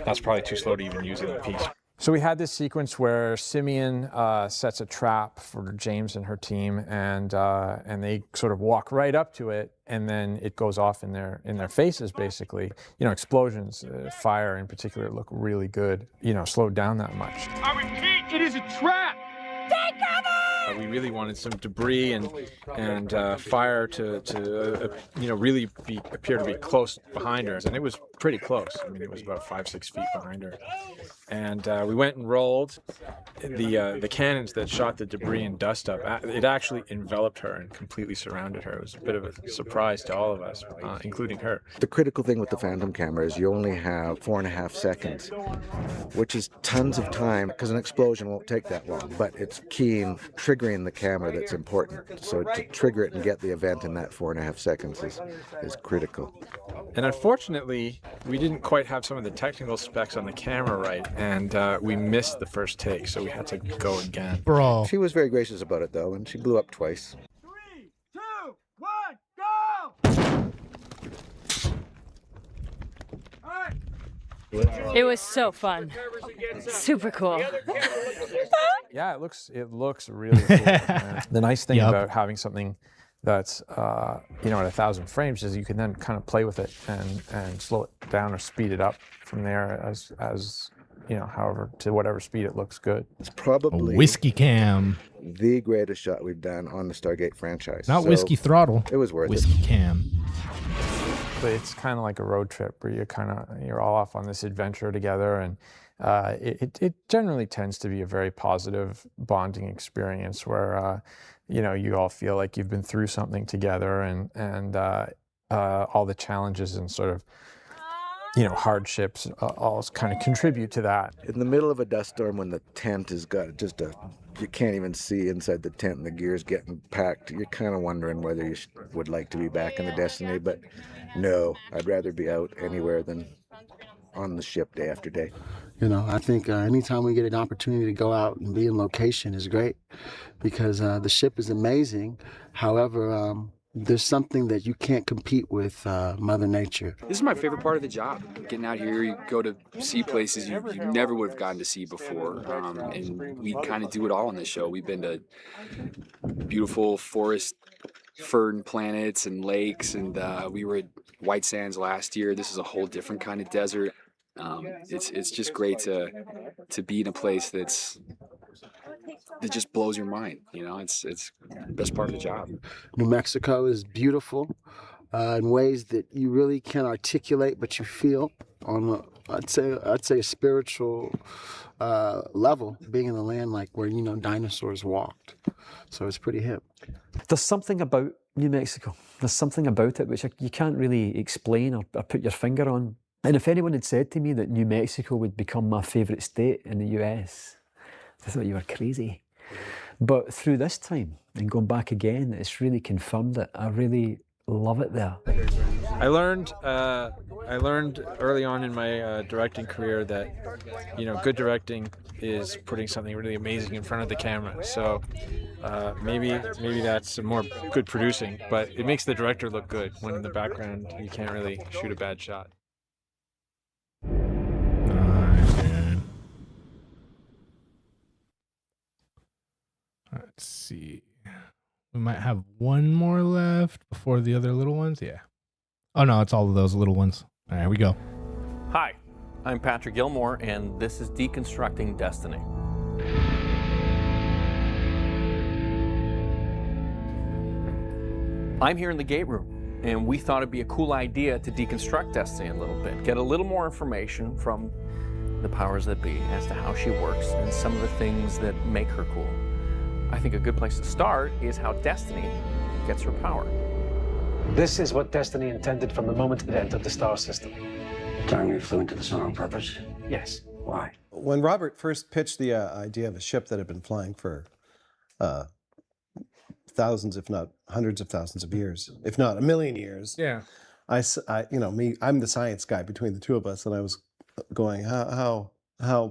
that's probably too slow to even use it in a piece. So we had this sequence where Simeon sets a trap for James and her team, and they sort of walk right up to it, and then it goes off in their faces, basically. You know, explosions, fire in particular, look really good. You know, slowed down that much. I repeat, it is a trap! Take cover! We really wanted some debris and fire to you know, really appear to be close behind her, and it was pretty close. I mean, it was about 5-6 feet behind her. And we went and rolled the cannons that shot the debris and dust up. It actually enveloped her and completely surrounded her. It was a bit of a surprise to all of us, including her. The critical thing with the Phantom camera is you only have 4.5 seconds, which is tons of time, because an explosion won't take that long, but it's key in triggering the camera that's important. So to trigger it and get the event in that 4.5 seconds is critical. And unfortunately, we didn't quite have some of the technical specs on the camera right, and we missed the first take, so we had to go again. Bro. She was very gracious about it, though, and she blew up twice. 3, 2, 1, go! All right. It was so fun. Super cool. Yeah, it looks really cool. The nice thing about having something that's you know, at 1,000 frames is you can then kind of play with it and slow it down or speed it up from there as you know, however, to whatever speed it looks good. It's probably a whiskey cam, the greatest shot we've done on the Stargate franchise. Not whiskey throttle. It was worth whiskey it. Cam. But it's kind of like a road trip where you're all off on this adventure together, and it generally tends to be a very positive bonding experience where you know, you all feel like you've been through something together, and all the challenges and sort of, you know, hardships all kind of contribute to that. In the middle of a dust storm, when the tent has got just you can't even see inside the tent and the gear's getting packed, you're kind of wondering whether you would like to be back in the Destiny, but no, I'd rather be out anywhere than on the ship day after day. You know, I think anytime we get an opportunity to go out and be in location is great, because the ship is amazing. However, there's something that you can't compete with Mother Nature. This is my favorite part of the job. Getting out here, you go to see places you never would have gotten to see before. And we kind of do it all on this show. We've been to beautiful forest, fern planets and lakes, and we were at White Sands last year. This is a whole different kind of desert. It's just great to be in a place that just blows your mind. You know, it's the best part of the job. New Mexico is beautiful in ways that you really can't articulate, but you feel on I'd say a spiritual level, being in the land like where, you know, dinosaurs walked. So it's pretty hip. There's something about New Mexico. There's something about it which you can't really explain or put your finger on. And if anyone had said to me that New Mexico would become my favourite state in the US, I thought you were crazy. But through this time and going back again, it's really confirmed it. I really love it there. I learned early on in my directing career that, you know, good directing is putting something really amazing in front of the camera. So maybe that's more good producing, but it makes the director look good when in the background you can't really shoot a bad shot. Let's see. We might have one more left before the other little ones. Yeah. Oh, no, it's all of those little ones. All right, here we go. Hi, I'm Patrick Gilmore, and this is Deconstructing Destiny. I'm here in the gate room, and we thought it'd be a cool idea to deconstruct Destiny a little bit, get a little more information from the powers that be as to how she works and some of the things that make her cool. I think a good place to start is how Destiny gets her power. This is what Destiny intended from the moment it entered the star system. Telling me you flew into the sun on purpose? Yes. Why? when Robert first pitched the idea of a ship that had been flying for thousands, if not hundreds of thousands of years, if not a million years. Yeah. I'm the science guy between the two of us, and I was going, how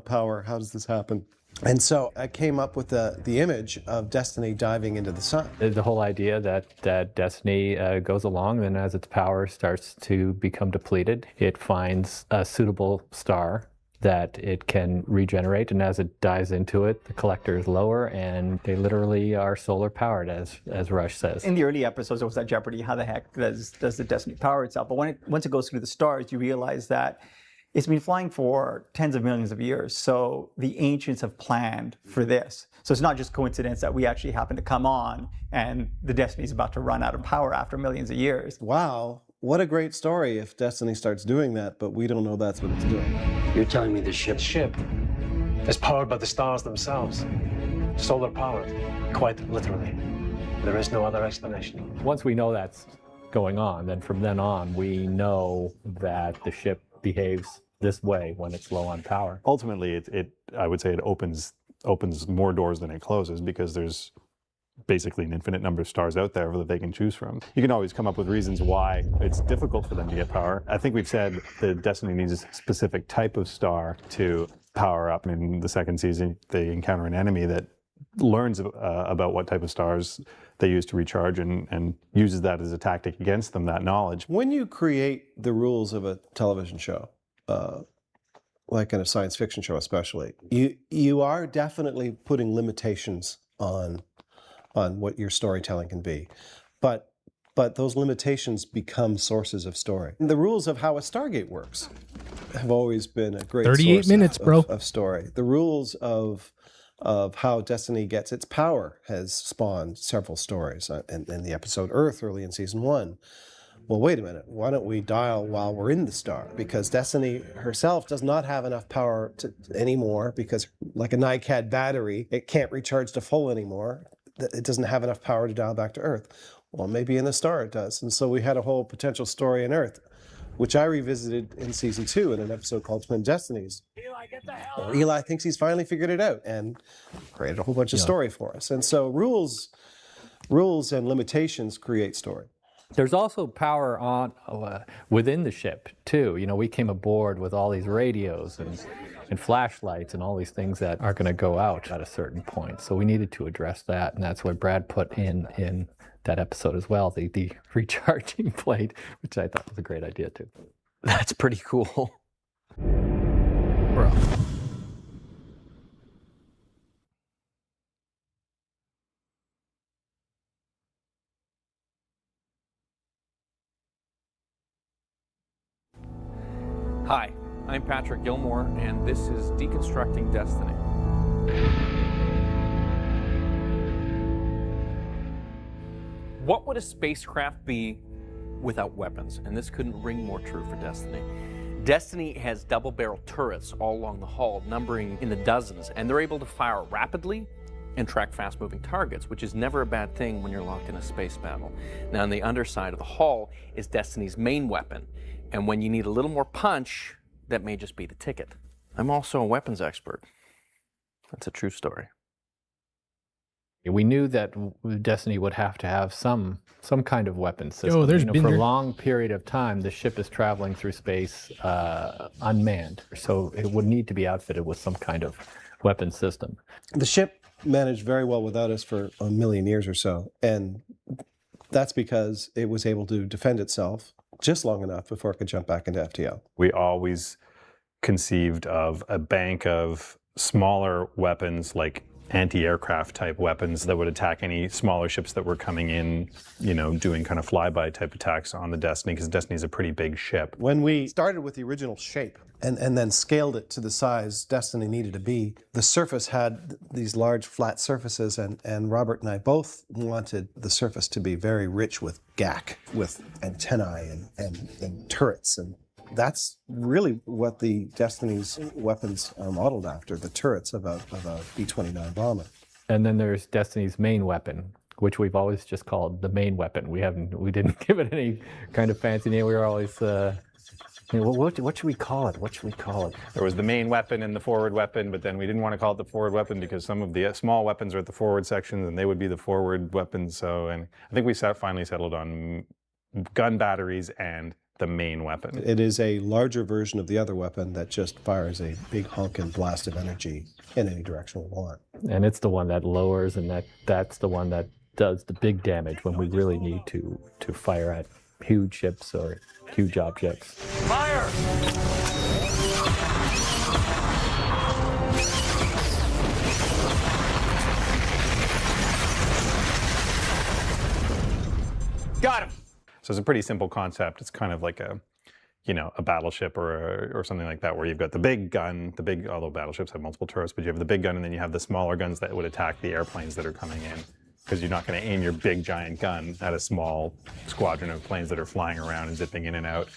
power, how does this happen? And so I came up with the image of Destiny diving into the sun. The whole idea that Destiny goes along, and as its power starts to become depleted, it finds a suitable star that it can regenerate, and as it dives into it, the collector is lower, and they literally are solar powered, as Rush says. In the early episodes, there was that jeopardy: how the heck does the Destiny power itself? But once it goes through the stars, you realize that it's been flying for tens of millions of years. So the ancients have planned for this. So it's not just coincidence that we actually happen to come on and the Destiny is about to run out of power after millions of years. Wow, what a great story if Destiny starts doing that, but we don't know that's what it's doing. You're telling me the ship is powered by the stars themselves. Solar powered, quite literally. There is no other explanation. Once we know that's going on, then from then on, we know that the ship behaves this way when it's low on power. Ultimately, I would say it opens more doors than it closes, because there's basically an infinite number of stars out there that they can choose from. You can always come up with reasons why it's difficult for them to get power. I think we've said that Destiny needs a specific type of star to power up. In the second season, they encounter an enemy that learns about what type of stars they use to recharge and uses that as a tactic against them, that knowledge. When you create the rules of a television show, like in a science fiction show especially, you are definitely putting limitations on what your storytelling can be. But those limitations become sources of story. And the rules of how a Stargate works have always been a great 38 source minutes, bro. of story. The rules of how Destiny gets its power has spawned several stories. In the episode Earth, early in season 1, well, wait a minute, why don't we dial while we're in the star? Because Destiny herself does not have enough power anymore, because like a NiCad battery, it can't recharge to full anymore. It doesn't have enough power to dial back to Earth. Well, maybe in the star it does. And so we had a whole potential story in Earth, which I revisited in season 2 in an episode called Twin Destinies. Eli thinks he's finally figured it out and created a whole bunch of story for us. And so rules and limitations create story. There's also power on within the ship too. We came aboard with all these radios and flashlights and all these things that are going to go out at a certain point. So we needed to address that, and that's what Brad put in that episode as well, the recharging plate, which I thought was a great idea too. That's pretty cool. Bro. Hi, I'm Patrick Gilmore, and this is Deconstructing Destiny. What would a spacecraft be without weapons? And this couldn't ring more true for Destiny. Destiny has double-barrel turrets all along the hull, numbering in the dozens, and they're able to fire rapidly and track fast-moving targets, which is never a bad thing when you're locked in a space battle. Now, on the underside of the hull is Destiny's main weapon, and when you need a little more punch, that may just be the ticket. I'm also a weapons expert. That's a true story. We knew that Destiny would have to have some kind of weapon system. Oh, there's for a long period of time, the ship is traveling through space unmanned, so it would need to be outfitted with some kind of weapon system. The ship managed very well without us for a million years or so, and that's because it was able to defend itself just long enough before it could jump back into FTL. We always conceived of a bank of smaller weapons, like anti-aircraft type weapons that would attack any smaller ships that were coming in, doing kind of flyby type attacks on the Destiny, because Destiny is a pretty big ship. When we started with the original shape and then scaled it to the size Destiny needed to be, the surface had these large flat surfaces, and Robert and I both wanted the surface to be very rich with GAC, with antennae and turrets, and that's really what the Destiny's weapons are modeled after, the turrets of a B-29 bomber. And then there's Destiny's main weapon, which we've always just called the main weapon. We didn't give it any kind of fancy name. We were always What should we call it? What should we call it? There was the main weapon and the forward weapon, but then we didn't want to call it the forward weapon because some of the small weapons are at the forward sections and they would be the forward weapons. So, and I think we finally settled on gun batteries and the main weapon. It is a larger version of the other weapon that just fires a big honking blast of energy in any direction we want. And it's the one that lowers, and that's the one that does the big damage when we really need to fire at huge ships or huge objects. Fire! Got him. So it's a pretty simple concept. It's kind of like a battleship or something like that, where you've got the big gun, although battleships have multiple turrets, but you have the big gun and then you have the smaller guns that would attack the airplanes that are coming in. Because you're not going to aim your big giant gun at a small squadron of planes that are flying around and zipping in and out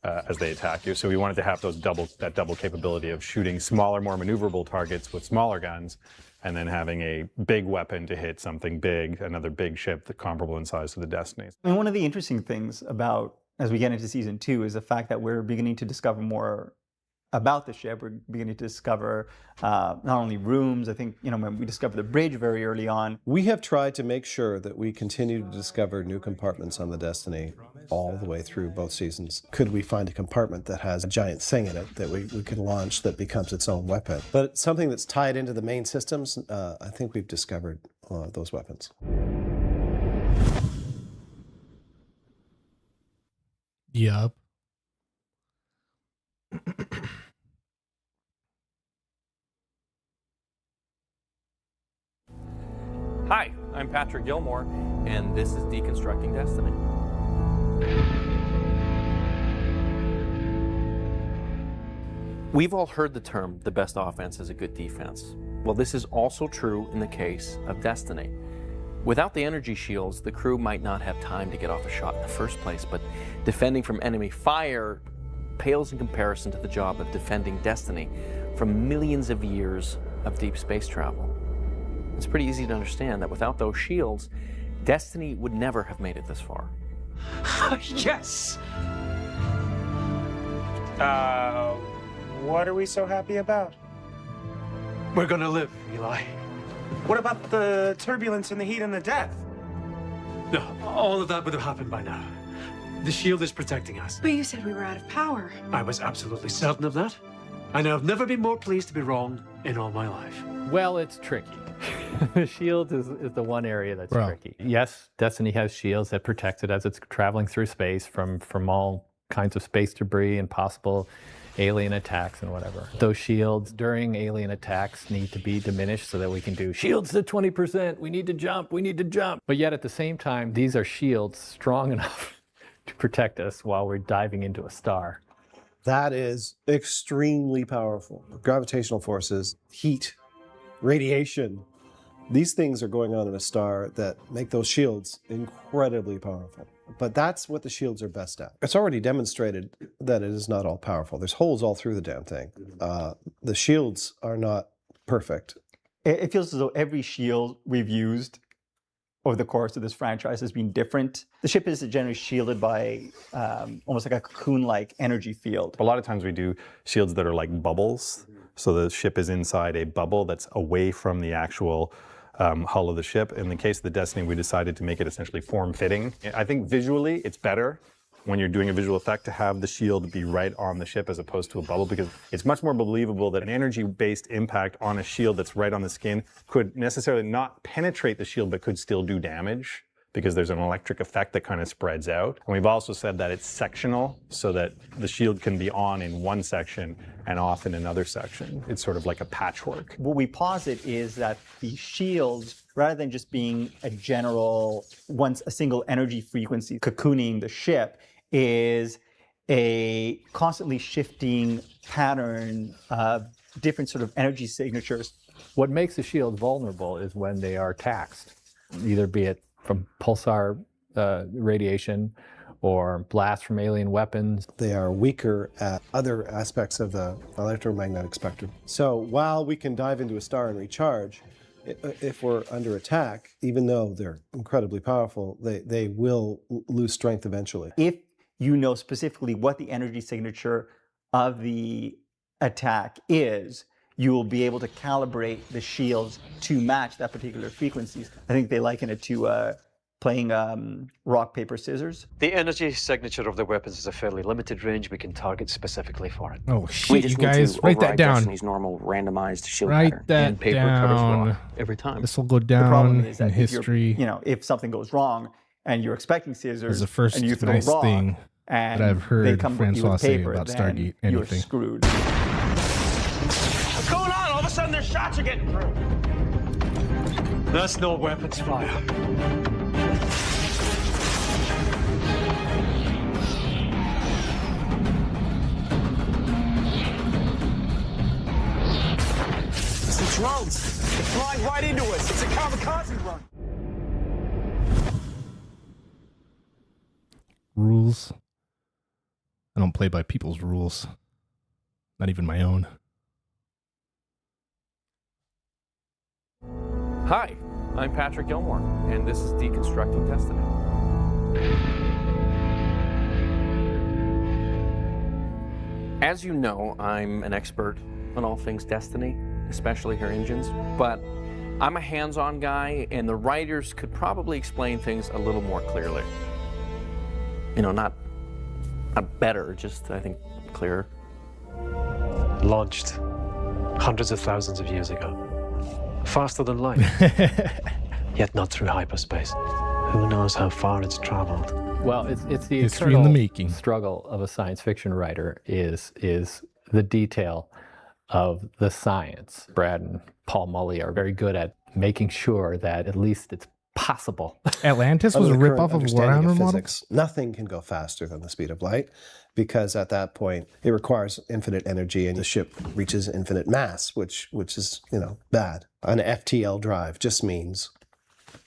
as they attack you. So we wanted to have that double capability of shooting smaller, more maneuverable targets with smaller guns, and then having a big weapon to hit something big, another big ship that's comparable in size to the Destiny. And one of the interesting things about, as we get into season 2, is the fact that we're beginning to discover more about the ship. We're beginning to discover not only rooms, I think, when we discovered the bridge very early on. We have tried to make sure that we continue to discover new compartments on the Destiny all the way through both seasons. Could we find a compartment that has a giant thing in it that we can launch that becomes its own weapon? But something that's tied into the main systems, I think we've discovered those weapons. Yup. Hi, I'm Patrick Gilmore, and this is Deconstructing Destiny. We've all heard the term, the best offense is a good defense. Well, this is also true in the case of Destiny. Without the energy shields, the crew might not have time to get off a shot in the first place, but defending from enemy fire pales in comparison to the job of defending Destiny from millions of years of deep space travel. It's pretty easy to understand that without those shields, Destiny would never have made it this far. Yes! What are we so happy about? We're gonna live, Eli. What about the turbulence and the heat and the death? No, all of that would have happened by now. The shield is protecting us. But you said we were out of power. I was absolutely certain of that. And I've never been more pleased to be wrong in all my life. Well, it's tricky. The shield is the one area that's tricky. Yes, Destiny has shields that protect it as it's traveling through space from all kinds of space debris and possible alien attacks and whatever. Those shields during alien attacks need to be diminished so that we can do shields to 20%. We need to jump. We need to jump. But yet at the same time, these are shields strong enough to protect us while we're diving into a star. That is extremely powerful. Gravitational forces, heat, radiation. These things are going on in a star that make those shields incredibly powerful. But that's what the shields are best at. It's already demonstrated that it is not all powerful. There's holes all through the damn thing. The shields are not perfect. It feels as though every shield we've used over the course of this franchise has been different. The ship is generally shielded by almost like a cocoon-like energy field. A lot of times we do shields that are like bubbles. So the ship is inside a bubble that's away from the actual hull of the ship. In the case of the Destiny, we decided to make it essentially form-fitting. I think visually it's better when you're doing a visual effect to have the shield be right on the ship as opposed to a bubble, because it's much more believable that an energy-based impact on a shield that's right on the skin could necessarily not penetrate the shield but could still do damage, because there's an electric effect that kind of spreads out. And we've also said that it's sectional, so that the shield can be on in one section and off in another section. It's sort of like a patchwork. What we posit is that the shields, rather than just being a general, a single energy frequency cocooning the ship, is a constantly shifting pattern of different sort of energy signatures. What makes the shield vulnerable is when they are taxed, either be it from pulsar radiation or blast from alien weapons. They are weaker at other aspects of the electromagnetic spectrum. So while we can dive into a star and recharge, if we're under attack, even though they're incredibly powerful, they will lose strength eventually. If you know specifically what the energy signature of the attack is, you will be able to calibrate the shields to match that particular frequencies. I think they liken it to playing rock, paper, scissors. The energy signature of the weapons is a fairly limited range. We can target specifically for it. Oh shit, you guys, write that down. Destiny's normal randomized shield Write pattern. that And paper covers down. rock every time. This will go The problem down is in that if you're, history if something goes wrong and you're expecting scissors as the first and you throw nice rock thing and that I've they heard come Francois with say paper, about then Stargate. you're Anything. screwed. What's going on? All of a sudden, their shots are getting through. That's no weapons fire. It's the drones. They're flying right into us. It's a kamikaze run. Rules. I don't play by people's rules. Not even my own. Hi, I'm Patrick Gilmore, and this is Deconstructing Destiny. As you know, I'm an expert on all things Destiny, especially her engines, but I'm a hands-on guy, and the writers could probably explain things a little more clearly. You know, not better, just, I think, clearer. Launched hundreds of thousands of years ago. Faster than light. Yet not through hyperspace. Who knows how far it's traveled? Well, it's the History in the eternal making. struggle of a science fiction writer is the detail of the science. Brad and Paul Mully are very good at making sure that at least it's possible. Atlantis was a Under the current ripoff of understanding Warhammer of model? physics, nothing can go faster than the speed of light, because at that point it requires infinite energy, and the ship reaches infinite mass, which is bad. An FTL drive just means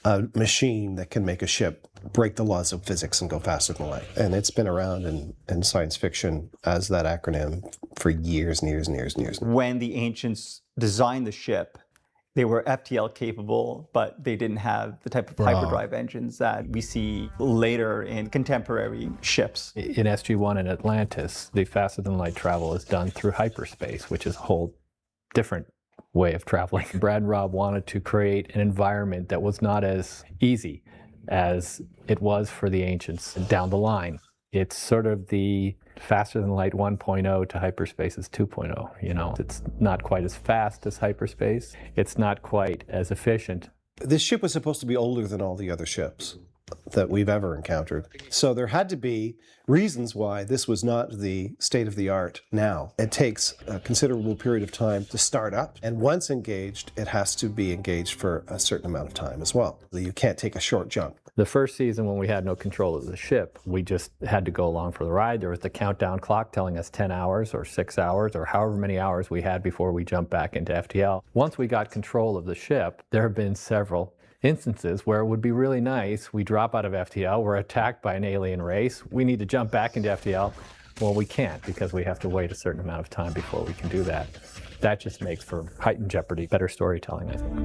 a machine that can make a ship break the laws of physics and go faster than light. And it's been around in science fiction as that acronym for years and years and years and years. When the ancients designed the ship, they were FTL capable, but they didn't have the type of hyperdrive engines that we see later in contemporary ships. In SG-1 and Atlantis, the faster than light travel is done through hyperspace, which is a whole different way of traveling. Brad and Rob wanted to create an environment that was not as easy as it was for the ancients down the line. It's sort of the faster than light 1.0 to hyperspace is 2.0. It's not quite as fast as hyperspace. It's not quite as efficient. This ship was supposed to be older than all the other ships that we've ever encountered. So there had to be reasons why this was not the state of the art now. It takes a considerable period of time to start up, and once engaged, it has to be engaged for a certain amount of time as well. You can't take a short jump. The first season, when we had no control of the ship, we just had to go along for the ride. There was the countdown clock telling us 10 hours or 6 hours or however many hours we had before we jumped back into FTL. Once we got control of the ship, there have been several instances where it would be really nice. We drop out of FTL, we're attacked by an alien race, we need to jump back into FTL. Well, we can't, because we have to wait a certain amount of time before we can do that. That just makes for heightened jeopardy, better storytelling, I think.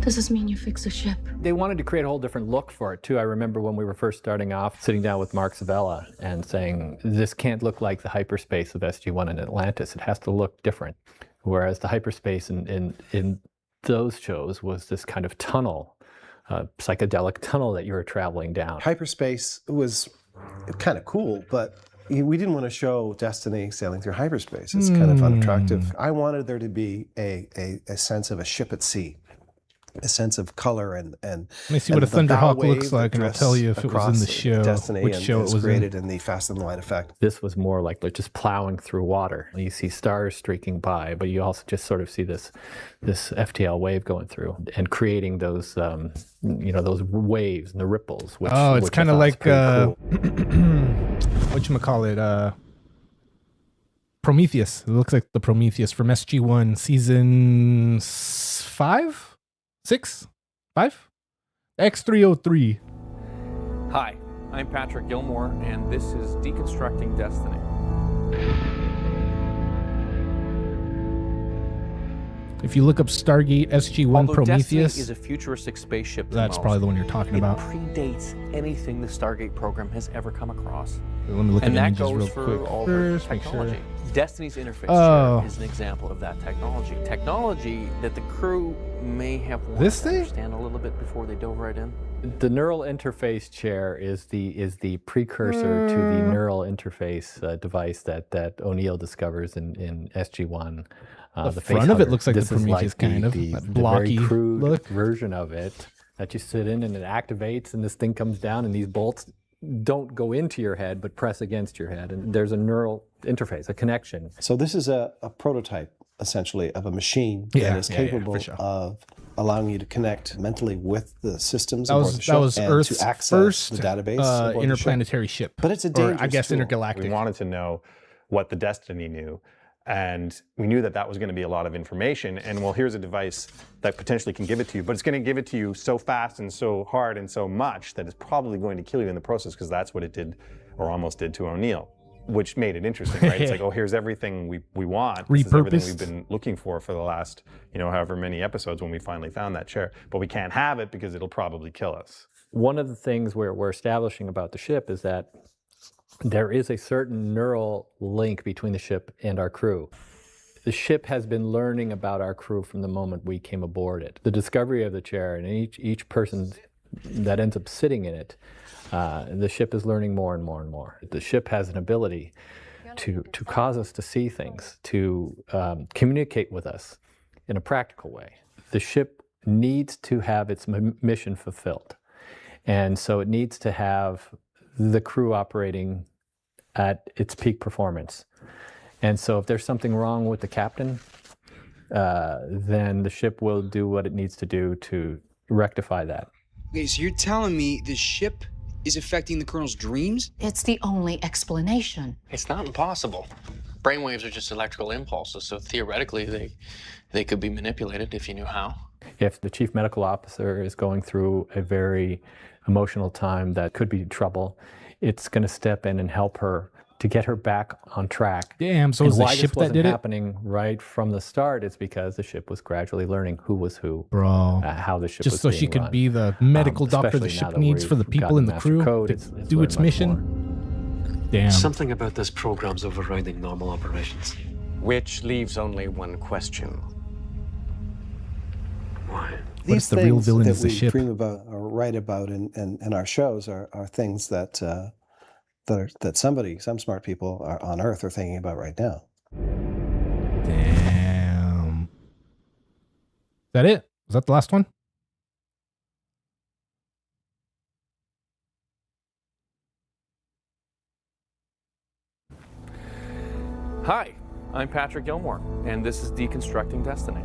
Does this mean you fix the ship? They wanted to create a whole different look for it, too. I remember when we were first starting off, sitting down with Mark Zavella and saying, this can't look like the hyperspace of SG-1 and Atlantis. It has to look different. Whereas the hyperspace in those shows was this kind of tunnel, psychedelic tunnel that you were traveling down. Hyperspace was kind of cool, but we didn't want to show Destiny sailing through hyperspace. It's kind of unattractive. I wanted there to be a sense of a ship at sea, a sense of color and Let me see what a Thunderhawk looks like, and I'll tell you if it was in the show, Destiny, which and show it it's was created in. in the faster than light effect. This was more like just plowing through water. You see stars streaking by, but you also just sort of see this FTL wave going through and creating those those waves and the ripples. Which, it's kind of like cool. whatchamacallit, Prometheus. It looks like the Prometheus from SG-1 season 5? 6? 5? X303. Hi, I'm Patrick Gilmore, and this is Deconstructing Destiny. If you look up Stargate SG-1 Although Prometheus, Destiny is a futuristic spaceship, that's probably the one you're talking about. It predates anything the Stargate program has ever come across. Let me look and at that images goes real for quick all her first, make sure. technology. Destiny's interface Oh. chair is an example of that technology. Technology that the crew may have wanted This to thing? understand a little bit before they dove right in. The neural interface chair is the precursor to the neural interface device that O'Neill discovers in SG-1. The front of it looks like the Prometheus kind of, the that blocky very crude look. version of it that you sit in and it activates and this thing comes down and these bolts don't go into your head but press against your head, and there's a neural interface, a connection. So this is a prototype, essentially, of a machine Yeah, that is yeah, capable for sure. of allowing you to connect mentally with the systems That aboard was the ship that was and Earth's to access first the database aboard the ship. interplanetary ship. But it's a Or dangerous I guess tool. intergalactic. We wanted to know what the Destiny knew, and we knew that that was going to be a lot of information. And well, here's a device that potentially can give it to you, but it's going to give it to you so fast and so hard and so much that it's probably going to kill you in the process, because that's what it did, or almost did, to O'Neill, which made it interesting, right? It's like, oh, here's everything we want. This is everything Repurposed. we've been looking for the last, however many episodes when we finally found that chair. But we can't have it because it'll probably kill us. One of the things we're establishing about the ship is that there is a certain neural link between the ship and our crew. The ship has been learning about our crew from the moment we came aboard it. The discovery of the chair and each person that ends up sitting in it, the ship is learning more and more and more. The ship has an ability to cause us to see things, to communicate with us in a practical way. The ship needs to have its mission fulfilled. And so it needs to have the crew operating at its peak performance. And so if there's something wrong with the captain, then the ship will do what it needs to do to rectify that. Okay, so you're telling me the ship is affecting the Colonel's dreams? It's the only explanation. It's not impossible. Brainwaves are just electrical impulses, so theoretically they could be manipulated if you knew how. If the chief medical officer is going through a very emotional time that could be trouble, it's going to step in and help her to get her back on track. Damn, so and it's the why ship this that wasn't did it? happening right from the start is because the ship was gradually learning who was who, Bro. how the ship Just was so being she could run. be the medical doctor the Especially now ship that needs for the we've people gotten in the Master crew Code, to it's do learned its much mission. Damn. Something about this program's overriding normal operations. Which leaves only one question. Why? These the real things villain that is the we ship. dream about or write about in our shows are things that some smart people on Earth are thinking about right now. Damn. Is that it? Was that the last one? Hi, I'm Patrick Gilmore, and this is Deconstructing Destiny.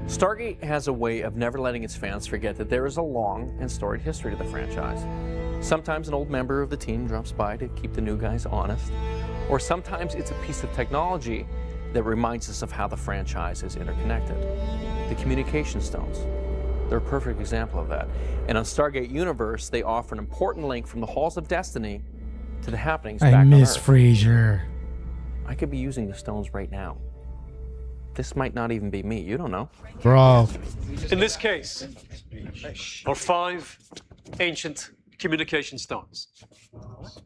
Stargate has a way of never letting its fans forget that there is a long and storied history to the franchise. Sometimes an old member of the team drops by to keep the new guys honest, or sometimes it's a piece of technology that reminds us of how the franchise is interconnected. The communication stones. They're a perfect example of that. And on Stargate Universe, they offer an important link from the halls of Destiny to the happenings back I on miss Earth. Frasier. I could be using the stones right now. This might not even be me. You don't know. Bro. In this case, are 5 ancient communication stones.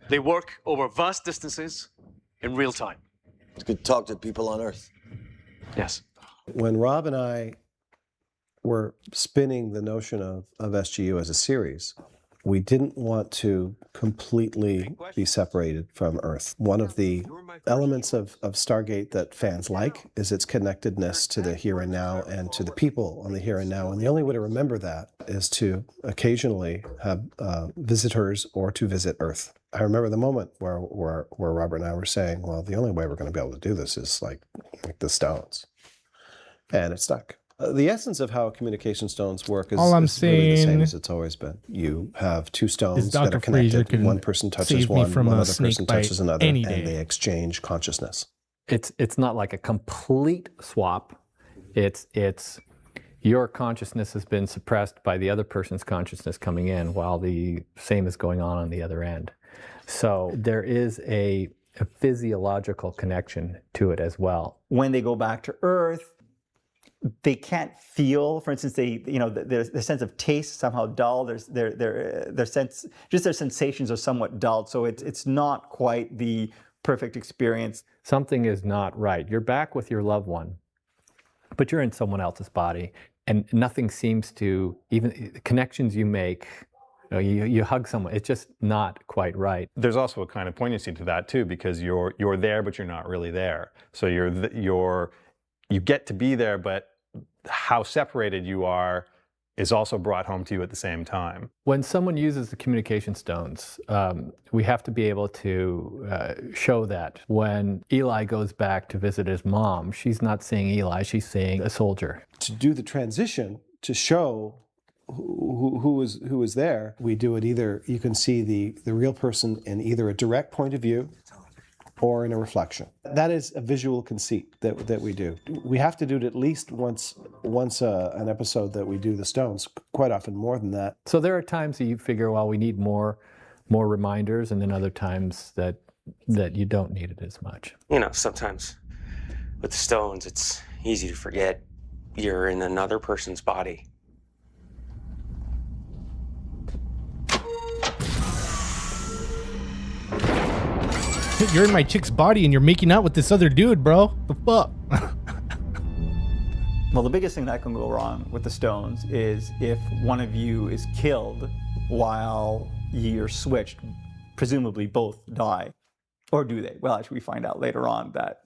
They work over vast distances in real time. It's good to talk to people on Earth. Yes. When Rob and I were spinning the notion of SGU as a series, we didn't want to completely be separated from Earth. One of the elements of Stargate that fans like is its connectedness to the here and now and to the people on the here and now. And the only way to remember that is to occasionally have visitors or to visit Earth. I remember the moment where Robert and I were saying, well, the only way we're going to be able to do this is like the stones. And it stuck. The essence of how communication stones work is, All I'm is really the same saying as it's always been. You have two stones that Dr. are connected. Frasier can One person touches save me one, from one a other snake person bite touches another, any and day. they exchange consciousness. It's not like a complete swap. It's your consciousness has been suppressed by the other person's consciousness coming in while the same is going on the other end. So there is a a physiological connection to it as well. When they go back to Earth, they can't feel, for instance, their sense of taste is somehow dull. Their sensations are somewhat dulled. So it's not quite the perfect experience. Something is not right. You're back with your loved one, but you're in someone else's body, and nothing seems to, even the connections you make, you hug someone, it's just not quite right. There's also a kind of poignancy to that too, because you're there, but you're not really there. So you get to be there, but how separated you are is also brought home to you at the same time. When someone uses the communication stones, we have to be able to show that. When Eli goes back to visit his mom, she's not seeing Eli, she's seeing a soldier. To do the transition, to show who is there, we do it either, you can see the real person in either a direct point of view or in a reflection. That is a visual conceit that we do. We have to do it at least once an episode that we do the stones, quite often more than that. So there are times that you figure, well, we need more reminders, and then other times that you don't need it as much. You know, sometimes with the stones, it's easy to forget you're in another person's body. You're in my chick's body and you're making out with this other dude, bro. The fuck? Well, the biggest thing that can go wrong with the stones is if one of you is killed while you're switched, presumably both die. Or do they? Well, actually, we find out later on that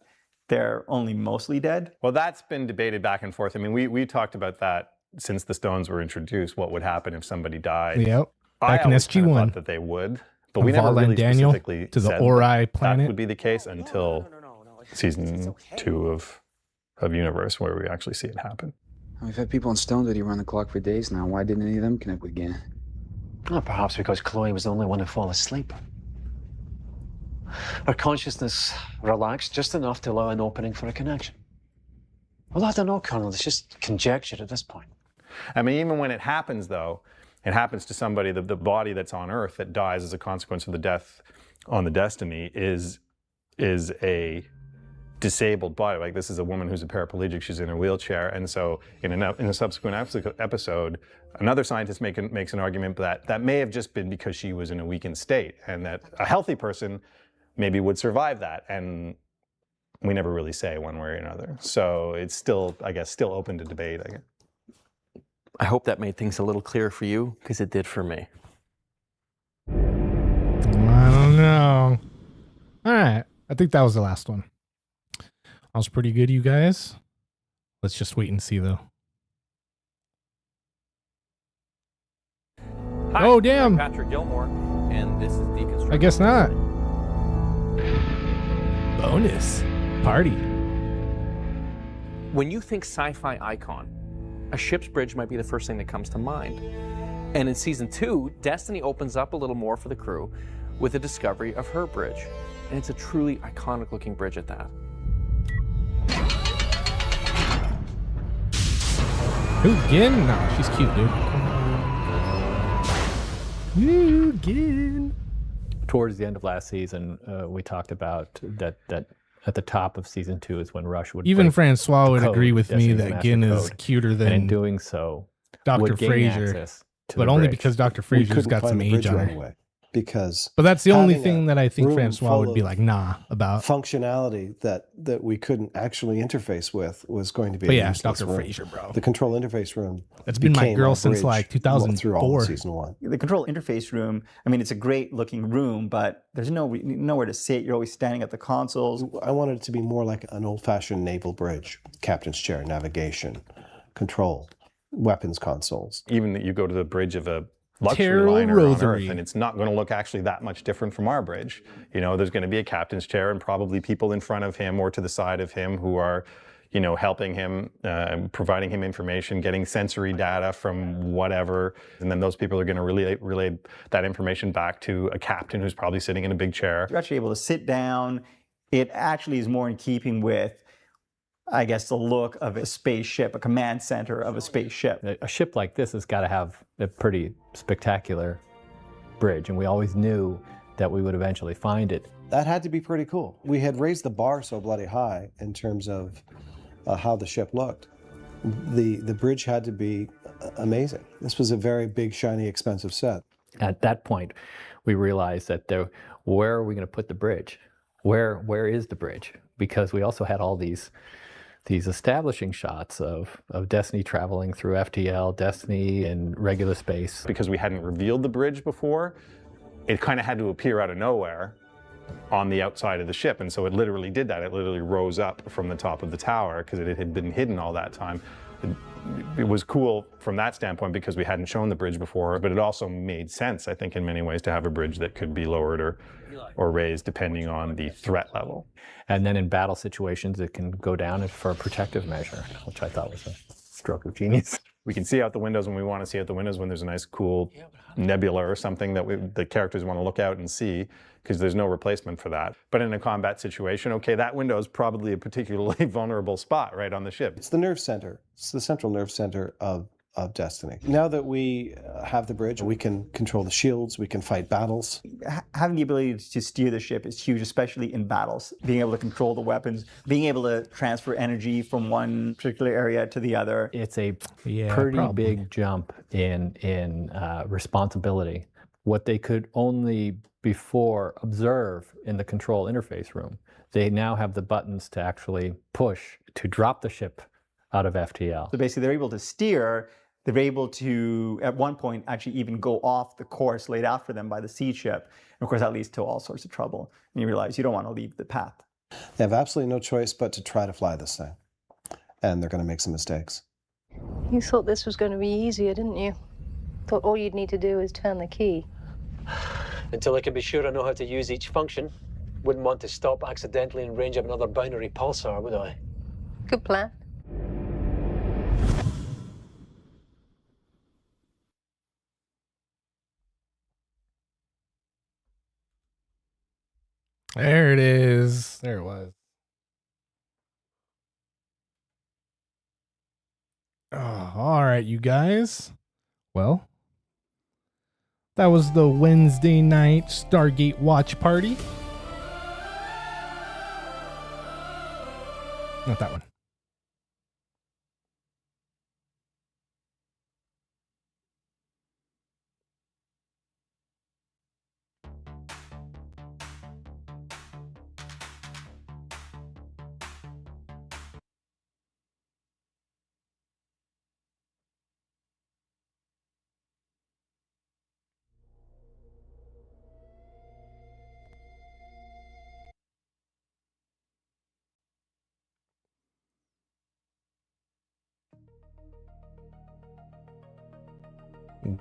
they're only mostly dead. Well, that's been debated back and forth. I mean, we talked about that since the stones were introduced. What would happen if somebody died? Yep. I Back in always kind of SG1. thought that they would, but we never Val and really Daniel specifically to the said Ori that planet. would be the case until season 2 of Universe, where we actually see it happen. We've had people on Stone Duty around the clock for days now. Why didn't any of them connect with Gannon? Well, perhaps because Chloe was the only one to fall asleep. Her consciousness relaxed just enough to allow an opening for a connection. Well, I don't know, Colonel. It's just conjecture at this point. I mean, even when it happens, though, it happens to somebody, the body that's on Earth that dies as a consequence of the death on the Destiny is a disabled body. Like, this is a woman who's a paraplegic, she's in a wheelchair, and so in a subsequent episode, another scientist makes an argument that may have just been because she was in a weakened state, and that a healthy person maybe would survive that, and we never really say one way or another. So it's still, I guess, still open to debate, I guess. I hope that made things a little clearer for you, because it did for me. I don't know. All right. I think that was the last one. That was pretty good, you guys. Let's just wait and see, though. Hi, Oh, damn. I'm Patrick Gilmore, and this is Deconstruction. I guess not. Bonus party. When you think sci-fi icon, a ship's bridge might be the first thing that comes to mind. And in season 2, Destiny opens up a little more for the crew with the discovery of her bridge. And it's a truly iconic looking bridge at that. Who again? No, she's cute, dude. Who again? Towards the end of last season, we talked about that at the top of season 2 is when Rush would Even break Francois the would code, agree with me Destiny's that master Gin is code, cuter and in than doing so, Dr. would gain Fraser, access to but the only bridge. because Dr. We Fraser's couldn't got find some the bridge age on right her. away, because But that's the only having thing a that I think room Francois full would be of like, nah, about. functionality that we couldn't actually interface with was going to be But a yeah, useless Dr. room. Fraser, bro. The control interface room. That's been my became girl our since, bridge like, through all 2004. of season 1. The control interface room, I mean, it's a great looking room, but there's nowhere to sit. You're always standing at the consoles. I wanted it to be more like an old-fashioned naval bridge. Captain's chair, navigation, control, weapons consoles. Even that you go to the bridge of a luxury Terrell liner on Rotary. Earth, and it's not going to look actually that much different from our bridge. You know, there's going to be a captain's chair and probably people in front of him or to the side of him who are, you know, helping him, providing him information, getting sensory data from whatever, and then those people are going to relay that information back to a captain who's probably sitting in a big chair. You're actually able to sit down. It actually is more in keeping with, I guess, the look of a spaceship, a command center of a spaceship. A ship like this has got to have a pretty spectacular bridge, and we always knew that we would eventually find it. That had to be pretty cool. We had raised the bar so bloody high in terms of how the ship looked. The bridge had to be amazing. This was a very big, shiny, expensive set. At that point, we realized that where are we going to put the bridge? Where is the bridge? Because we also had all these establishing shots of Destiny traveling through FTL, Destiny in regular space. Because we hadn't revealed the bridge before, it kind of had to appear out of nowhere on the outside of the ship. And so it literally did that. It literally rose up from the top of the tower because it had been hidden all that time. It was cool from that standpoint because we hadn't shown the bridge before, but it also made sense, I think, in many ways to have a bridge that could be lowered or raised depending on the threat level. And then in battle situations, it can go down for a protective measure, which I thought was a stroke of genius. We can see out the windows when we want to see out the windows, when there's a nice cool nebula or something that the characters want to look out and see, because there's no replacement for that. But in a combat situation, okay, that window is probably a particularly vulnerable spot right on the ship. It's the nerve center. It's the central nerve center of Destiny. Now that we have the bridge, we can control the shields, we can fight battles. Having the ability to steer the ship is huge, especially in battles. Being able to control the weapons, being able to transfer energy from one particular area to the other. It's a pretty big jump in responsibility. What they could only before observe in the control interface room, they now have the buttons to actually push to drop the ship out of FTL. So basically they're able to steer, they're able to, at one point, actually even go off the course laid out for them by the seed ship. And of course, that leads to all sorts of trouble. And you realize you don't want to leave the path. They have absolutely no choice but to try to fly this thing. And they're going to make some mistakes. You thought this was going to be easier, didn't you? Thought all you'd need to do is turn the key. Until I can be sure I know how to use each function. Wouldn't want to stop accidentally in range of another binary pulsar, would I? Good plan. There it is. There it was. Oh, all right, you guys. Well, that was the Wednesday night Stargate watch party. Not that one.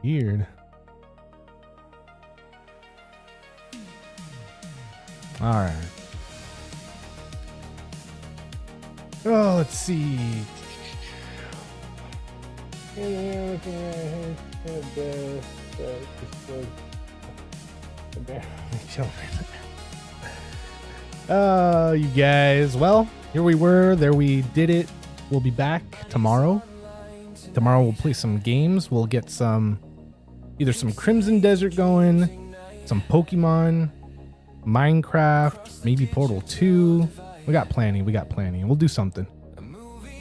Weird. All right. Oh, let's see. You guys. Well, here we were. There we did it. We'll be back tomorrow. Tomorrow we'll play some games. We'll get either some Crimson Desert going, some Pokemon, Minecraft, maybe Portal 2. We got plenty. We'll do something.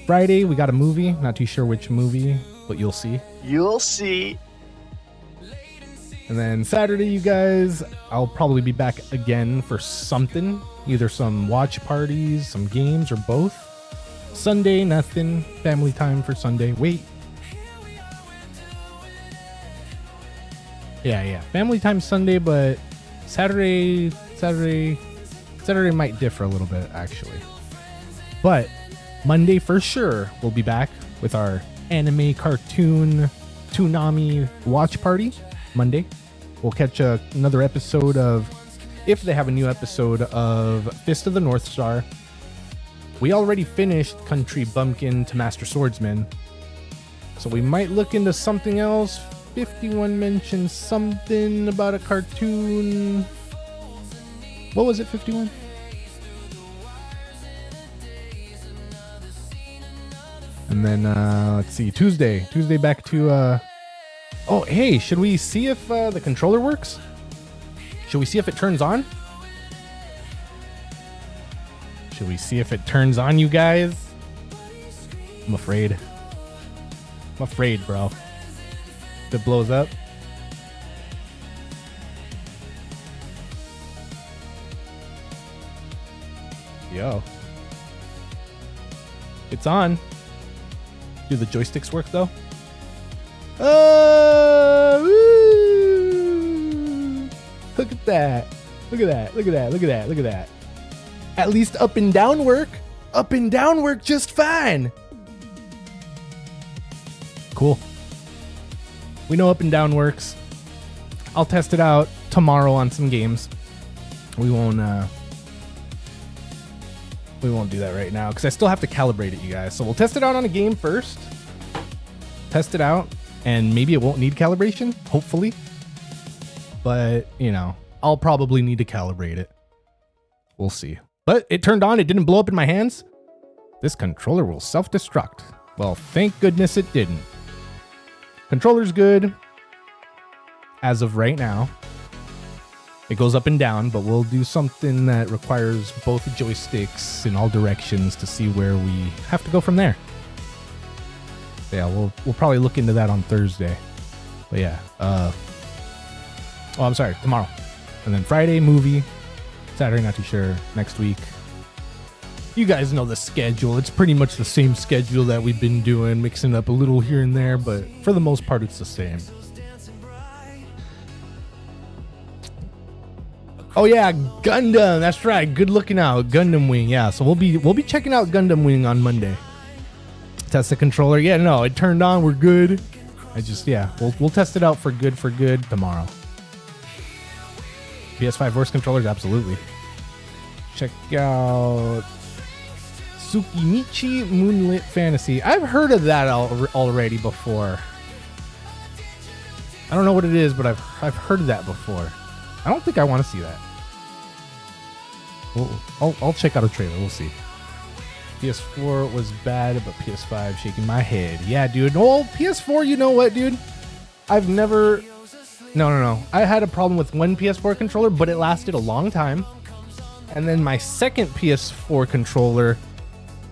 Friday, we got a movie. Not too sure which movie, but you'll see. You'll see. And then Saturday, you guys, I'll probably be back again for something. Either some watch parties, some games, or both. Sunday, nothing. Family time for Sunday. Wait. Yeah. Family time Sunday, but Saturday might differ a little bit, actually. But Monday for sure, we'll be back with our anime cartoon Toonami watch party. Monday, we'll catch another episode of, if they have a new episode of Fist of the North Star. We already finished Country Bumpkin to Master Swordsman, so we might look into something else. 51 mentioned something about a cartoon. What was it, 51? And then, let's see, Tuesday back to, oh, hey, should we see if the controller works? Should we see if it turns on? Should we see if it turns on, you guys? I'm afraid. I'm afraid, bro. If it blows up. Yo. It's on. Do the joysticks work though? Woo! Look at that. Look at that. Look at that. Look at that. Look at that. At least up and down work. Up and down work just fine. Cool. We know up and down works. I'll test it out tomorrow on some games. We won't do that right now because I still have to calibrate it, you guys. So we'll test it out on a game first. Test it out, and maybe it won't need calibration, hopefully. But, you know, I'll probably need to calibrate it. We'll see. But it turned on. It didn't blow up in my hands. This controller will self-destruct. Well, thank goodness it didn't. Controller's good as of right now. It goes up and down, but we'll do something that requires both joysticks in all directions to see where we have to go from there. Yeah, we'll probably look into that on Thursday. But yeah, I'm sorry, tomorrow. And then Friday, movie. Saturday, not too sure. Next week. You guys know the schedule. It's pretty much the same schedule that we've been doing, mixing up a little here and there, but for the most part, it's the same. Oh yeah, Gundam. That's right. Good looking out. Gundam Wing. Yeah, so we'll be checking out Gundam Wing on Monday. Test the controller. Yeah, no, it turned on. We're good. We'll test it out for good tomorrow. PS5 voice controllers, absolutely. Check out Tsukimichi Moonlit Fantasy. I've heard of that already before. I don't know what it is, but I've heard of that before. I don't think I want to see that. I'll check out a trailer. We'll see. PS4 was bad, but PS5 shaking my head. Yeah, dude. Oh, PS4, you know what, dude? I've never... No. I had a problem with one PS4 controller, but it lasted a long time. And then my second PS4 controller,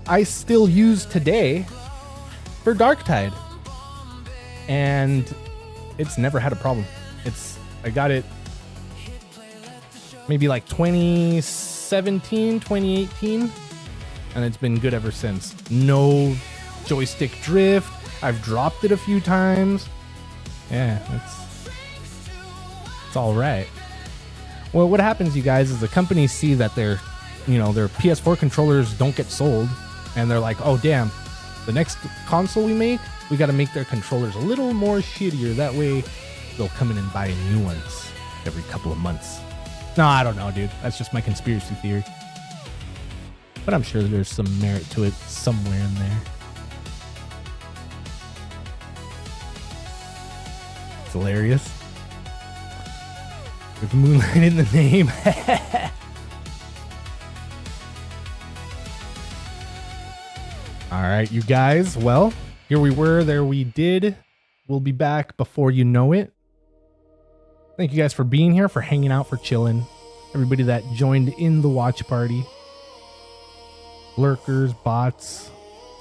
I still use today for Darktide. And it's never had a problem. I got it maybe like 2017, 2018. And it's been good ever since. No joystick drift. I've dropped it a few times. Yeah, it's all right. Well, what happens, you guys, is the companies see that their PS4 controllers don't get sold, and they're like, oh damn, the next console we got to make their controllers a little more shittier. That way, they'll come in and buy new ones every couple of months. No, I don't know, dude. That's just my conspiracy theory. But I'm sure there's some merit to it somewhere in there. It's hilarious. With Moonlight in the name. All right, you guys. Well, here we were, there we did. We'll be back before you know it. Thank you guys for being here, for hanging out, for chilling. Everybody that joined in the watch party. Lurkers, bots,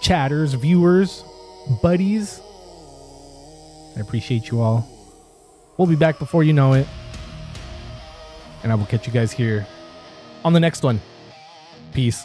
chatters, viewers, buddies. I appreciate you all. We'll be back before you know it. And I will catch you guys here on the next one. Peace.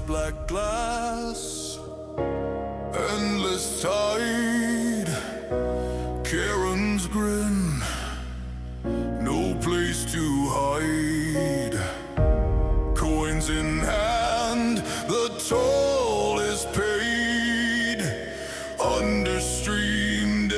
Black glass, endless tide, Karen's grin, no place to hide. Coins in hand, the toll is paid, under streamed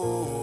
go.